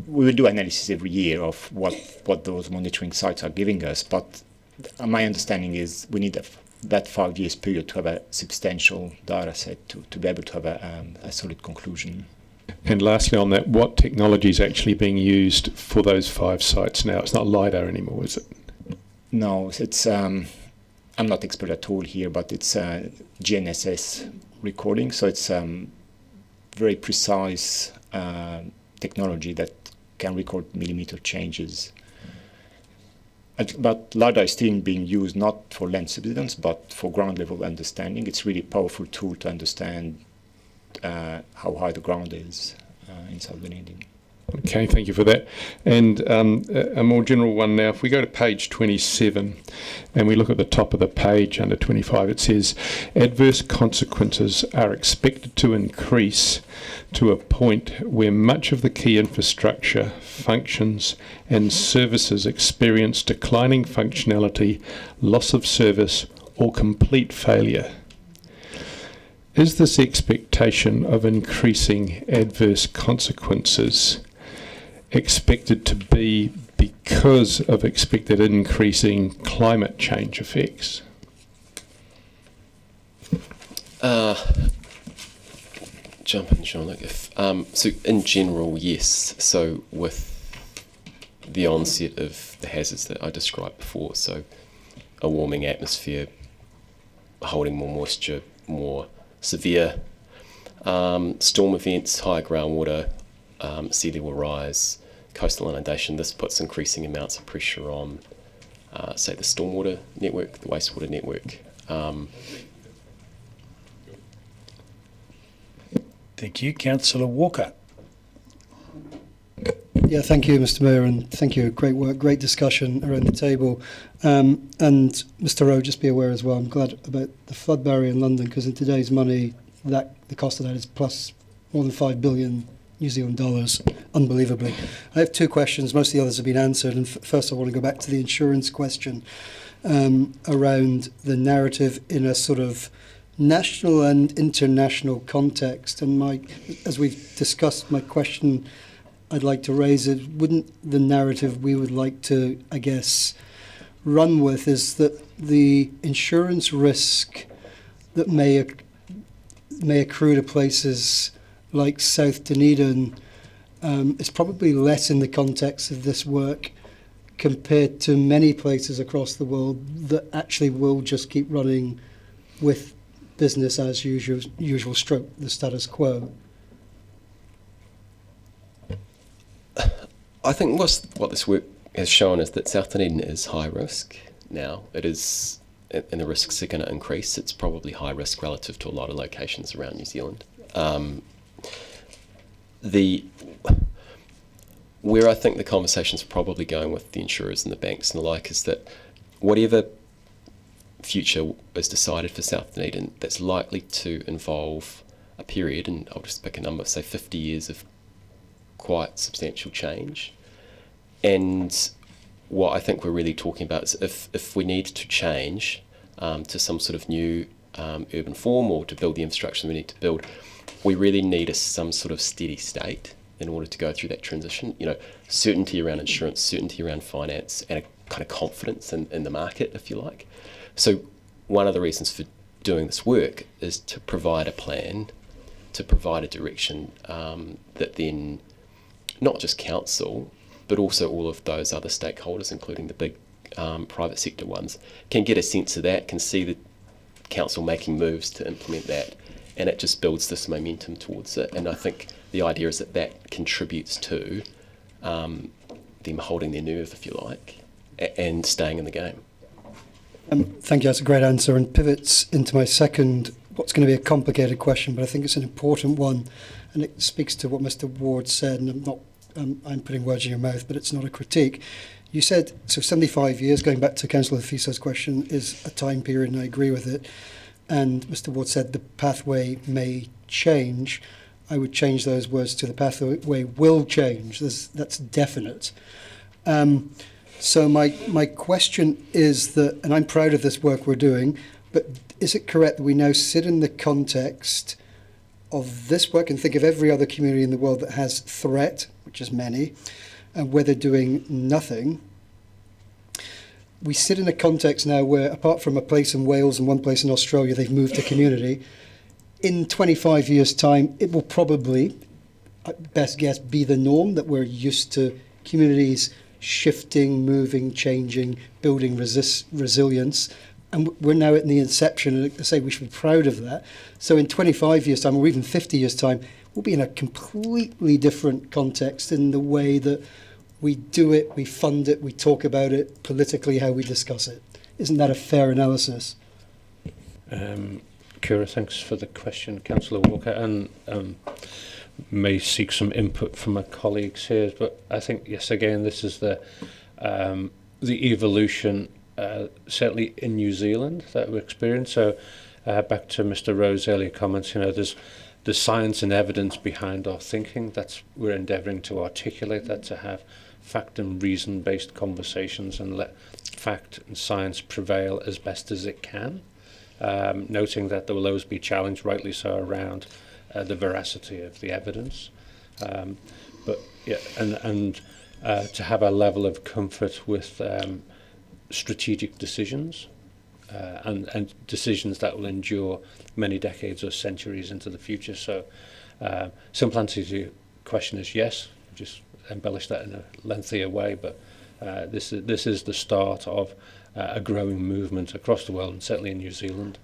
will do analysis every year of what those monitoring sites are giving us, but my understanding is we need that 5 years period to have a substantial data set to be able to have a solid conclusion. And lastly on that, what technology is actually being used for those 5 sites now? It's not LiDAR anymore, is it? No, it's I'm not expert at all here, but it's GNSS recording, so it's very precise technology that can record millimeter changes. But LiDAR is still being used not for land subsidence, but for ground level understanding. It's really a powerful tool to understand how high the ground is in South Dunedin. Okay, thank you for that. And a more general one now, if we go to page 27 and we look at the top of the page under 25, it says adverse consequences are expected to increase to a point where much of the key infrastructure, functions and services experience declining functionality, loss of service or complete failure. Is this expectation of increasing adverse consequences expected to be because of expected increasing climate change effects? Jump in, Sean. Like if, so in general, yes. So with the onset of the hazards that I described before, so a warming atmosphere, holding more moisture, more severe storm events, high groundwater, sea level rise, coastal inundation, this puts increasing amounts of pressure on, say, the stormwater network, the wastewater network. Thank you. Councillor Walker. Yeah, thank you, Mr. Mayor, and thank you. Great work, great discussion around the table. And Mr. Rowe, just be aware as well, I'm glad about the flood barrier in London, because in today's money, that the cost of that is plus more than 5 billion New Zealand dollars, unbelievably. I have two questions. Most of the others have been answered. And first, I want to go back to the insurance question around the narrative in a sort of national and international context. And as we've discussed, my question I'd like to raise is, wouldn't the narrative we would like to, I guess, run with is that the insurance risk that may accrue to places like South Dunedin is probably less in the context of this work compared to many places across the world that actually will just keep running with business as usual stroke the status quo? I think what this work has shown is that South Dunedin is high risk now. It is, and the risks are going to increase. It's probably high risk relative to a lot of locations around New Zealand. Where I think the conversation's probably going with the insurers and the banks and the like is that whatever future is decided for South Dunedin, that's likely to involve a period, and I'll just pick a number, say 50 years of quite substantial change. And what I think we're really talking about is if we need to change to some sort of new urban form or to build the infrastructure we need to build, we really need some sort of steady state in order to go through that transition. You know, certainty around insurance, certainty around finance, and a kind of confidence in the market, if you like. So one of the reasons for doing this work is to provide a plan, to provide a direction that then not just council, but also all of those other stakeholders, including the big private sector ones, can get a sense of that, can see the council making moves to implement that, and it just builds this momentum towards it. And I think the idea is that that contributes to them holding their nerve, if you like, and staying in the game. Thank you, that's a great answer, and pivots into my second, what's going to be a complicated question, but I think it's an important one, and it speaks to what Mr. Ward said, and I'm putting words in your mouth, but it's not a critique. You said, so 75 years, going back to Councillor Fisa's question, is a time period, and I agree with it. And Mr. Ward said the pathway may change. I would change those words to the pathway will change. That's definite. So my question is that, and I'm proud of this work we're doing, but is it correct that we now sit in the context of this work and think of every other community in the world that has threat, which is many, and where they're doing nothing? We sit in a context now where, apart from a place in Wales and one place in Australia, they've moved to community. In 25 years' time, it will probably, best guess, be the norm that we're used to communities shifting, moving, changing, building resilience. And we're now at the inception, and I say we should be proud of that. So in 25 years' time, or even 50 years' time, we'll be in a completely different context in the way that we do it, we fund it, we talk about it, politically how we discuss it. Isn't that a fair analysis? Kira, thanks for the question, Councillor Walker. And may seek some input from my colleagues here. But I think, yes, again, this is the evolution, certainly in New Zealand, that we experience. So back to Mr. Rowe's earlier comments, there's science and evidence behind our thinking. We're endeavouring to articulate that, to have fact and reason-based conversations and let fact and science prevail as best as it can, noting that there will always be challenged, rightly so, around the veracity of the evidence. But yeah, and to have a level of comfort with strategic decisions and decisions that will endure many decades or centuries into the future. So simple answer to your question is yes. Just embellish that in a lengthier way, but this is the start of a growing movement across the world, and certainly in New Zealand.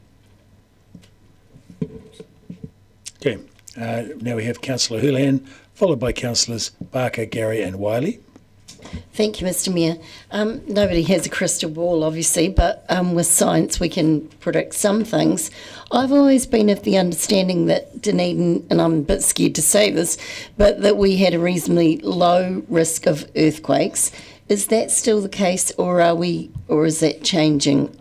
Okay, now we have Councillor Houlihan, followed by Councillors Barker, Gary and Wiley. Thank you, Mr. Mayor. Nobody has a crystal ball, obviously, but with science we can predict some things. I've always been of the understanding that Dunedin, and I'm a bit scared to say this, but that we had a reasonably low risk of earthquakes. Is that still the case, or is that changing?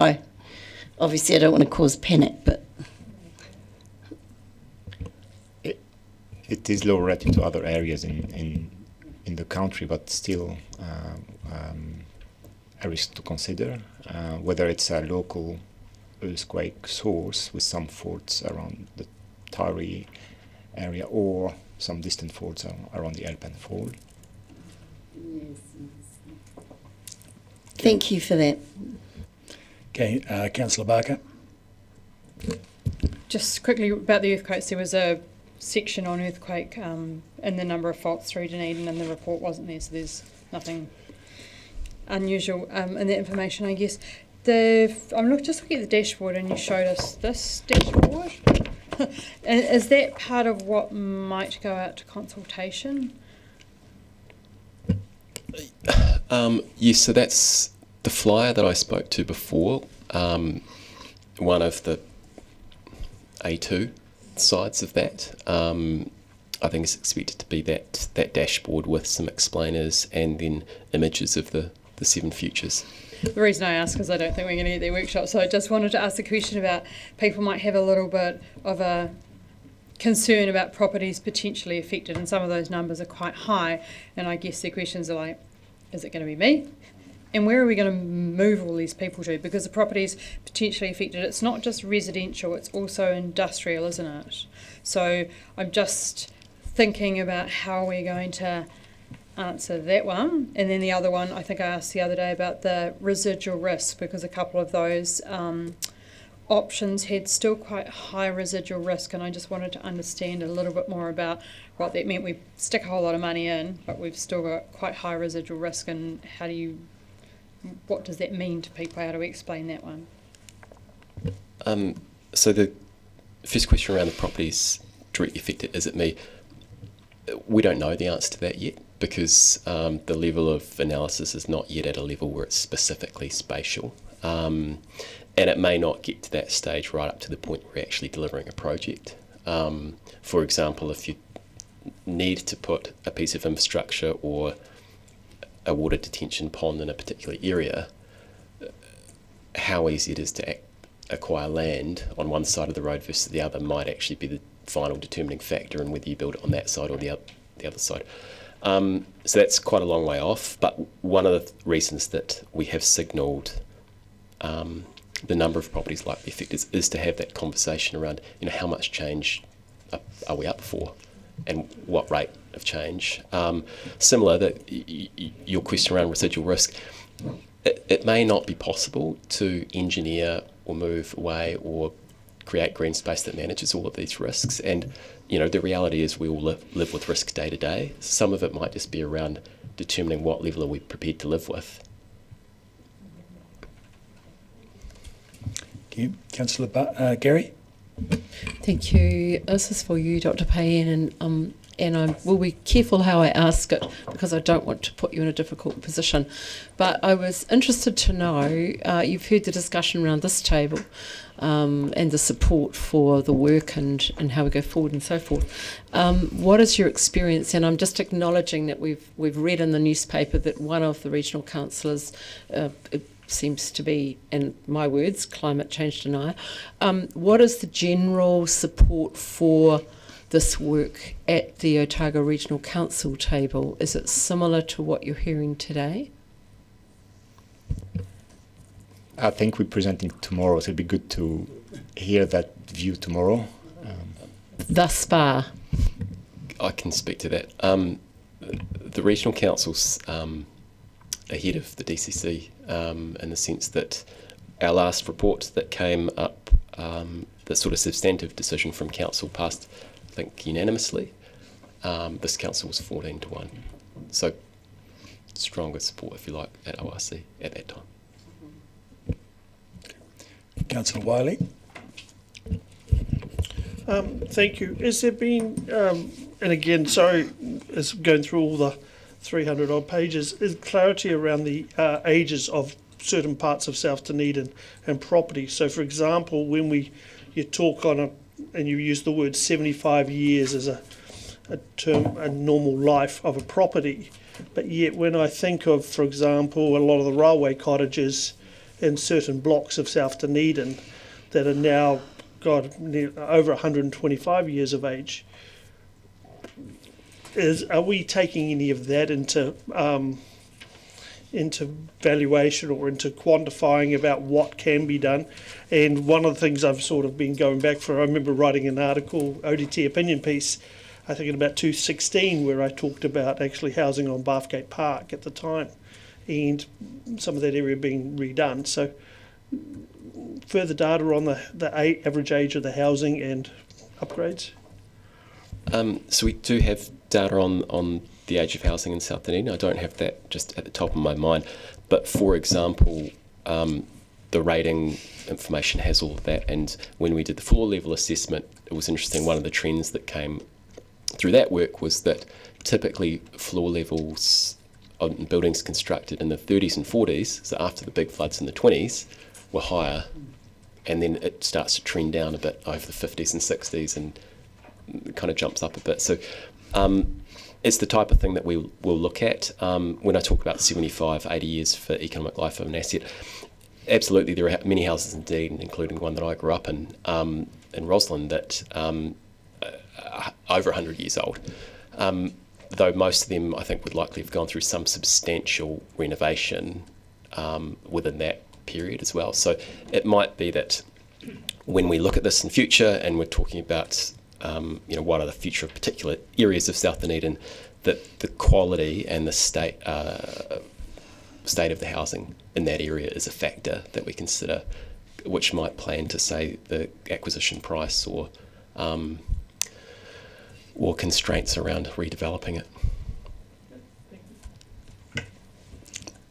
Obviously I don't want to cause panic, but it is low relative to other areas in the country, but still a risk to consider, whether it's a local earthquake source with some faults around the Tari area or some distant faults around the Alpen Fold. Thank you for that. Okay, Councillor Barker. Just quickly about the earthquakes, there was a section on earthquake and the number of faults through Dunedin, and the report wasn't there, so there's nothing unusual in the information, I guess. I'm just looking at the dashboard, and you showed us this dashboard. Is that part of what might go out to consultation? Yes, so that's the flyer that I spoke to before, one of the A2 sides of that. I think it's expected to be that dashboard with some explainers and then images of the 7 futures. The reason I ask is I don't think we're going to get their workshop, so I just wanted to ask the question about people might have a little bit of a concern about properties potentially affected, and some of those numbers are quite high, and I guess their questions are like, is it going to be me? And where are we going to move all these people to? Because the property's potentially affected. It's not just residential, it's also industrial, isn't it? So I'm just thinking about how we're going to answer that one. And then the other one, I think I asked the other day about the residual risk, because a couple of those options had still quite high residual risk, and I just wanted to understand a little bit more about what that meant. We stick a whole lot of money in, but we've still got quite high residual risk, and what does that mean to people? How do we explain that one? So the first question around the properties directly affected, is it me? We don't know the answer to that yet, because the level of analysis is not yet at a level where it's specifically spatial. And it may not get to that stage right up to the point where we're actually delivering a project. For example, if you need to put a piece of infrastructure or a water detention pond in a particular area, how easy it is to acquire land on one side of the road versus the other might actually be the final determining factor in whether you build it on that side or the other side. So that's quite a long way off, but one of the reasons that we have signalled the number of properties likely affected is to have that conversation around, how much change are we up for and what rate of change. Similar, that your question around residual risk, it may not be possible to engineer or move away or create green space that manages all of these risks. And the reality is we all live with risk day to day. Some of it might just be around determining what level are we prepared to live with. Thank you. Councillor Gary? Thank you. This is for you, Dr. Payen, and and I will be careful how I ask it because I don't want to put you in a difficult position. But I was interested to know, you've heard the discussion around this table and the support for the work and how we go forward and so forth. What is your experience? And I'm just acknowledging that we've read in the newspaper that one of the regional councillors it seems to be, in my words, climate change denier. What is the general support for this work at the Otago Regional Council table? Is it similar to what you're hearing today? I think we're presenting tomorrow, so it'd be good to hear that view tomorrow. Thus far. I can speak to that. The Regional Council's ahead of the DCC in the sense that our last report that came up, the sort of substantive decision from Council passed, I think, unanimously. This Council was 14-1. So stronger support, if you like, at ORC at that time. Councillor Wiley. Thank you. Has there been, and again, sorry, it's going through all the 300 odd pages, is clarity around the ages of certain parts of South Dunedin and property? So, for example, when you talk on and you use the word 75 years as a term, a normal life of a property, but yet when I think of, for example, a lot of the railway cottages in certain blocks of South Dunedin that are now, over 125 years of age, are we taking any of that into valuation or into quantifying about what can be done? And one of the things I've sort of been going back for, I remember writing an article, ODT opinion piece, I think in about 2016, where I talked about actually housing on Bathgate Park at the time and some of that area being redone. So further data on the average age of the housing and upgrades? So we do have data on the age of housing in South Dunedin. I don't have that just at the top of my mind. But for example, the rating information has all of that. And when we did the floor level assessment, it was interesting. One of the trends that came through that work was that typically floor levels on buildings constructed in the 30s and 40s, so after the big floods in the 20s, were higher, and then it starts to trend down a bit over the 50s and 60s, and it kind of jumps up a bit. So it's the type of thing that we will look at. When I talk about 75, 80 years for economic life of an asset, absolutely there are many houses indeed, including one that I grew up in Roslyn, that are over 100 years old. Though most of them, I think, would likely have gone through some substantial renovation within that period as well. So it might be that when we look at this in future and we're talking about what are the future of particular areas of South Dunedin, that the quality and the state of the housing in that area is a factor that we consider, which might play into, say, the acquisition price or constraints around redeveloping it.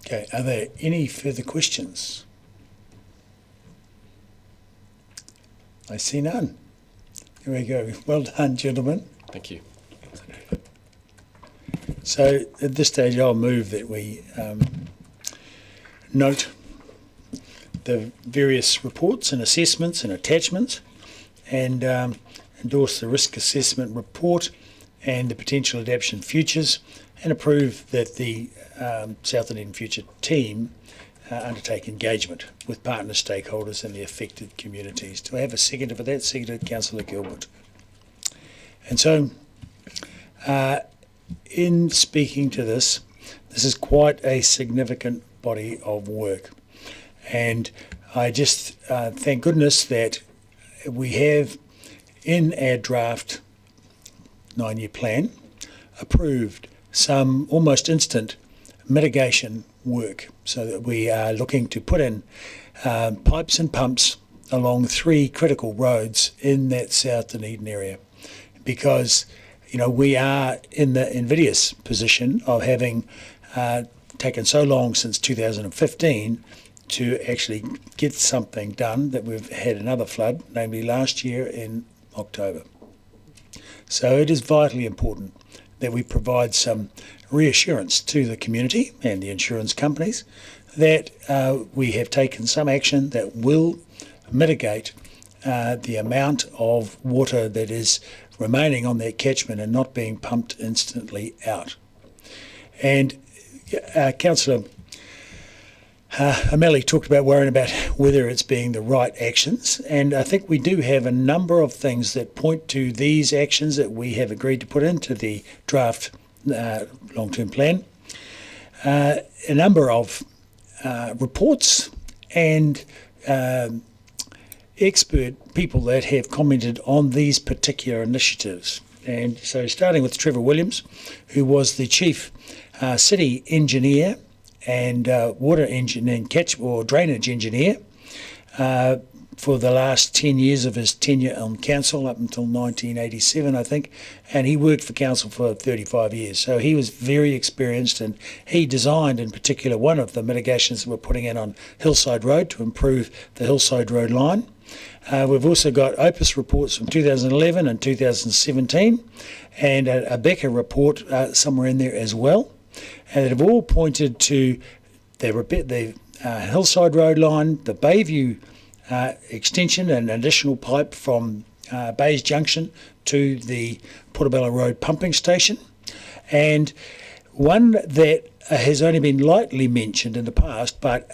Okay, are there any further questions? I see none. Here we go. Well done, gentlemen. Thank you. So at this stage, I'll move that we note the various reports and assessments and attachments, and endorse the risk assessment report and the potential adaptation futures, and approve that the South Dunedin Future team undertake engagement with partner stakeholders and the affected communities. Do I have a seconder for that? Seconded, Councillor Gilbert. And so, in speaking to this is quite a significant body of work. And I just thank goodness that we have in our draft 9-year plan approved some almost instant mitigation work, so that we are looking to put in pipes and pumps along 3 critical roads in that South Dunedin area, because we are in the invidious position of having taken so long since 2015 to actually get something done, that we've had another flood, namely last year in October. So it is vitally important that we provide some reassurance to the community and the insurance companies that we have taken some action that will mitigate the amount of water that is remaining on that catchment and not being pumped instantly out. And Councillor O'Malley talked about worrying about whether it's being the right actions, and I think we do have a number of things that point to these actions that we have agreed to put into the draft long-term plan. A number of reports and expert people that have commented on these particular initiatives. And so starting with Trevor Williams, who was the chief city engineer and water engineer and drainage engineer for the last 10 years of his tenure on council, up until 1987, I think, and he worked for council for 35 years. So he was very experienced, and he designed in particular one of the mitigations that we're putting in on Hillside Road to improve the Hillside Road line. We've also got OPIS reports from 2011 and 2017, and a Becker report somewhere in there as well. And they've all pointed to the Hillside Road line, the Bayview extension and additional pipe from Bays Junction to the Portobello Road pumping station. And one that has only been lightly mentioned in the past, but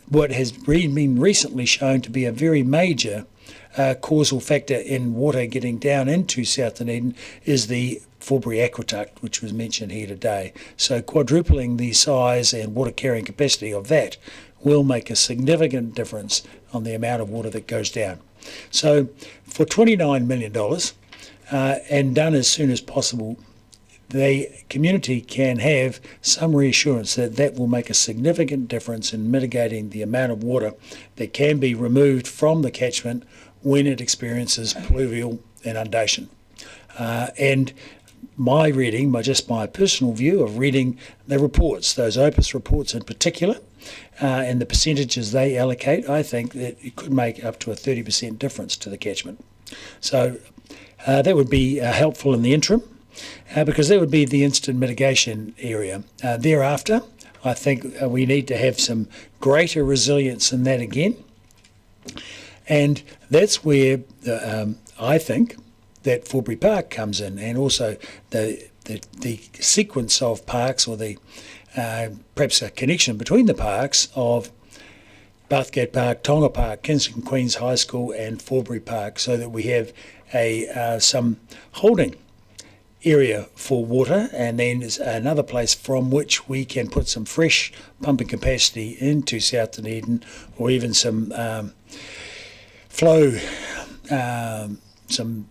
what has been recently shown to be a very major causal factor in water getting down into South Dunedin is the Forbury Aqueduct, which was mentioned here today. So quadrupling the size and water carrying capacity of that will make a significant difference on the amount of water that goes down. So for $29 million and done as soon as possible, the community can have some reassurance that that will make a significant difference in mitigating the amount of water that can be removed from the catchment when it experiences pluvial inundation. And my reading, just my personal view of reading the reports, those OPIS reports in particular, and the percentages they allocate, I think that it could make up to a 30% difference to the catchment. So that would be helpful in the interim, because that would be the instant mitigation area. Thereafter, I think we need to have some greater resilience in that again. And that's where I think that Forbury Park comes in, and also the sequence of parks, or the perhaps a connection between the parks of Bathgate Park, Tonga Park, Kingston Queens High School and Forbury Park, so that we have some holding area for water, and then there's another place from which we can put some fresh pumping capacity into South Dunedin, or even some flow, some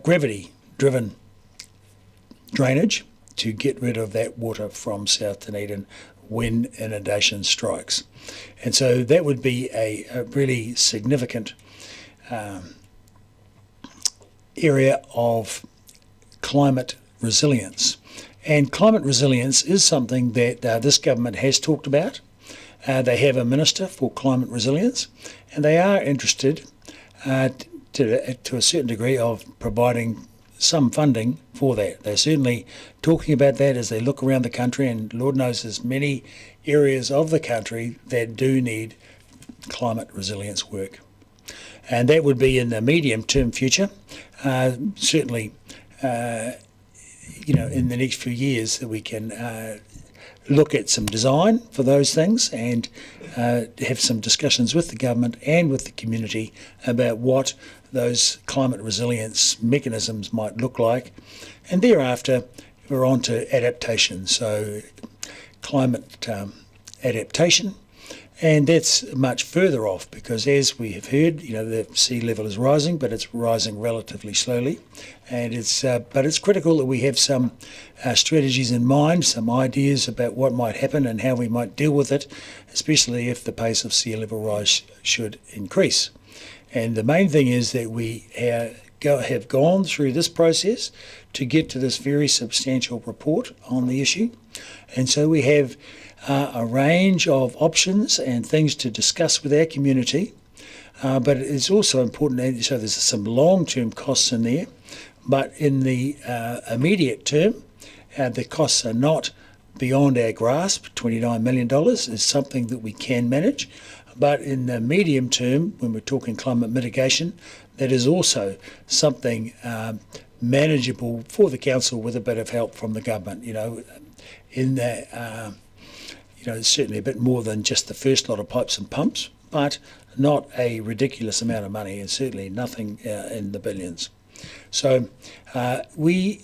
gravity-driven drainage to get rid of that water from South Dunedin when inundation strikes. And so that would be a really significant area of climate resilience. And climate resilience is something that this government has talked about. They have a Minister for Climate Resilience, and they are interested to a certain degree of providing some funding for that. They're certainly talking about that as they look around the country, and Lord knows there's many areas of the country that do need climate resilience work. And that would be in the medium-term future, certainly in the next few years, that we can look at some design for those things and have some discussions with the government and with the community about what those climate resilience mechanisms might look like. And thereafter, we're on to adaptation. So climate adaptation, and that's much further off, because as we have heard, the sea level is rising, but it's rising relatively slowly, and but it's critical that we have some strategies in mind, some ideas about what might happen and how we might deal with it, especially if the pace of sea level rise should increase. And the main thing is that we have gone through this process to get to this very substantial report on the issue, and so we have a range of options and things to discuss with our community but it's also important, so there's some long-term costs in there, but in the immediate term, the costs are not beyond our grasp. $29 million is something that we can manage, but in the medium term, when we're talking climate mitigation, that is also something manageable for the council with a bit of help from the government. In that, certainly a bit more than just the first lot of pipes and pumps, but not a ridiculous amount of money, and certainly nothing in the billions. So we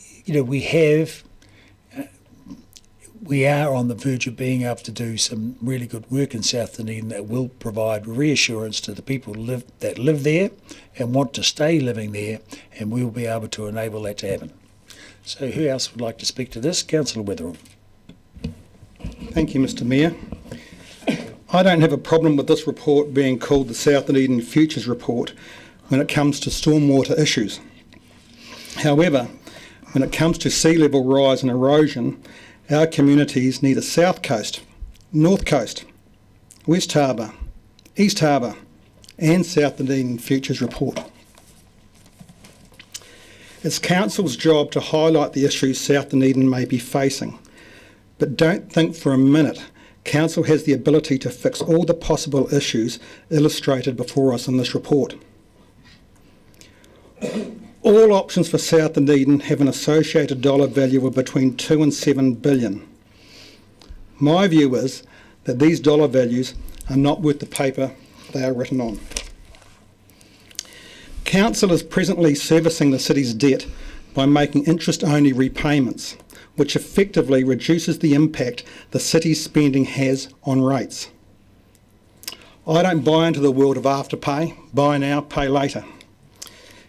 are on the verge of being able to do some really good work in South Dunedin that will provide reassurance to the people that live there and want to stay living there, and we will be able to enable that to happen. So who else would like to speak to this? Councillor Witheram. Thank you, Mr. Mayor. I don't have a problem with this report being called the South Dunedin Futures Report when it comes to stormwater issues. However, when it comes to sea level rise and erosion, our communities need a South Coast, North Coast, West Harbour, East Harbour and South Dunedin Futures Report. It's Council's job to highlight the issues South Dunedin may be facing, but don't think for a minute Council has the ability to fix all the possible issues illustrated before us in this report. All options for South Dunedin have an associated dollar value of between 2 and 7 billion. My view is that these dollar values are not worth the paper they are written on. Council is presently servicing the city's debt by making interest-only repayments, which effectively reduces the impact the city's spending has on rates. I don't buy into the world of afterpay, buy now, pay later.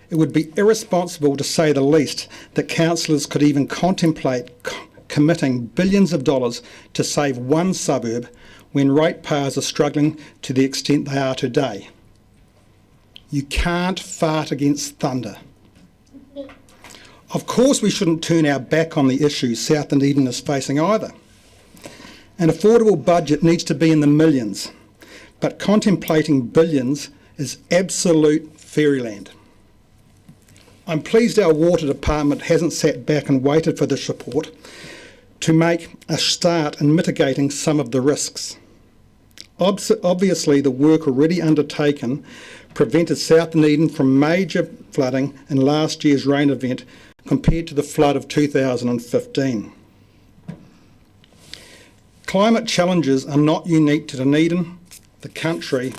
It would be irresponsible, to say the least, that councillors could even contemplate committing billions of dollars to save one suburb when ratepayers are struggling to the extent they are today. You can't fart against thunder. Of course we shouldn't turn our back on the issues South Dunedin is facing either. An affordable budget needs to be in the millions, but contemplating billions is absolute fairyland. I'm pleased our water department hasn't sat back and waited for this report to make a start in mitigating some of the risks. Obviously, the work already undertaken prevented South Dunedin from major flooding in last year's rain event compared to the flood of 2015. Climate challenges are not unique to Dunedin, the country,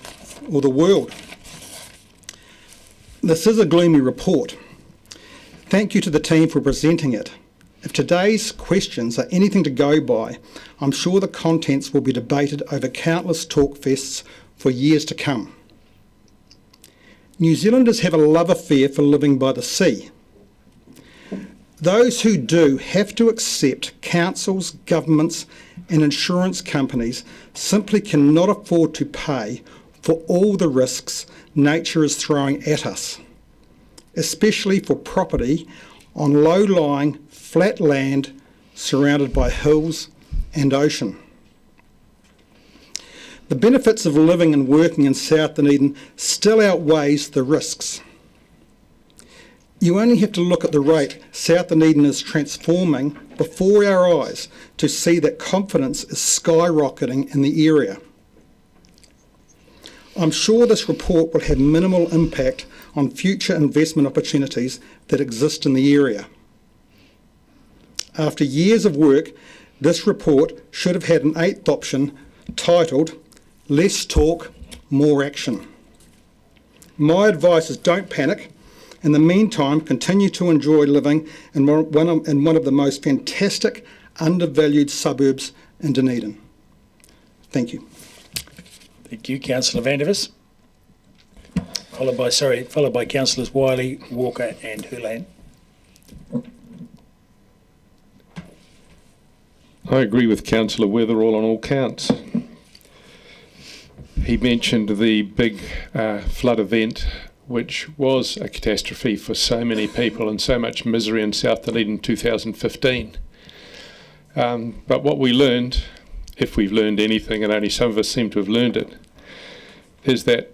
or the world. This is a gloomy report. Thank you to the team for presenting it. If today's questions are anything to go by, I'm sure the contents will be debated over countless talk fests for years to come. New Zealanders have a love affair for living by the sea. Those who do have to accept councils, governments and insurance companies simply cannot afford to pay for all the risks nature is throwing at us, especially for property on low-lying, flat land surrounded by hills and ocean. The benefits of living and working in South Dunedin still outweighs the risks. You only have to look at the rate South Dunedin is transforming before our eyes to see that confidence is skyrocketing in the area. I'm sure this report will have minimal impact on future investment opportunities that exist in the area. After years of work, this report should have had an 8th option titled, Less Talk, More Action. My advice is don't panic. In the meantime, continue to enjoy living in one of the most fantastic, undervalued suburbs in Dunedin. Thank you. Thank you, Councillor Vandervis. Followed by Councillors Wiley, Walker and Hurlan. I agree with Councillor Weatherall on all counts. He mentioned the big flood event, which was a catastrophe for so many people and so much misery in South Dunedin in 2015. But what we learned, if we've learned anything, and only some of us seem to have learned it, is that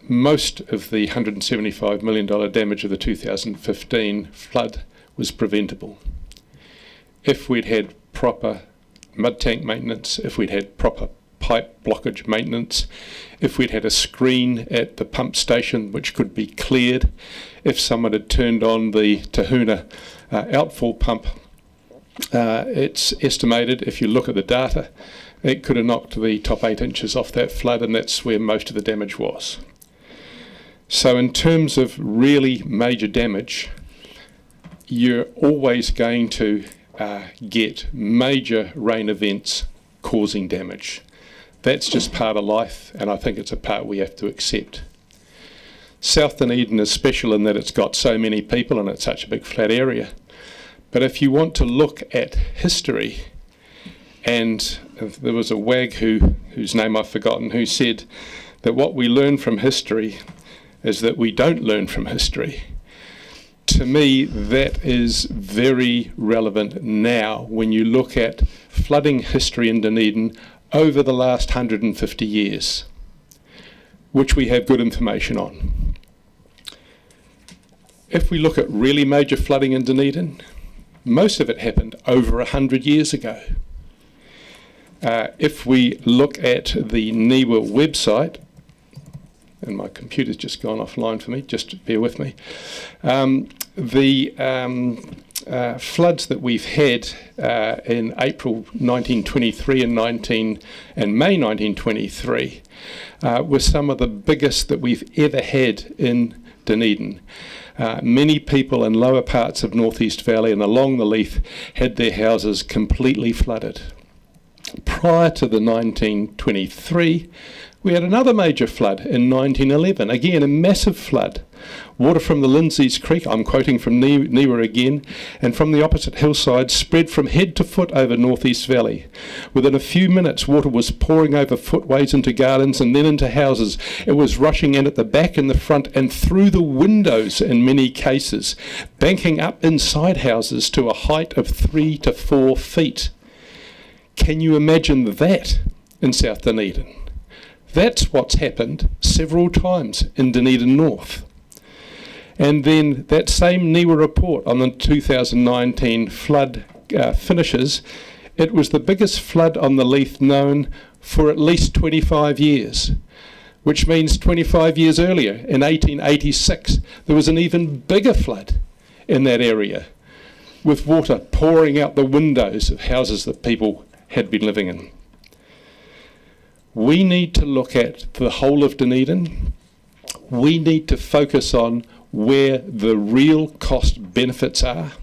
most of the $175 million damage of the 2015 flood was preventable. If we'd had proper mud tank maintenance, if we'd had proper pipe blockage maintenance, if we'd had a screen at the pump station which could be cleared, if someone had turned on the Tahuna outfall pump, it's estimated, if you look at the data, it could have knocked the top 8 inches off that flood, and that's where most of the damage was. So in terms of really major damage, you're always going to get major rain events causing damage. That's just part of life, and I think it's a part we have to accept. South Dunedin is special in that it's got so many people and it's such a big flat area. But if you want to look at history, and there was a wag whose name I've forgotten, who said that what we learn from history is that we don't learn from history. To me, that is very relevant now when you look at flooding history in Dunedin over the last 150 years, which we have good information on. If we look at really major flooding in Dunedin, most of it happened over 100 years ago. If we look at the NIWA website, and my computer's just gone offline for me, just bear with me, the floods that we've had in April 1923 and May 1923 were some of the biggest that we've ever had in Dunedin. Many people in lower parts of North East Valley and along the Leith had their houses completely flooded. Prior to the 1923, we had another major flood in 1911, again a massive flood. Water from the Lindsay's Creek, I'm quoting from NIWA again, and from the opposite hillside spread from head to foot over North East Valley. Within a few minutes, water was pouring over footways into gardens and then into houses. It was rushing in at the back and the front and through the windows in many cases, banking up inside houses to a height of 3 to 4 feet. Can you imagine that in South Dunedin? That's what's happened several times in Dunedin North. And then that same NIWA report on the 2019 flood finishes, it was the biggest flood on the Leith known for at least 25 years, which means 25 years earlier, in 1886, there was an even bigger flood in that area, with water pouring out the windows of houses that people had been living in. We need to look at the whole of Dunedin. We need to focus on where the real cost benefits are,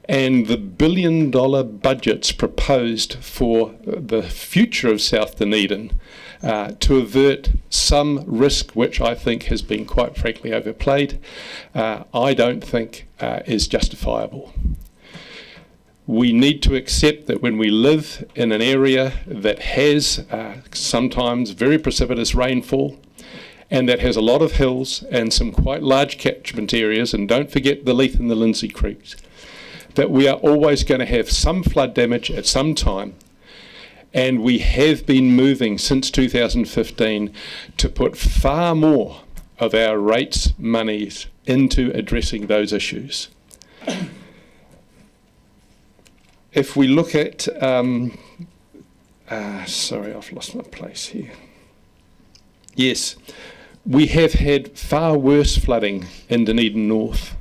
and the $1 billion budgets proposed for the future of South Dunedin to avert some risk which I think has been quite frankly overplayed, I don't think is justifiable. We need to accept that when we live in an area that has sometimes very precipitous rainfall and that has a lot of hills and some quite large catchment areas, and don't forget the Leith and the Lindsay Creeks, that we are always going to have some flood damage at some time. And we have been moving since 2015 to put far more of our rates monies into addressing those issues. If we look at, sorry, I've lost my place here. Yes, we have had far worse flooding in Dunedin North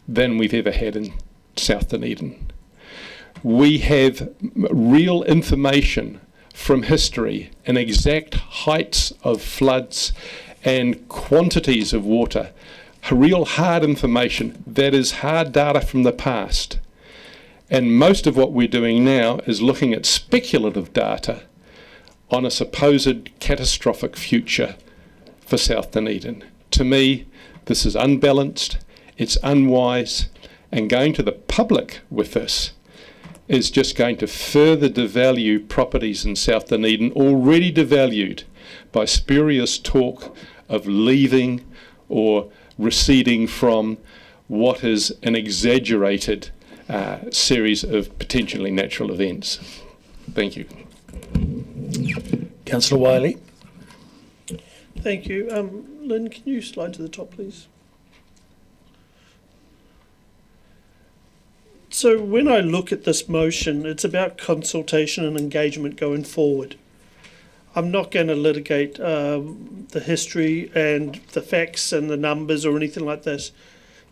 than we've ever had in South Dunedin. We have real information from history and exact heights of floods and quantities of water, real hard information that is hard data from the past. And most of what we're doing now is looking at speculative data on a supposed catastrophic future for South Dunedin. To me, this is unbalanced, it's unwise, and going to the public with this is just going to further devalue properties in South Dunedin, already devalued by spurious talk of leaving or receding from what is an exaggerated series of potentially natural events. Thank you. Councillor Wiley. Thank you. Lynn, can you slide to the top, please? So when I look at this motion, it's about consultation and engagement going forward. I'm not going to litigate the history and the facts and the numbers or anything like this.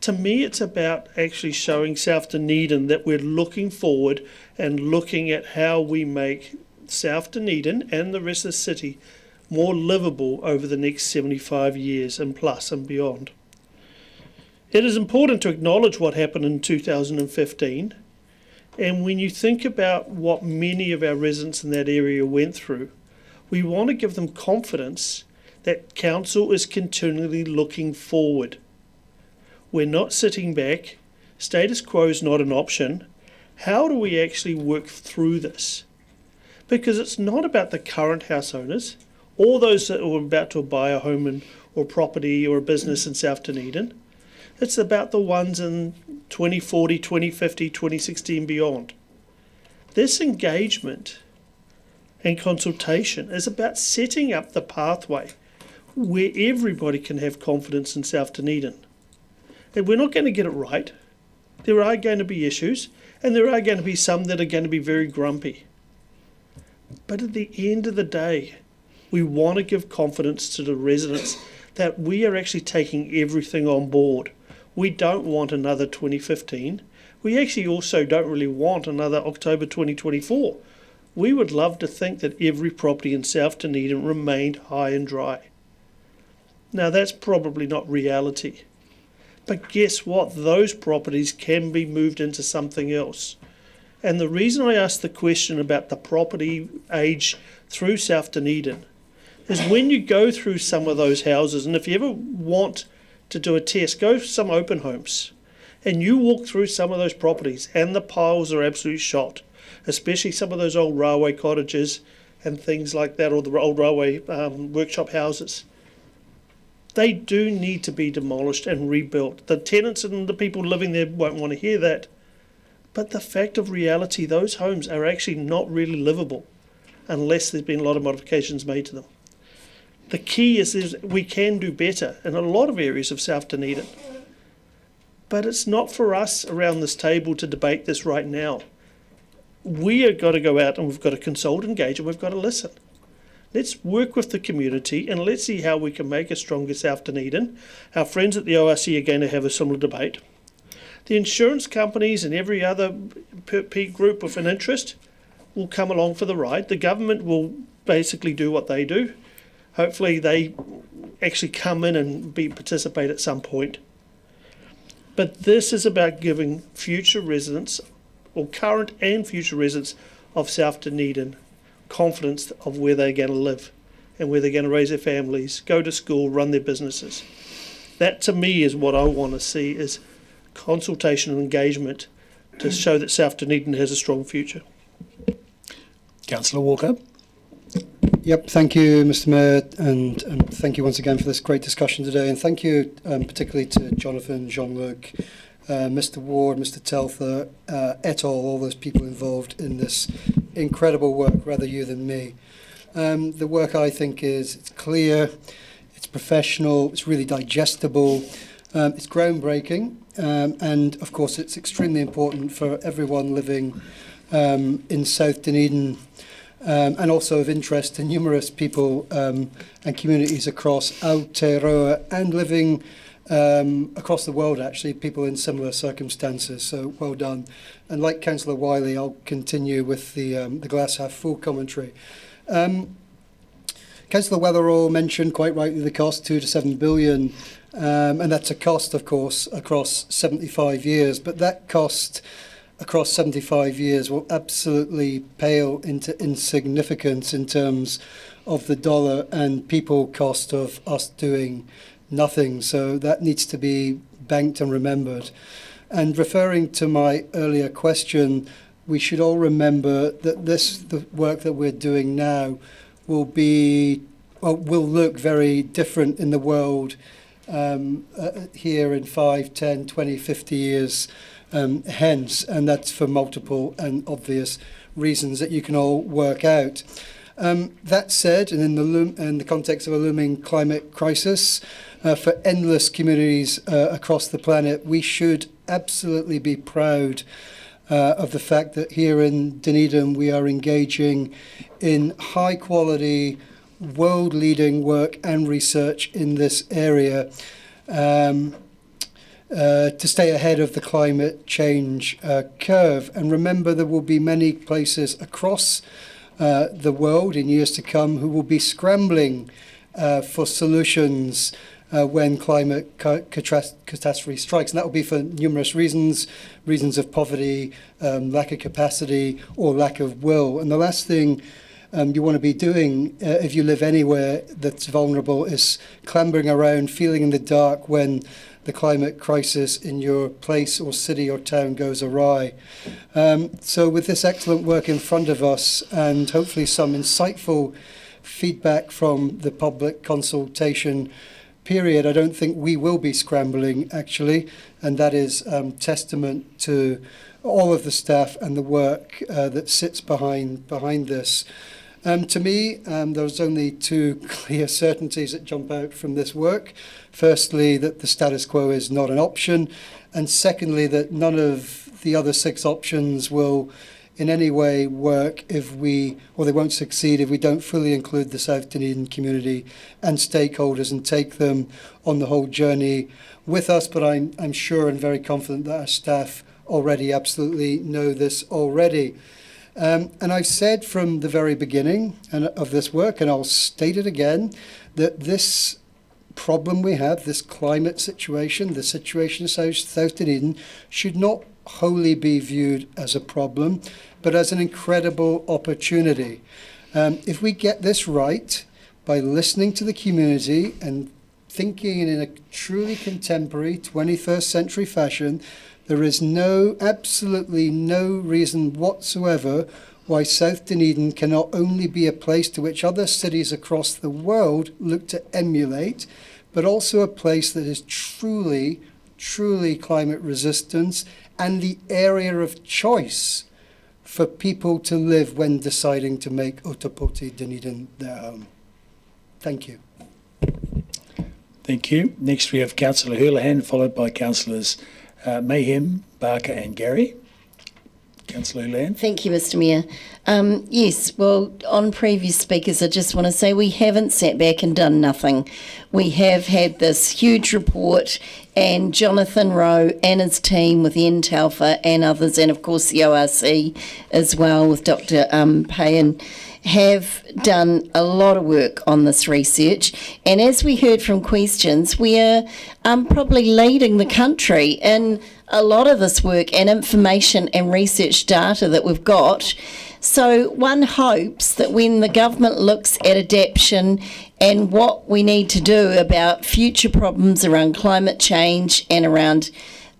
To me, it's about actually showing South Dunedin that we're looking forward and looking at how we make South Dunedin and the rest of the city more livable over the next 75 years and plus and beyond. It is important to acknowledge what happened in 2015, and when you think about what many of our residents in that area went through, we want to give them confidence that council is continually looking forward. We're not sitting back. Status quo is not an option. How do we actually work through this? Because it's not about the current house owners or those that are about to buy a home or property or a business in South Dunedin. It's about the ones in 2040, 2050, 2060 and beyond. This engagement and consultation is about setting up the pathway where everybody can have confidence in South Dunedin. And we're not going to get it right. There are going to be issues, and there are going to be some that are going to be very grumpy. But at the end of the day, we want to give confidence to the residents that we are actually taking everything on board. We don't want another 2015. We actually also don't really want another October 2024. We would love to think that every property in South Dunedin remained high and dry. Now that's probably not reality. But guess what? Those properties can be moved into something else. And the reason I asked the question about the property age through South Dunedin is when you go through some of those houses, and if you ever want to do a test, go to some open homes, and you walk through some of those properties, and the piles are absolutely shot, especially some of those old railway cottages and things like that, or the old railway workshop houses. They do need to be demolished and rebuilt. The tenants and the people living there won't want to hear that. But the fact of reality, those homes are actually not really livable unless there's been a lot of modifications made to them. The key is we can do better in a lot of areas of South Dunedin. But it's not for us around this table to debate this right now. We have got to go out and we've got to consult, engage, and we've got to listen. Let's work with the community and let's see how we can make a stronger South Dunedin. Our friends at the ORC are going to have a similar debate. The insurance companies and every other group with an interest will come along for the ride. The government will basically do what they do. Hopefully they actually come in and participate at some point. But this is about giving future residents, or current and future residents of South Dunedin, confidence of where they're going to live and where they're going to raise their families, go to school, run their businesses. That to me is what I want to see, is consultation and engagement to show that South Dunedin has a strong future. Councillor Walker. Yep, thank you, Mr. Mayor, and thank you once again for this great discussion today, and thank you particularly to Jonathan, Jean-Luc, Mr. Ward, Mr. Telfer, et al., all those people involved in this incredible work, rather you than me. The work, I think, it's clear, it's professional, it's really digestible, it's groundbreaking, and of course it's extremely important for everyone living in South Dunedin, and also of interest to numerous people and communities across Aotearoa and living across the world, actually, people in similar circumstances. So well done. And like Councillor Wiley, I'll continue with the glass half full commentary. Councillor Weatherall mentioned quite rightly the cost, 2 to 7 billion, and that's a cost, of course, across 75 years. But that cost across 75 years will absolutely pale into insignificance in terms of the dollar and people cost of us doing nothing. So that needs to be banked and remembered. And referring to my earlier question, we should all remember that the work that we're doing now will look very different in the world here in 5, 10, 20, 50 years hence, and that's for multiple and obvious reasons that you can all work out. That said, and in the context of a looming climate crisis, for endless communities across the planet, we should absolutely be proud of the fact that here in Dunedin we are engaging in high quality, world-leading work and research in this area to stay ahead of the climate change curve. And remember, there will be many places across the world in years to come who will be scrambling for solutions when climate catastrophe strikes. And that will be for numerous reasons of poverty, lack of capacity, or lack of will. And the last thing you want to be doing if you live anywhere that's vulnerable is clambering around, feeling in the dark when the climate crisis in your place or city or town goes awry. So with this excellent work in front of us and hopefully some insightful feedback from the public consultation period, I don't think we will be scrambling actually, and that is testament to all of the staff and the work that sits behind this. To me, there's only two clear certainties that jump out from this work. Firstly, that the status quo is not an option, and secondly, that none of the other 6 options will in any way work they won't succeed if we don't fully include the South Dunedin community and stakeholders and take them on the whole journey with us. But I'm sure and very confident that our staff already absolutely know this already. And I've said from the very beginning of this work, and I'll state it again, that this problem we have, this climate situation, the situation in South Dunedin, should not wholly be viewed as a problem, but as an incredible opportunity. If we get this right, by listening to the community and thinking in a truly contemporary 21st century fashion, there is absolutely no reason whatsoever why South Dunedin can not only be a place to which other cities across the world look to emulate, but also a place that is truly, truly climate resistant and the area of choice for people to live when deciding to make Otapoti Dunedin their home. Thank you. Thank you. Next we have Councillor Hurley, followed by Councillors Mayhem, Barker and Gary. Councillor Hurley. Thank you, Mr Mayor. Yes, well, on previous speakers, I just want to say we haven't sat back and done nothing. We have had this huge report, and Jonathan Rowe and his team with NTALFA and others, and of course the ORC as well with Dr Payan, have done a lot of work on this research. And as we heard from questions, we are probably leading the country in a lot of this work and information and research data that we've got. So one hopes that when the government looks at adaptation and what we need to do about future problems around climate change and around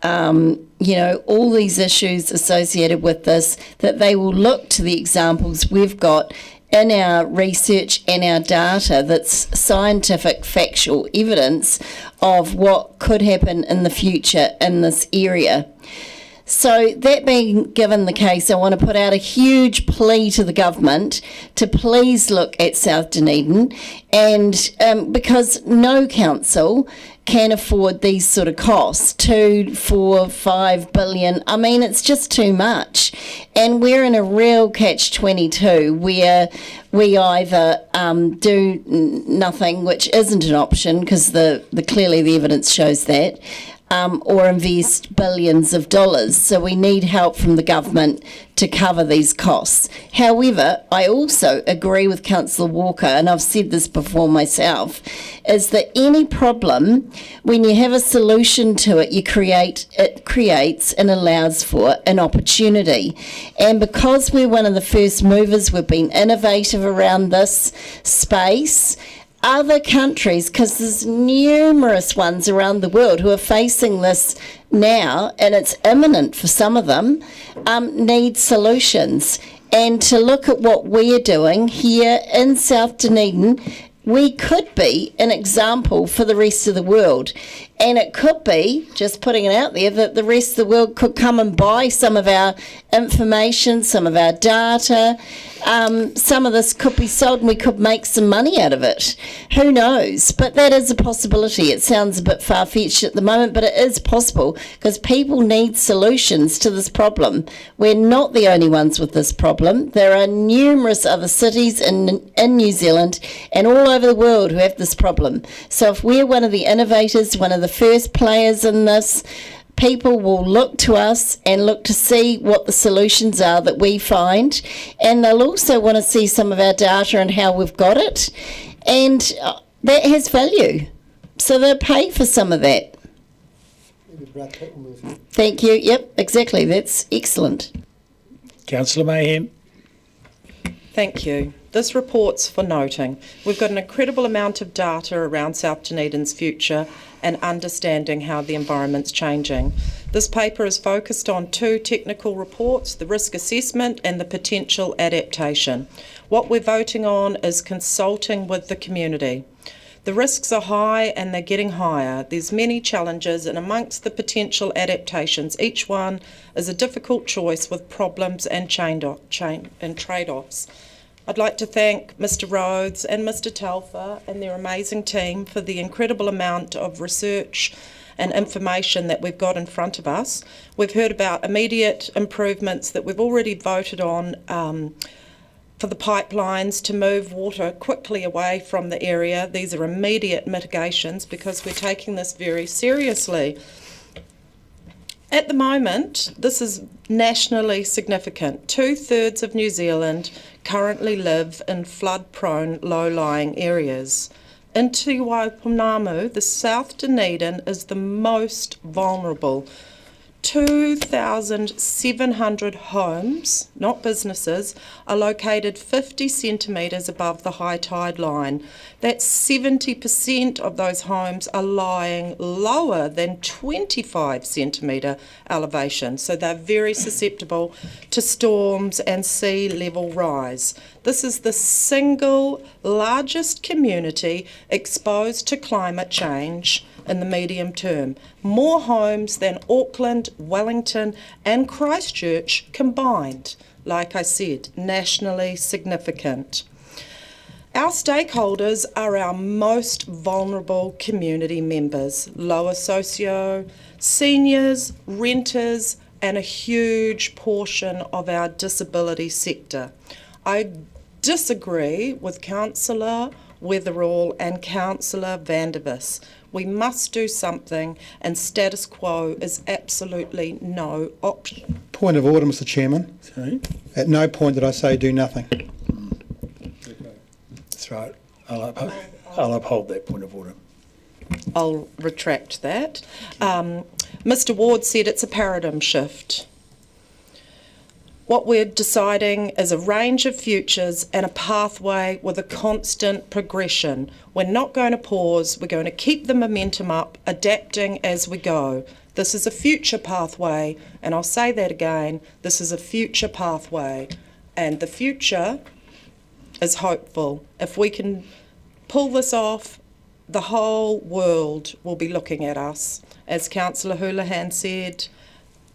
all these issues associated with this, that they will look to the examples we've got in our research and our data that's scientific, factual evidence of what could happen in the future in this area. So that being given the case, I want to put out a huge plea to the government to please look at South Dunedin, and because no council can afford these sort of costs, 2, 4, 5 billion. I mean, it's just too much. And we're in a real catch-22 where we either do nothing, which isn't an option because clearly the evidence shows that, or invest billions of dollars. So we need help from the government to cover these costs. However, I also agree with Councillor Walker, and I've said this before myself, is that any problem, when you have a solution to it, it creates and allows for an opportunity. And because we're one of the first movers, we've been innovative around this space. Other countries, because there's numerous ones around the world who are facing this now, and it's imminent for some of them, need solutions. And to look at what we're doing here in South Dunedin, we could be an example for the rest of the world. And it could be, just putting it out there, that the rest of the world could come and buy some of our information, some of our data. Some of this could be sold and we could make some money out of it. Who knows? But that is a possibility. It sounds a bit far-fetched at the moment, but it is possible because people need solutions to this problem. We're not the only ones with this problem. There are numerous other cities in New Zealand and all over the world who have this problem. So if we're one of the innovators, one of the first players in this, people will look to us and look to see what the solutions are that we find, and they'll also want to see some of our data and how we've got it, and that has value. So they'll pay for some of that. Thank you. Yep, exactly. That's excellent. Councillor Mayhem. Thank you. This report's for noting. We've got an incredible amount of data around South Dunedin's future and understanding how the environment's changing. This paper is focused on two technical reports, the risk assessment and the potential adaptation. What we're voting on is consulting with the community. The risks are high and they're getting higher. There's many challenges, and amongst the potential adaptations, each one is a difficult choice with problems and trade-offs. I'd like to thank Mr. Rhodes and Mr. Telfer and their amazing team for the incredible amount of research and information that we've got in front of us. We've heard about immediate improvements that we've already voted on for the pipelines to move water quickly away from the area. These are immediate mitigations because we're taking this very seriously. At the moment, this is nationally significant. 2/3 of New Zealand currently live in flood-prone, low-lying areas. In Te Waipounamu, the South Dunedin is the most vulnerable. 2,700 homes, not businesses, are located 50 centimetres above the high tide line. That's 70% of those homes are lying lower than 25 centimetre elevation, so they're very susceptible to storms and sea level rise. This is the single largest community exposed to climate change in the medium term. More homes than Auckland, Wellington and Christchurch combined. Like I said, nationally significant. Our stakeholders are our most vulnerable community members, lower socio, seniors, renters and a huge portion of our disability sector. I disagree with Councillor Weatherall and Councillor Vandervis. We must do something, and status quo is absolutely no option. Point of order, Mr. Chairman. Sorry? At no point did I say do nothing. That's right. I'll uphold that point of order. I'll retract that. Mr. Ward said it's a paradigm shift. What we're deciding is a range of futures and a pathway with a constant progression. We're not going to pause, we're going to keep the momentum up, adapting as we go. This is a future pathway, and I'll say that again, this is a future pathway. And the future is hopeful. If we can pull this off, the whole world will be looking at us. As Councillor Houlihan said,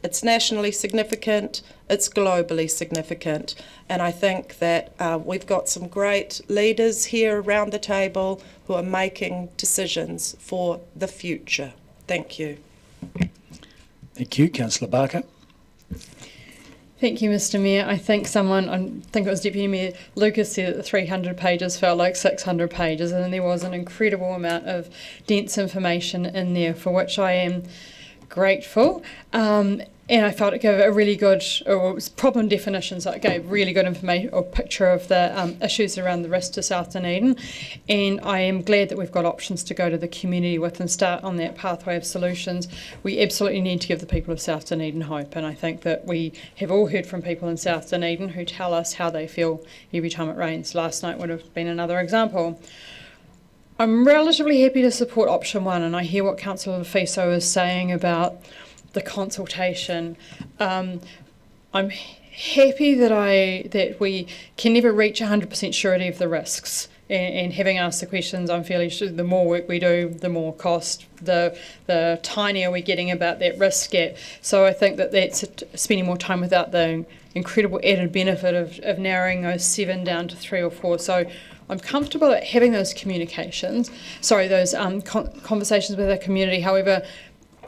it's nationally significant, it's globally significant, and I think that we've got some great leaders here around the table who are making decisions for the future. Thank you. Thank you. Councillor Barker. Thank you, Mr. Mayor. I think it was Deputy Mayor Lucas said that the 300 pages felt like 600 pages, and there was an incredible amount of dense information in there, for which I am grateful. And I felt it gave a really good, or it was problem definitions, so it gave really good information or picture of the issues around the risk to South Dunedin. And I am glad that we've got options to go to the community with and start on that pathway of solutions. We absolutely need to give the people of South Dunedin hope, and I think that we have all heard from people in South Dunedin who tell us how they feel every time it rains. Last night would have been another example. I'm relatively happy to support option one, and I hear what Councillor Fiso is saying about the consultation. I'm happy that we can never reach 100% surety of the risks, and having asked the questions, I'm fairly sure the more work we do, the more cost, the tinier we're getting about that risk gap. So I think that's spending more time without the incredible added benefit of narrowing those 7 down to 3 or 4. So I'm comfortable at having those conversations with our community. However,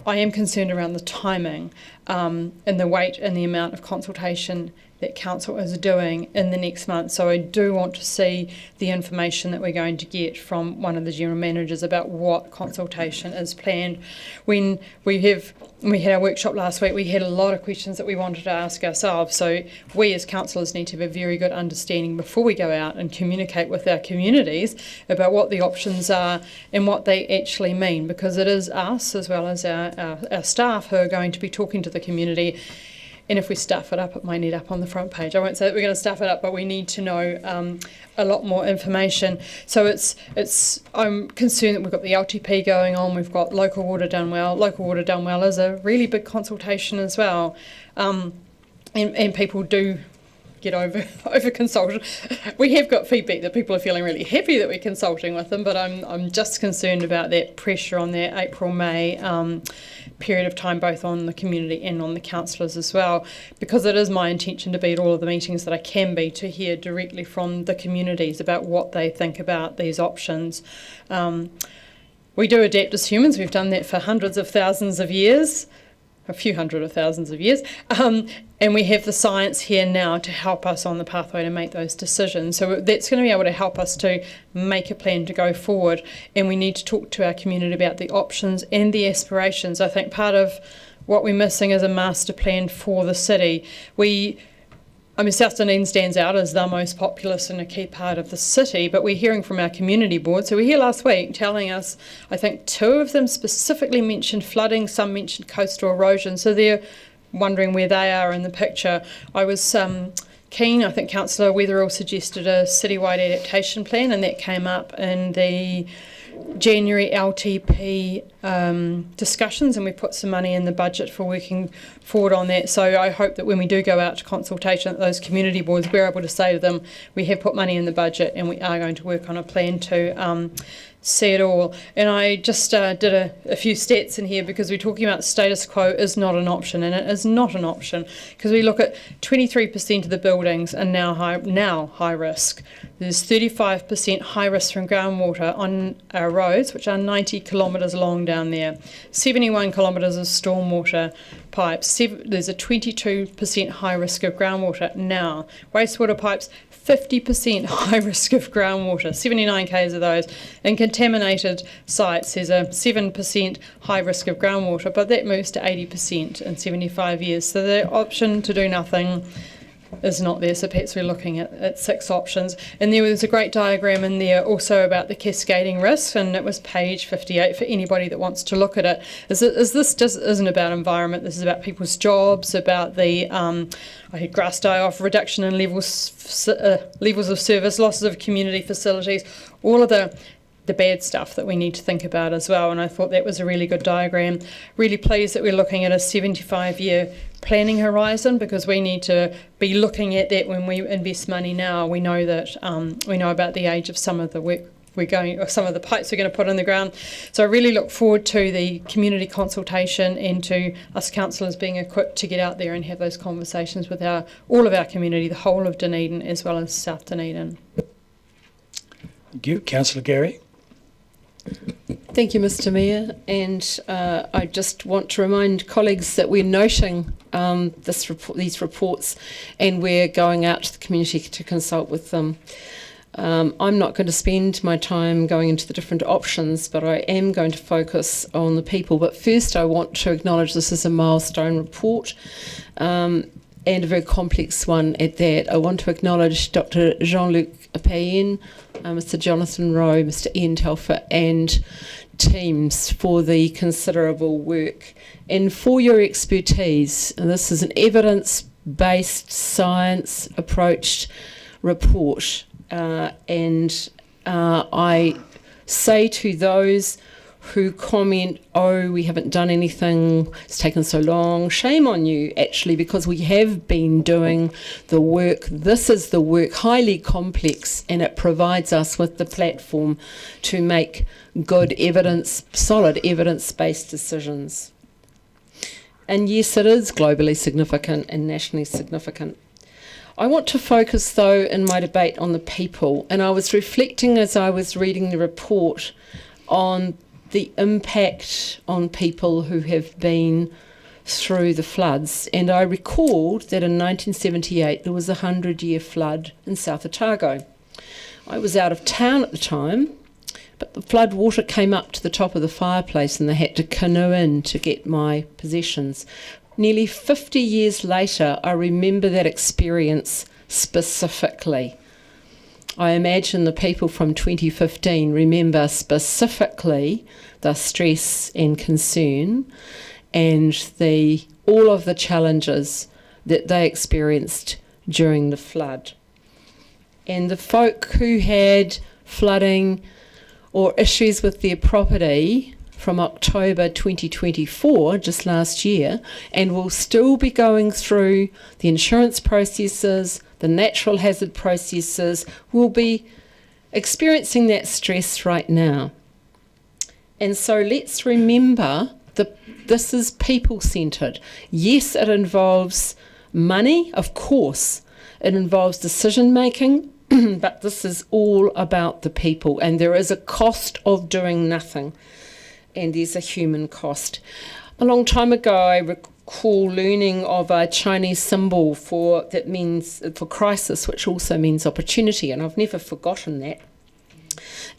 I am concerned around the timing and the weight and the amount of consultation that Council is doing in the next month. So I do want to see the information that we're going to get from one of the general managers about what consultation is planned. When we had our workshop last week, we had a lot of questions that we wanted to ask ourselves. So we as councillors need to have a very good understanding before we go out and communicate with our communities about what the options are and what they actually mean, because it is us as well as our staff who are going to be talking to the community. And if we stuff it up, it might end up on the front page. I won't say that we're going to stuff it up, but we need to know a lot more information. So I'm concerned that we've got the LTP going on, we've got local water done well. Local water done well is a really big consultation as well. And people do get over consulted. We have got feedback that people are feeling really happy that we're consulting with them, but I'm just concerned about that pressure on that April-May period of time, both on the community and on the councillors as well, because it is my intention to be at all of the meetings that I can be, to hear directly from the communities about what they think about these options. We do adapt as humans. We've done that for hundreds of thousands of years, a few hundred of thousands of years, and we have the science here now to help us on the pathway to make those decisions. So that's going to be able to help us to make a plan to go forward, and we need to talk to our community about the options and the aspirations. I think part of what we're missing is a master plan for the city. South Dunedin stands out as the most populous and a key part of the city, but we're hearing from our community board. So we're here last week telling us, I think 2 of them specifically mentioned flooding, some mentioned coastal erosion. So they're wondering where they are in the picture. I was keen, I think Councillor Weatherall suggested a citywide adaptation plan, and that came up in the January LTP discussions, and we put some money in the budget for working forward on that. So I hope that when we do go out to consultation at those community boards, we're able to say to them, we have put money in the budget and we are going to work on a plan to see it all. And I just did a few stats in here, because we're talking about status quo is not an option, and it is not an option because we look at 23% of the buildings are now high risk. There's 35% high risk from groundwater on our roads, which are 90 kilometres long down there. 71 kilometres of stormwater pipes. There's a 22% high risk of groundwater now. Wastewater pipes, 50% high risk of groundwater, 79 k's of those. In contaminated sites, there's a 7% high risk of groundwater, but that moves to 80% in 75 years. So the option to do nothing is not there. So perhaps we're looking at 6 options. And there was a great diagram in there also about the cascading risk, and it was page 58 for anybody that wants to look at it. This just isn't about environment, this is about people's jobs, about the I had grass die-off, reduction in levels of service, losses of community facilities, all of the bad stuff that we need to think about as well. And I thought that was a really good diagram. Really pleased that we're looking at a 75-year planning horizon, because we need to be looking at that when we invest money now. We know that we know about the age of some of the work some of the pipes we're going to put in the ground. So I really look forward to the community consultation and to us councillors being equipped to get out there and have those conversations with all of our community, the whole of Dunedin as well as South Dunedin. Thank you. Councillor Gary. Thank you, Mr. Mayor, and I just want to remind colleagues that we're noting these reports, and we're going out to the community to consult with them. I'm not going to spend my time going into the different options, but I am going to focus on the people. But first I want to acknowledge this is a milestone report, and a very complex one at that. I want to acknowledge Dr. Jean-Luc Payen, Mr. Jonathan Rowe, Mr. Ian Telfer and teams for the considerable work and for your expertise. And this is an evidence-based, science-approached report. And I say to those who comment, oh, we haven't done anything, it's taken so long. Shame on you, actually, because we have been doing the work. This is the work, highly complex, and it provides us with the platform to make good evidence, solid evidence-based decisions. And yes, it is globally significant and nationally significant. I want to focus, though, in my debate on the people, and I was reflecting as I was reading the report on the impact on people who have been through the floods. And I recalled that in 1978 there was a 100-year flood in South Otago. I was out of town at the time, but the flood water came up to the top of the fireplace and they had to canoe in to get my possessions. Nearly 50 years later, I remember that experience specifically. I imagine the people from 2015 remember specifically the stress and concern and all of the challenges that they experienced during the flood. And the folk who had flooding or issues with their property from October 2024, just last year, and will still be going through the insurance processes, the natural hazard processes, will be experiencing that stress right now. And so let's remember that this is people-centred. Yes, it involves money, of course. It involves decision-making, but this is all about the people, and there is a cost of doing nothing. And there's a human cost. A long time ago, I recall learning of a Chinese symbol that means for crisis, which also means opportunity, and I've never forgotten that.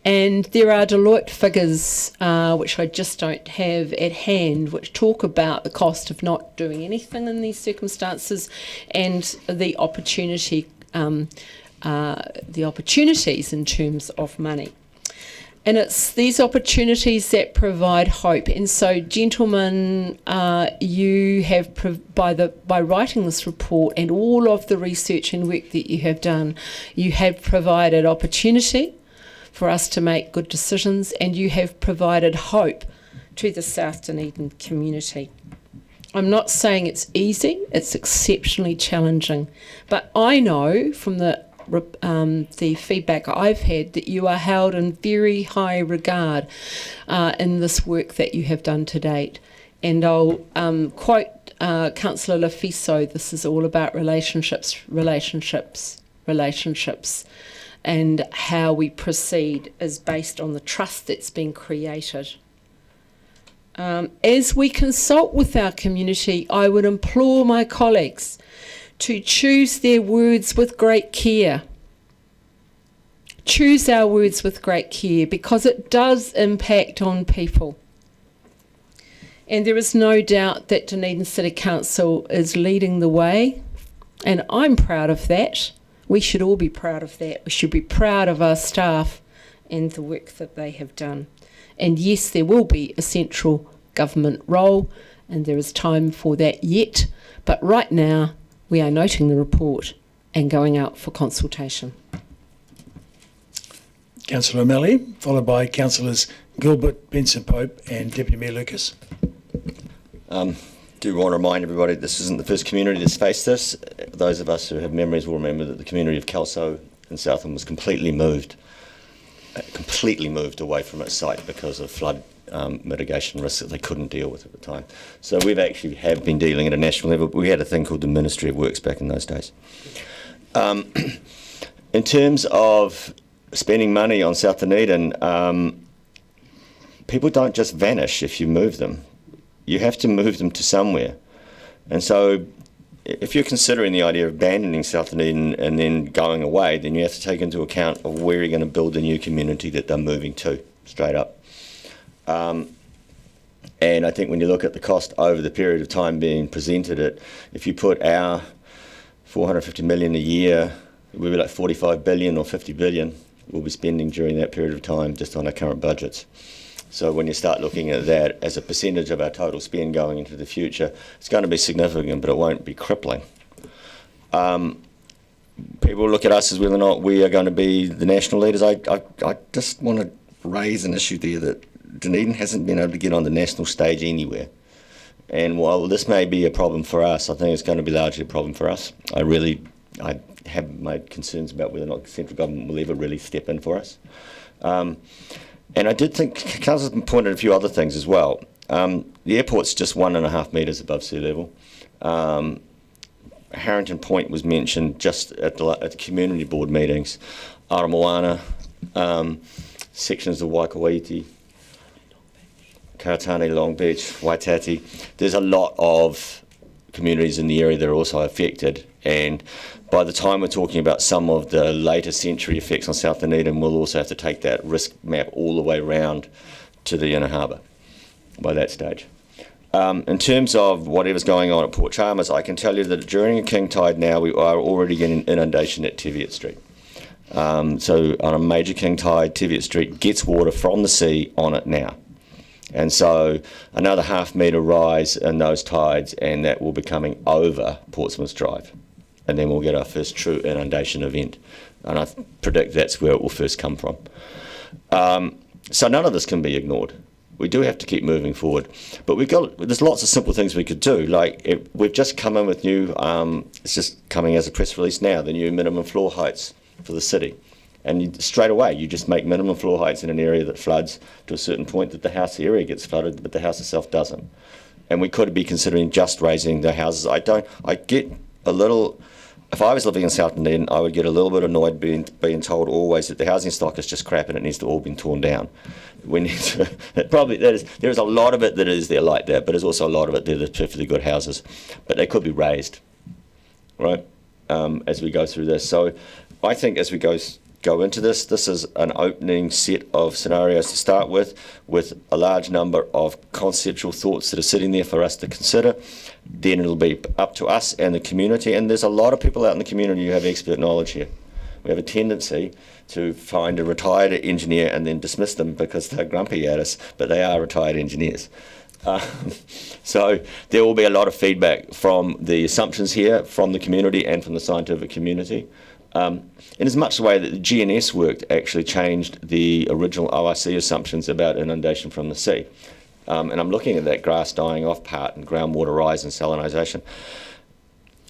And there are Deloitte figures, which I just don't have at hand, which talk about the cost of not doing anything in these circumstances and the opportunities in terms of money. And it's these opportunities that provide hope. And so, gentlemen, you have, by writing this report and all of the research and work that you have done, you have provided opportunity for us to make good decisions, and you have provided hope to the South Dunedin community. I'm not saying it's easy, it's exceptionally challenging, but I know from the feedback I've had that you are held in very high regard in this work that you have done to date. And I'll quote Councillor Lafiso, this is all about relationships, and how we proceed is based on the trust that's been created. As we consult with our community, I would implore my colleagues to choose their words with great care. Choose our words with great care, because it does impact on people. And there is no doubt that Dunedin City Council is leading the way, and I'm proud of that. We should all be proud of that. We should be proud of our staff and the work that they have done. And yes, there will be a central government role, and there is time for that yet. But right now, we are noting the report and going out for consultation. Councillor O'Malley, followed by Councillors Gilbert, Benson-Pope and Deputy Mayor Lucas. Do want to remind everybody this isn't the first community that's faced this. Those of us who have memories will remember that the community of Kelso in Southland was completely moved away from its site because of flood mitigation risks that they couldn't deal with at the time. So we've actually have been dealing at a national level, but we had a thing called the Ministry of Works back in those days. In terms of spending money on South Dunedin, people don't just vanish if you move them. You have to move them to somewhere. And so if you're considering the idea of abandoning South Dunedin and then going away, then you have to take into account of where you're going to build the new community that they're moving to, straight up. And I think when you look at the cost over the period of time being presented, if you put our 450 million a year, we'll be like 45 billion or 50 billion we'll be spending during that period of time just on our current budgets. So when you start looking at that as a percentage of our total spend going into the future, it's going to be significant, but it won't be crippling. People look at us as whether or not we are going to be the national leaders. I just want to raise an issue there that Dunedin hasn't been able to get on the national stage anywhere. And while this may be a problem for us, I think it's going to be largely a problem for us. I have my concerns about whether or not the central government will ever really step in for us. And I did think, Councillor pointed a few other things as well. The airport's just 1.5 metres above sea level. Harrington Point was mentioned just at the community board meetings. Aramoana, sections of Waikawiti, Karatani, Long Beach, Waitati. There's a lot of communities in the area that are also affected, and by the time we're talking about some of the later century effects on South Dunedin, we'll also have to take that risk map all the way round to the inner harbour by that stage. In terms of whatever's going on at Port Chalmers, I can tell you that during a king tide now, we are already getting inundation at Teviot Street. So on a major king tide, Teviot Street gets water from the sea on it now. And so another half-metre rise in those tides, and that will be coming over Portsmouth Drive. And then we'll get our first true inundation event. And I predict that's where it will first come from. So none of this can be ignored. We do have to keep moving forward. But there's lots of simple things we could do. Like we've just come in with new, it's just coming as a press release now, the new minimum floor heights for the city. And straight away, you just make minimum floor heights in an area that floods to a certain point that the house area gets flooded, but the house itself doesn't. And we could be considering just raising the houses. I get a little, if I was living in South Dunedin, I would get a little bit annoyed being told always that the housing stock is just crap and it needs to all be torn down. We need to, there is a lot of it that is there like that, but there's also a lot of it there that's perfectly good houses. But they could be raised, right, as we go through this. So I think as we go into this is an opening set of scenarios to start with a large number of conceptual thoughts that are sitting there for us to consider. Then it'll be up to us and the community, and there's a lot of people out in the community who have expert knowledge here. We have a tendency to find a retired engineer and then dismiss them because they're grumpy at us, but they are retired engineers. So there will be a lot of feedback from the assumptions here, from the community and from the scientific community. In as much the way that the GNS worked actually changed the original ORC assumptions about inundation from the sea. And I'm looking at that grass dying off part and groundwater rise and salinisation.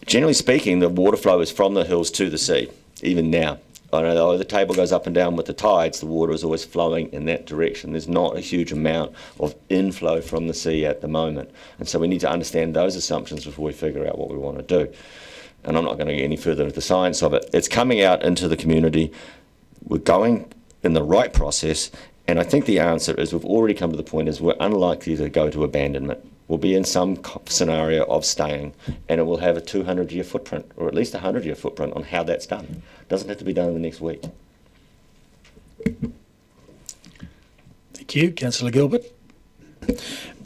Generally speaking, the water flow is from the hills to the sea, even now. I know the table goes up and down with the tides, the water is always flowing in that direction. There's not a huge amount of inflow from the sea at the moment. And so we need to understand those assumptions before we figure out what we want to do. And I'm not going to get any further into the science of it. It's coming out into the community. We're going in the right process, and I think the answer is we've already come to the point is we're unlikely to go to abandonment. We'll be in some scenario of staying, and it will have a 200-year footprint, or at least a 100-year footprint on how that's done. It doesn't have to be done in the next week. Thank you. Councillor Gilbert.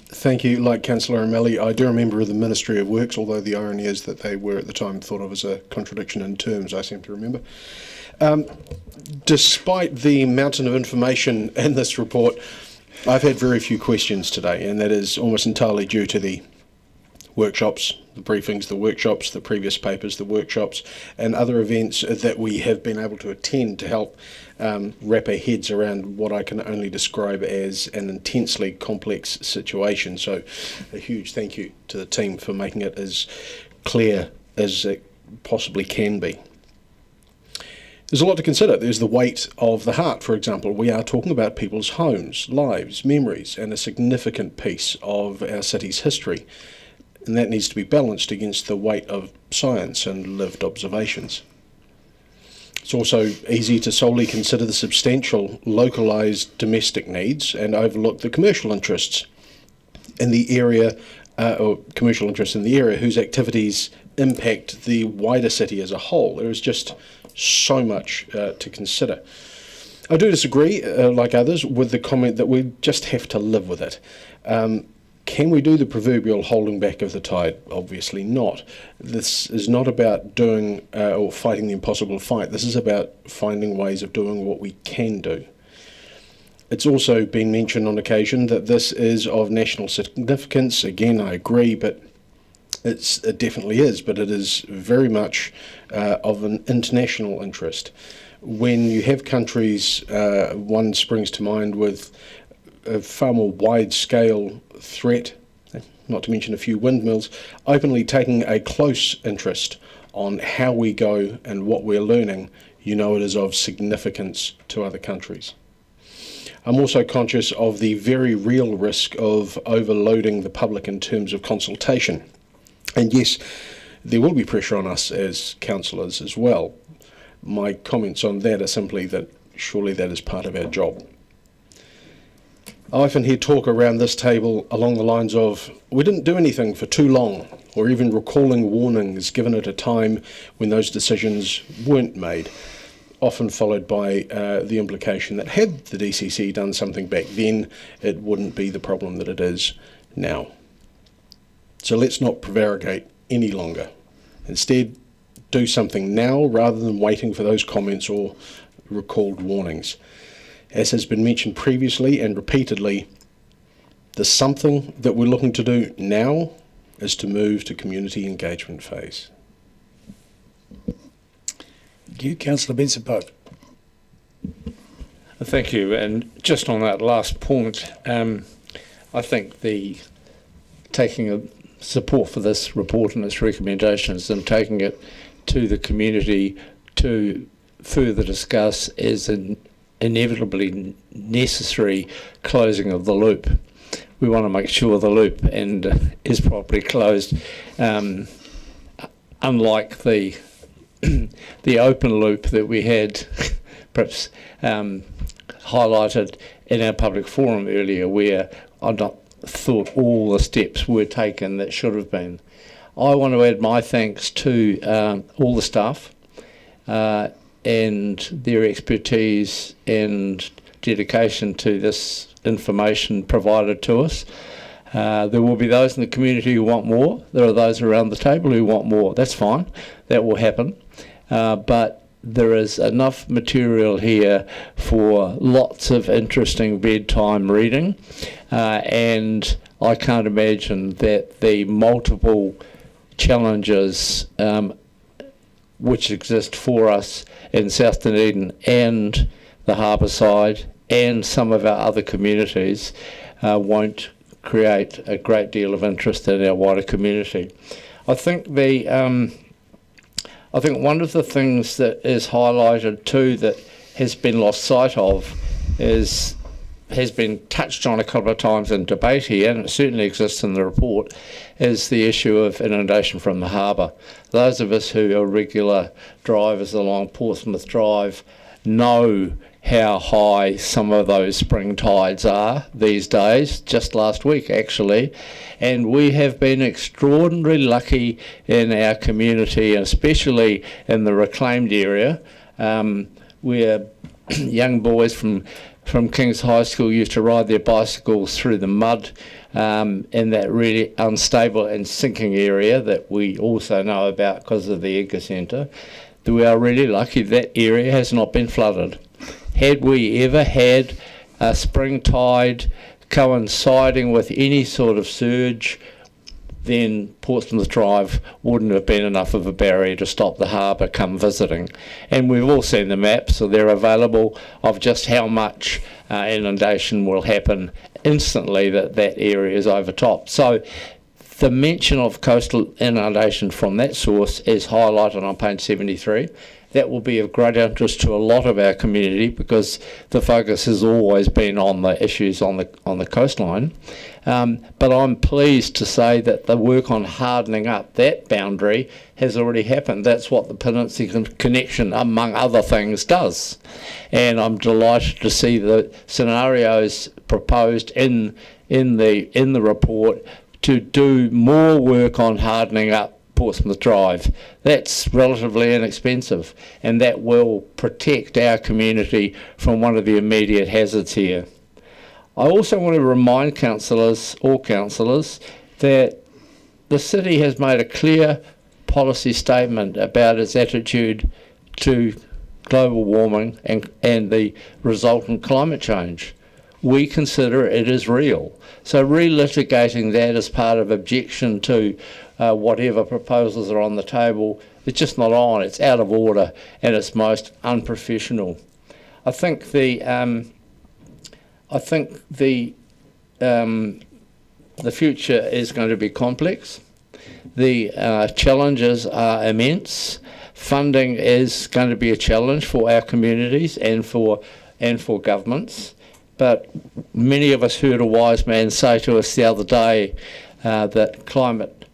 Thank you. Like Councillor O'Malley, I do remember the Ministry of Works, although the irony is that they were at the time thought of as a contradiction in terms, I seem to remember. Despite the mountain of information in this report, I've had very few questions today, and that is almost entirely due to the workshops, the briefings, the workshops, the previous papers, the workshops, and other events that we have been able to attend to help wrap our heads around what I can only describe as an intensely complex situation. So a huge thank you to the team for making it as clear as it possibly can be. There's a lot to consider. There's the weight of the heart, for example. We are talking about people's homes, lives, memories, and a significant piece of our city's history. And that needs to be balanced against the weight of science and lived observations. It's also easy to solely consider the substantial localised domestic needs and overlook the commercial interests in the area, or commercial interests in the area whose activities impact the wider city as a whole. There is just so much to consider. I do disagree, like others, with the comment that we just have to live with it. Can we do the proverbial holding back of the tide? Obviously not. This is not about doing or fighting the impossible fight. This is about finding ways of doing what we can do. It's also been mentioned on occasion that this is of national significance. Again, I agree, but it definitely is, but it is very much of an international interest. When you have countries, one springs to mind with a far more wide-scale threat, not to mention a few windmills, openly taking a close interest on how we go and what we're learning, you know it is of significance to other countries. I'm also conscious of the very real risk of overloading the public in terms of consultation. And yes, there will be pressure on us as councillors as well. My comments on that are simply that surely that is part of our job. I often hear talk around this table along the lines of, we didn't do anything for too long, or even recalling warnings given at a time when those decisions weren't made, often followed by the implication that had the DCC done something back then, it wouldn't be the problem that it is now. So let's not prevaricate any longer. Instead, do something now rather than waiting for those comments or recalled warnings. As has been mentioned previously and repeatedly, the something that we're looking to do now is to move to community engagement phase. Thank you. Councillor Benson-Pope. Thank you. And just on that last point, I think the taking a support for this report and its recommendations and taking it to the community to further discuss is an inevitably necessary closing of the loop. We want to make sure the loop is properly closed, unlike the the open loop that we had perhaps highlighted in our public forum earlier, where I thought all the steps were taken that should have been. I want to add my thanks to all the staff and their expertise and dedication to this information provided to us. There will be those in the community who want more. There are those around the table who want more. That's fine. That will happen. But there is enough material here for lots of interesting bedtime reading. And I can't imagine that the multiple challenges which exist for us in South Dunedin and the harbour side and some of our other communities won't create a great deal of interest in our wider community. I think one of the things that is highlighted too that has been lost sight of has been touched on a couple of times in debate here, and it certainly exists in the report, is the issue of inundation from the harbour. Those of us who are regular drivers along Portsmouth Drive know how high some of those spring tides are these days, just last week actually, and we have been extraordinarily lucky in our community, and especially in the reclaimed area, where young boys from King's High School used to ride their bicycles through the mud in that really unstable and sinking area that we also know about because of the Edgar Centre. We are really lucky that area has not been flooded. Had we ever had a spring tide coinciding with any sort of surge, then Portsmouth Drive wouldn't have been enough of a barrier to stop the harbour come visiting. And we've all seen the maps, so they're available, of just how much inundation will happen instantly that area is overtopped. So the mention of coastal inundation from that source is highlighted on page 73. That will be of great interest to a lot of our community because the focus has always been on the issues on the coastline. But I'm pleased to say that the work on hardening up that boundary has already happened. That's what the Peninsula Connection, among other things, does. And I'm delighted to see the scenarios proposed in the report to do more work on hardening up Portsmouth Drive. That's relatively inexpensive, and that will protect our community from one of the immediate hazards here. I also want to remind councillors, all councillors, that the city has made a clear policy statement about its attitude to global warming and the resultant climate change. We consider it is real. So relitigating that as part of objection to whatever proposals are on the table, it's just not on. It's out of order and it's most unprofessional. I think I think the future is going to be complex. The challenges are immense. Funding is going to be a challenge for our communities and for governments. But many of us heard a wise man say to us the other day that climate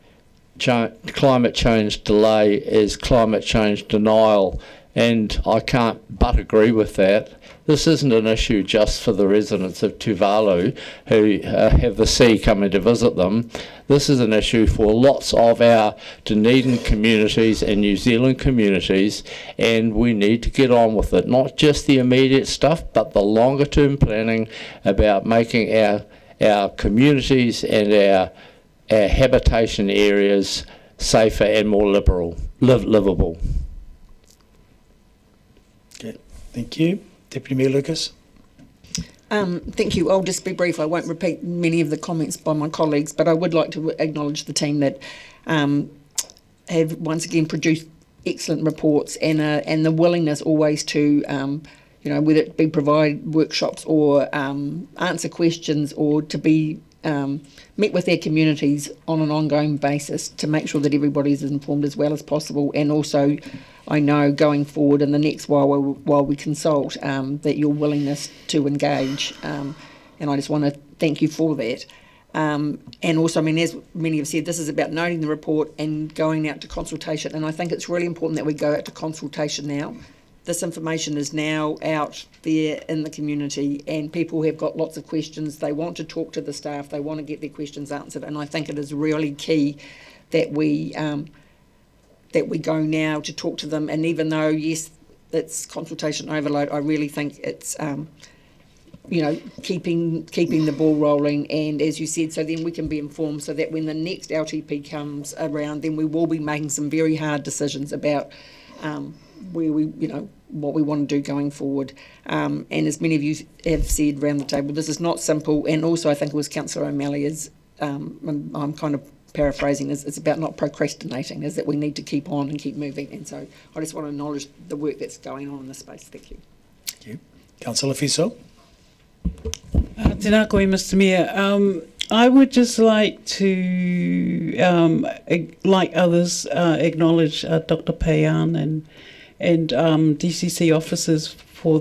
change delay is climate change denial, and I can't but agree with that. This isn't an issue just for the residents of Tuvalu who have the sea coming to visit them. This is an issue for lots of our Dunedin communities and New Zealand communities, and we need to get on with it. Not just the immediate stuff, but the longer term planning about making our communities and our habitation areas safer and more livable. Okay, thank you. Deputy Mayor Lucas. Thank you. I'll just be brief. I won't repeat many of the comments by my colleagues, but I would like to acknowledge the team that have once again produced excellent reports and the willingness always to, whether it be provide workshops or answer questions or to be met with their communities on an ongoing basis to make sure that everybody is informed as well as possible. And also, I know going forward in the next while we consult that your willingness to engage, and I just want to thank you for that. And also, I mean, as many have said, this is about noting the report and going out to consultation, and I think it's really important that we go out to consultation now. This information is now out there in the community, and people have got lots of questions. They want to talk to the staff. They want to get their questions answered, and I think it is really key that we go now to talk to them. And even though, yes, it's consultation overload, I really think it's keeping the ball rolling. And as you said, so then we can be informed, so that when the next LTP comes around, then we will be making some very hard decisions about where we, what we want to do going forward. And as many of you have said around the table, this is not simple. And also, I think it was Councillor O'Malley, I'm kind of paraphrasing, it's about not procrastinating, is that we need to keep on and keep moving. And so I just want to acknowledge the work that's going on in this space. Thank you. Thank you. Councillor Fiso. Tēnā koe, Mr Mayor. I would just like to, like others, acknowledge Dr. Payan and DCC officers for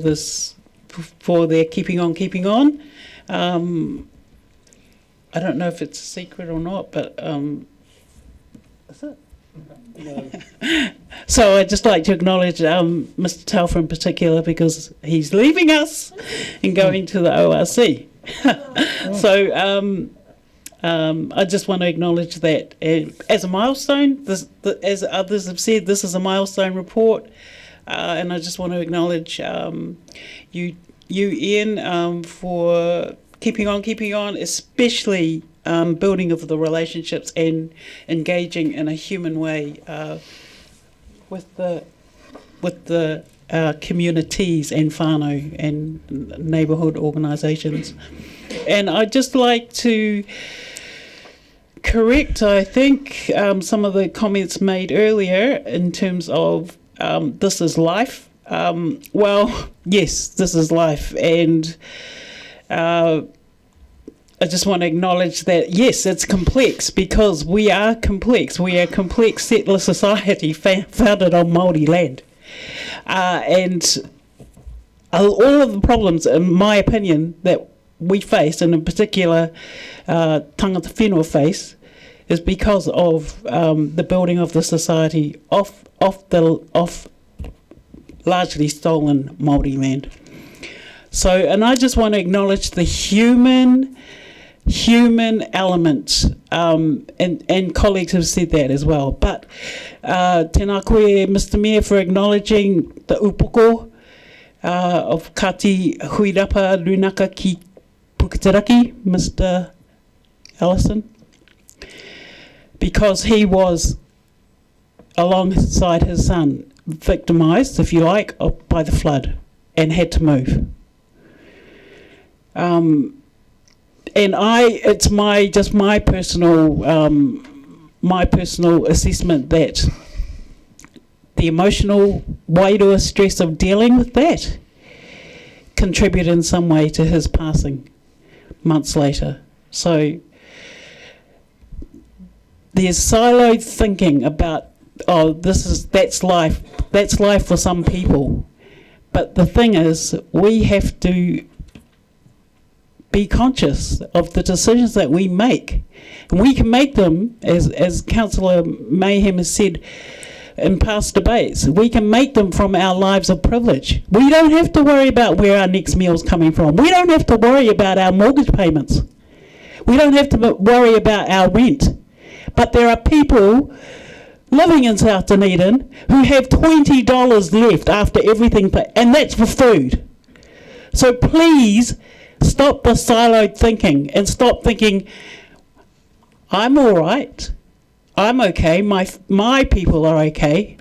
their keeping on. I don't know if it's a secret or not, but is it? No. So I'd just like to acknowledge Mr. Telfer in particular, because he's leaving us and going to the ORC. So I just want to acknowledge that as a milestone. As others have said, this is a milestone report, and I just want to acknowledge you, Ian, for keeping on, especially building of the relationships and engaging in a human way with the communities and whānau and neighbourhood organisations. And I'd just like to correct, I think, some of the comments made earlier in terms of this is life. Well, yes, this is life, and I just want to acknowledge that, yes, it's complex, because we are complex. We are a complex settler society founded on Māori land. And all of the problems, in my opinion, that we face, and in particular tangata whenua face, is because of the building of the society off largely stolen Māori land. So, and I just want to acknowledge the human element, and colleagues have said that as well. But tēnā koe, Mr Mayor, for acknowledging the upoko of Kati Huirapa Runaka ki Puketeraki, Mr Ellison, because he was, alongside his son, victimised, if you like, by the flood and had to move. And it's my personal assessment that the emotional wairua stress of dealing with that contribute in some way to his passing months later. So there's siloed thinking about, oh, that's life for some people. But the thing is, we have to be conscious of the decisions that we make. And we can make them, as Councillor Mayhem has said in past debates, we can make them from our lives of privilege. We don't have to worry about where our next meal's coming from. We don't have to worry about our mortgage payments. We don't have to worry about our rent. But there are people living in South Dunedin who have $20 left after everything, and that's for food. So please stop the siloed thinking and stop thinking, I'm all right, I'm okay, my people are okay.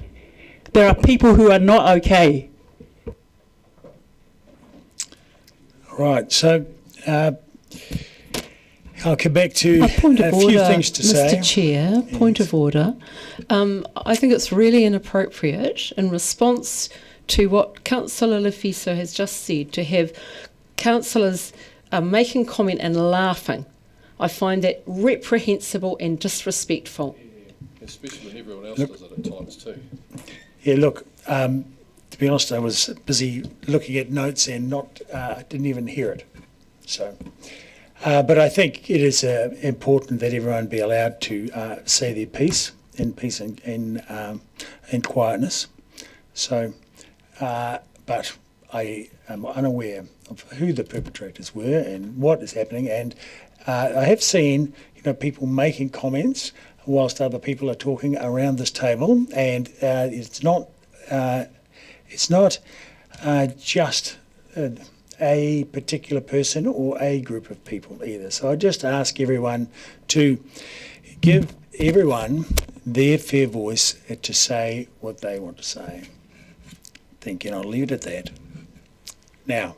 There are people who are not okay. Right, so I'll come back to a point of a order, few things to say. Mr. Chair, point of order. I think it's really inappropriate in response to what Councillor Lefiso has just said to have councillors making comment and laughing. I find that reprehensible and disrespectful. Especially when everyone else does it at times too. Yeah, look, to be honest, I was busy looking at notes and didn't even hear it. So, but I think it is important that everyone be allowed to say their piece in peace and quietness. So, but I am unaware of who the perpetrators were and what is happening, and I have seen people making comments whilst other people are talking around this table, and it's not just a particular person or a group of people either. So I just ask everyone to give everyone their fair voice to say what they want to say. Thank you, and I'll leave it at that. Now,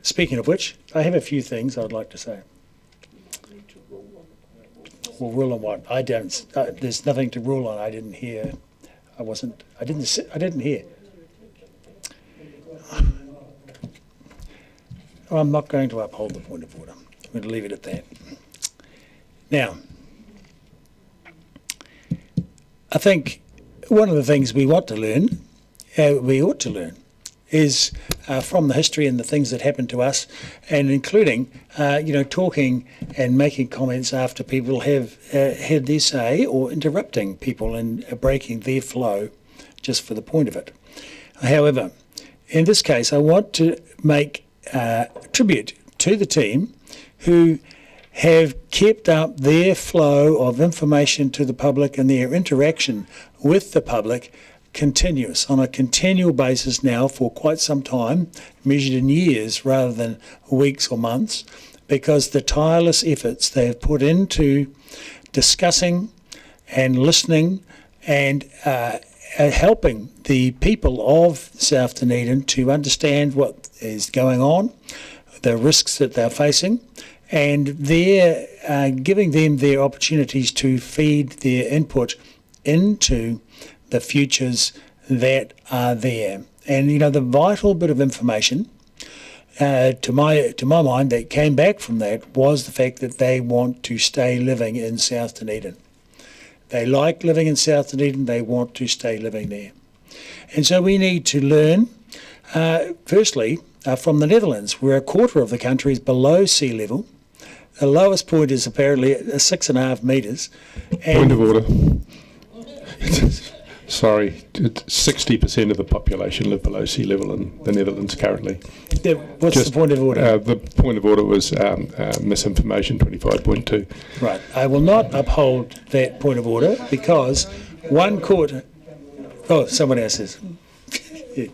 speaking of which, I have a few things I'd like to say. Well, rule on what? I don't. There's nothing to rule on. I didn't hear. I didn't hear. I'm not going to uphold the point of order. I'm going to leave it at that. Now, I think one of the things we ought to learn, is from the history and the things that happened to us, and including, talking and making comments after people have had their say, or interrupting people and breaking their flow just for the point of it. However, in this case, I want to make tribute to the team who have kept up their flow of information to the public and their interaction with the public continuous, on a continual basis now for quite some time, measured in years rather than weeks or months, because the tireless efforts they have put into discussing and listening and helping the people of South Dunedin to understand what is going on, the risks that they're facing, and they're giving them their opportunities to feed their input into the futures that are there. And the vital bit of information to my mind that came back from that was the fact that they want to stay living in South Dunedin. They like living in South Dunedin, they want to stay living there. And so we need to learn, firstly, from the Netherlands, where a quarter of the country is below sea level. The lowest point is apparently 6.5 metres. Point of order. Sorry, 60% of the population live below sea level in the Netherlands currently. What's the point of order? The point of order was misinformation 25.2. Right. I will not uphold that point of order because one quarter... Oh, someone else is. Yeah.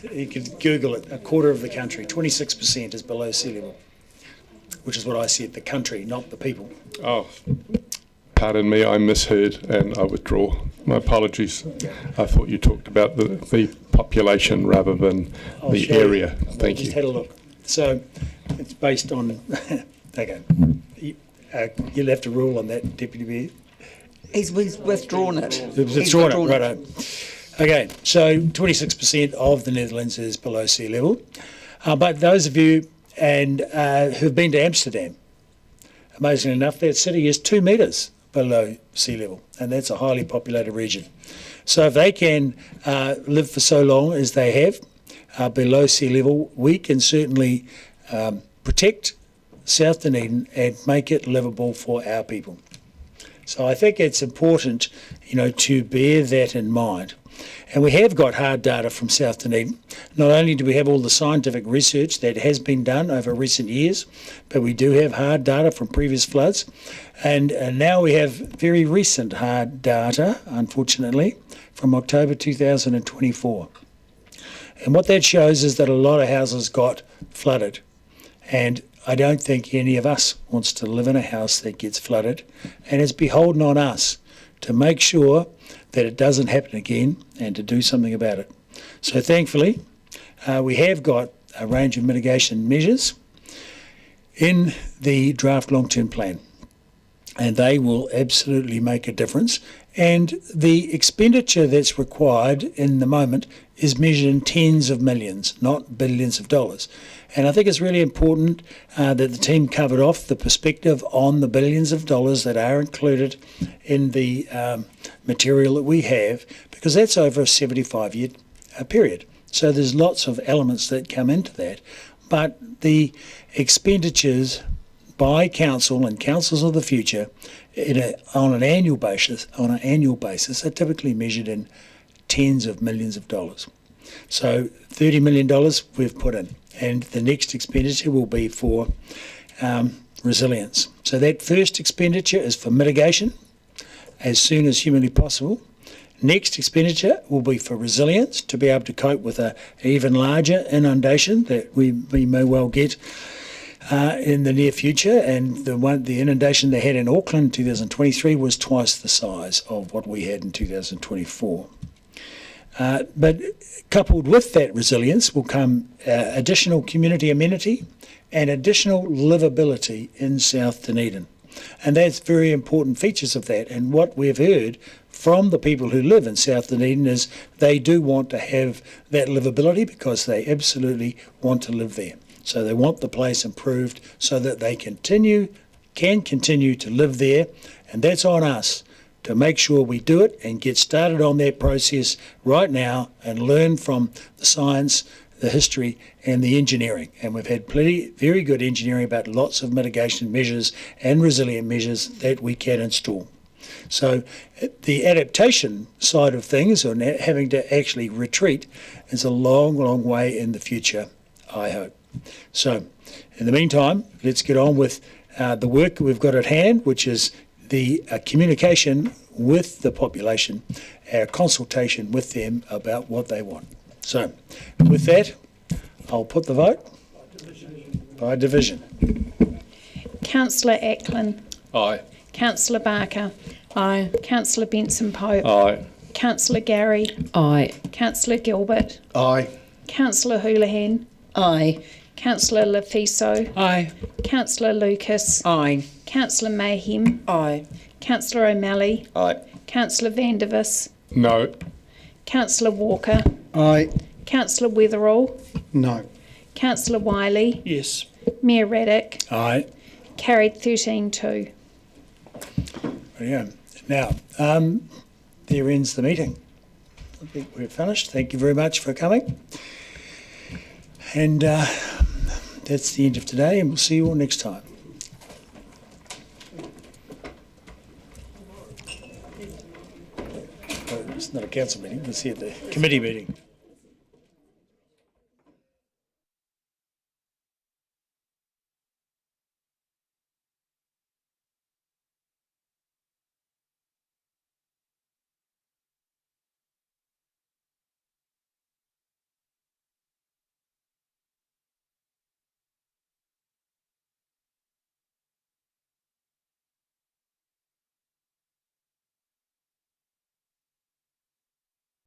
You can Google it. A quarter of the country, 26% is below sea level, which is what I said, the country, not the people. Oh, pardon me, I misheard and I withdraw. My apologies. I thought you talked about the population rather than the area. Thank you. Just had a look. So it's based on... Okay. You'll have to rule on that, Deputy Mayor. He's withdrawn it. He's withdrawn it, righto. Okay, so 26% of the Netherlands is below sea level. But those of you who've been to Amsterdam, amazingly enough, that city is 2 metres below sea level, and that's a highly populated region. So if they can live for so long as they have below sea level, we can certainly protect South Dunedin and make it livable for our people. So I think it's important, to bear that in mind. And we have got hard data from South Dunedin. Not only do we have all the scientific research that has been done over recent years, but we do have hard data from previous floods. And now we have very recent hard data, unfortunately, from October 2024. And what that shows is that a lot of houses got flooded. And I don't think any of us wants to live in a house that gets flooded. And it's beholden on us to make sure that it doesn't happen again and to do something about it. So thankfully, we have got a range of mitigation measures in the draft long-term plan, and they will absolutely make a difference. And the expenditure that's required in the moment is measured in tens of millions, not billions of dollars. And I think it's really important that the team covered off the perspective on the billions of dollars that are included in the material that we have, because that's over a 75-year period. So there's lots of elements that come into that. But the expenditures by council and councils of the future on an annual basis are typically measured in tens of millions of dollars. So $30 million we've put in, and the next expenditure will be for resilience. So that first expenditure is for mitigation as soon as humanly possible. Next expenditure will be for resilience, to be able to cope with an even larger inundation that we may well get in the near future. And the inundation they had in Auckland in 2023 was twice the size of what we had in 2024. But coupled with that resilience will come additional community amenity and additional livability in South Dunedin. And that's very important features of that. And what we've heard from the people who live in South Dunedin is they do want to have that livability because they absolutely want to live there. So they want the place improved so that they can continue to live there. And that's on us to make sure we do it and get started on that process right now and learn from the science, the history and the engineering. And we've had very good engineering about lots of mitigation measures and resilient measures that we can install. So the adaptation side of things, or having to actually retreat, is a long, long way in the future, I hope. So in the meantime, let's get on with the work we've got at hand, which is the communication with the population, our consultation with them about what they want. So with that, I'll put the vote by division. Councillor Ackland. Aye. Councillor Barker. Aye. Councillor Benson Pope. Aye. Councillor Gary. Aye. Councillor Gilbert. Aye. Councillor Houlihan. Aye. Councillor Lafiso. Aye. Councillor Lucas. Aye. Councillor Mayhem. Aye. Councillor O'Malley. Aye. Councillor Vandervis. No. Councillor Walker. Aye. Councillor Weatherall. No. Councillor Wiley. Yes. Mayor Raddick. Aye. Carried 13-2. Yeah. Now, there ends the meeting. I think we're finished. Thank you very much for coming. And that's the end of today, and we'll see you all next time. It's not a council meeting, we'll see you at the committee meeting.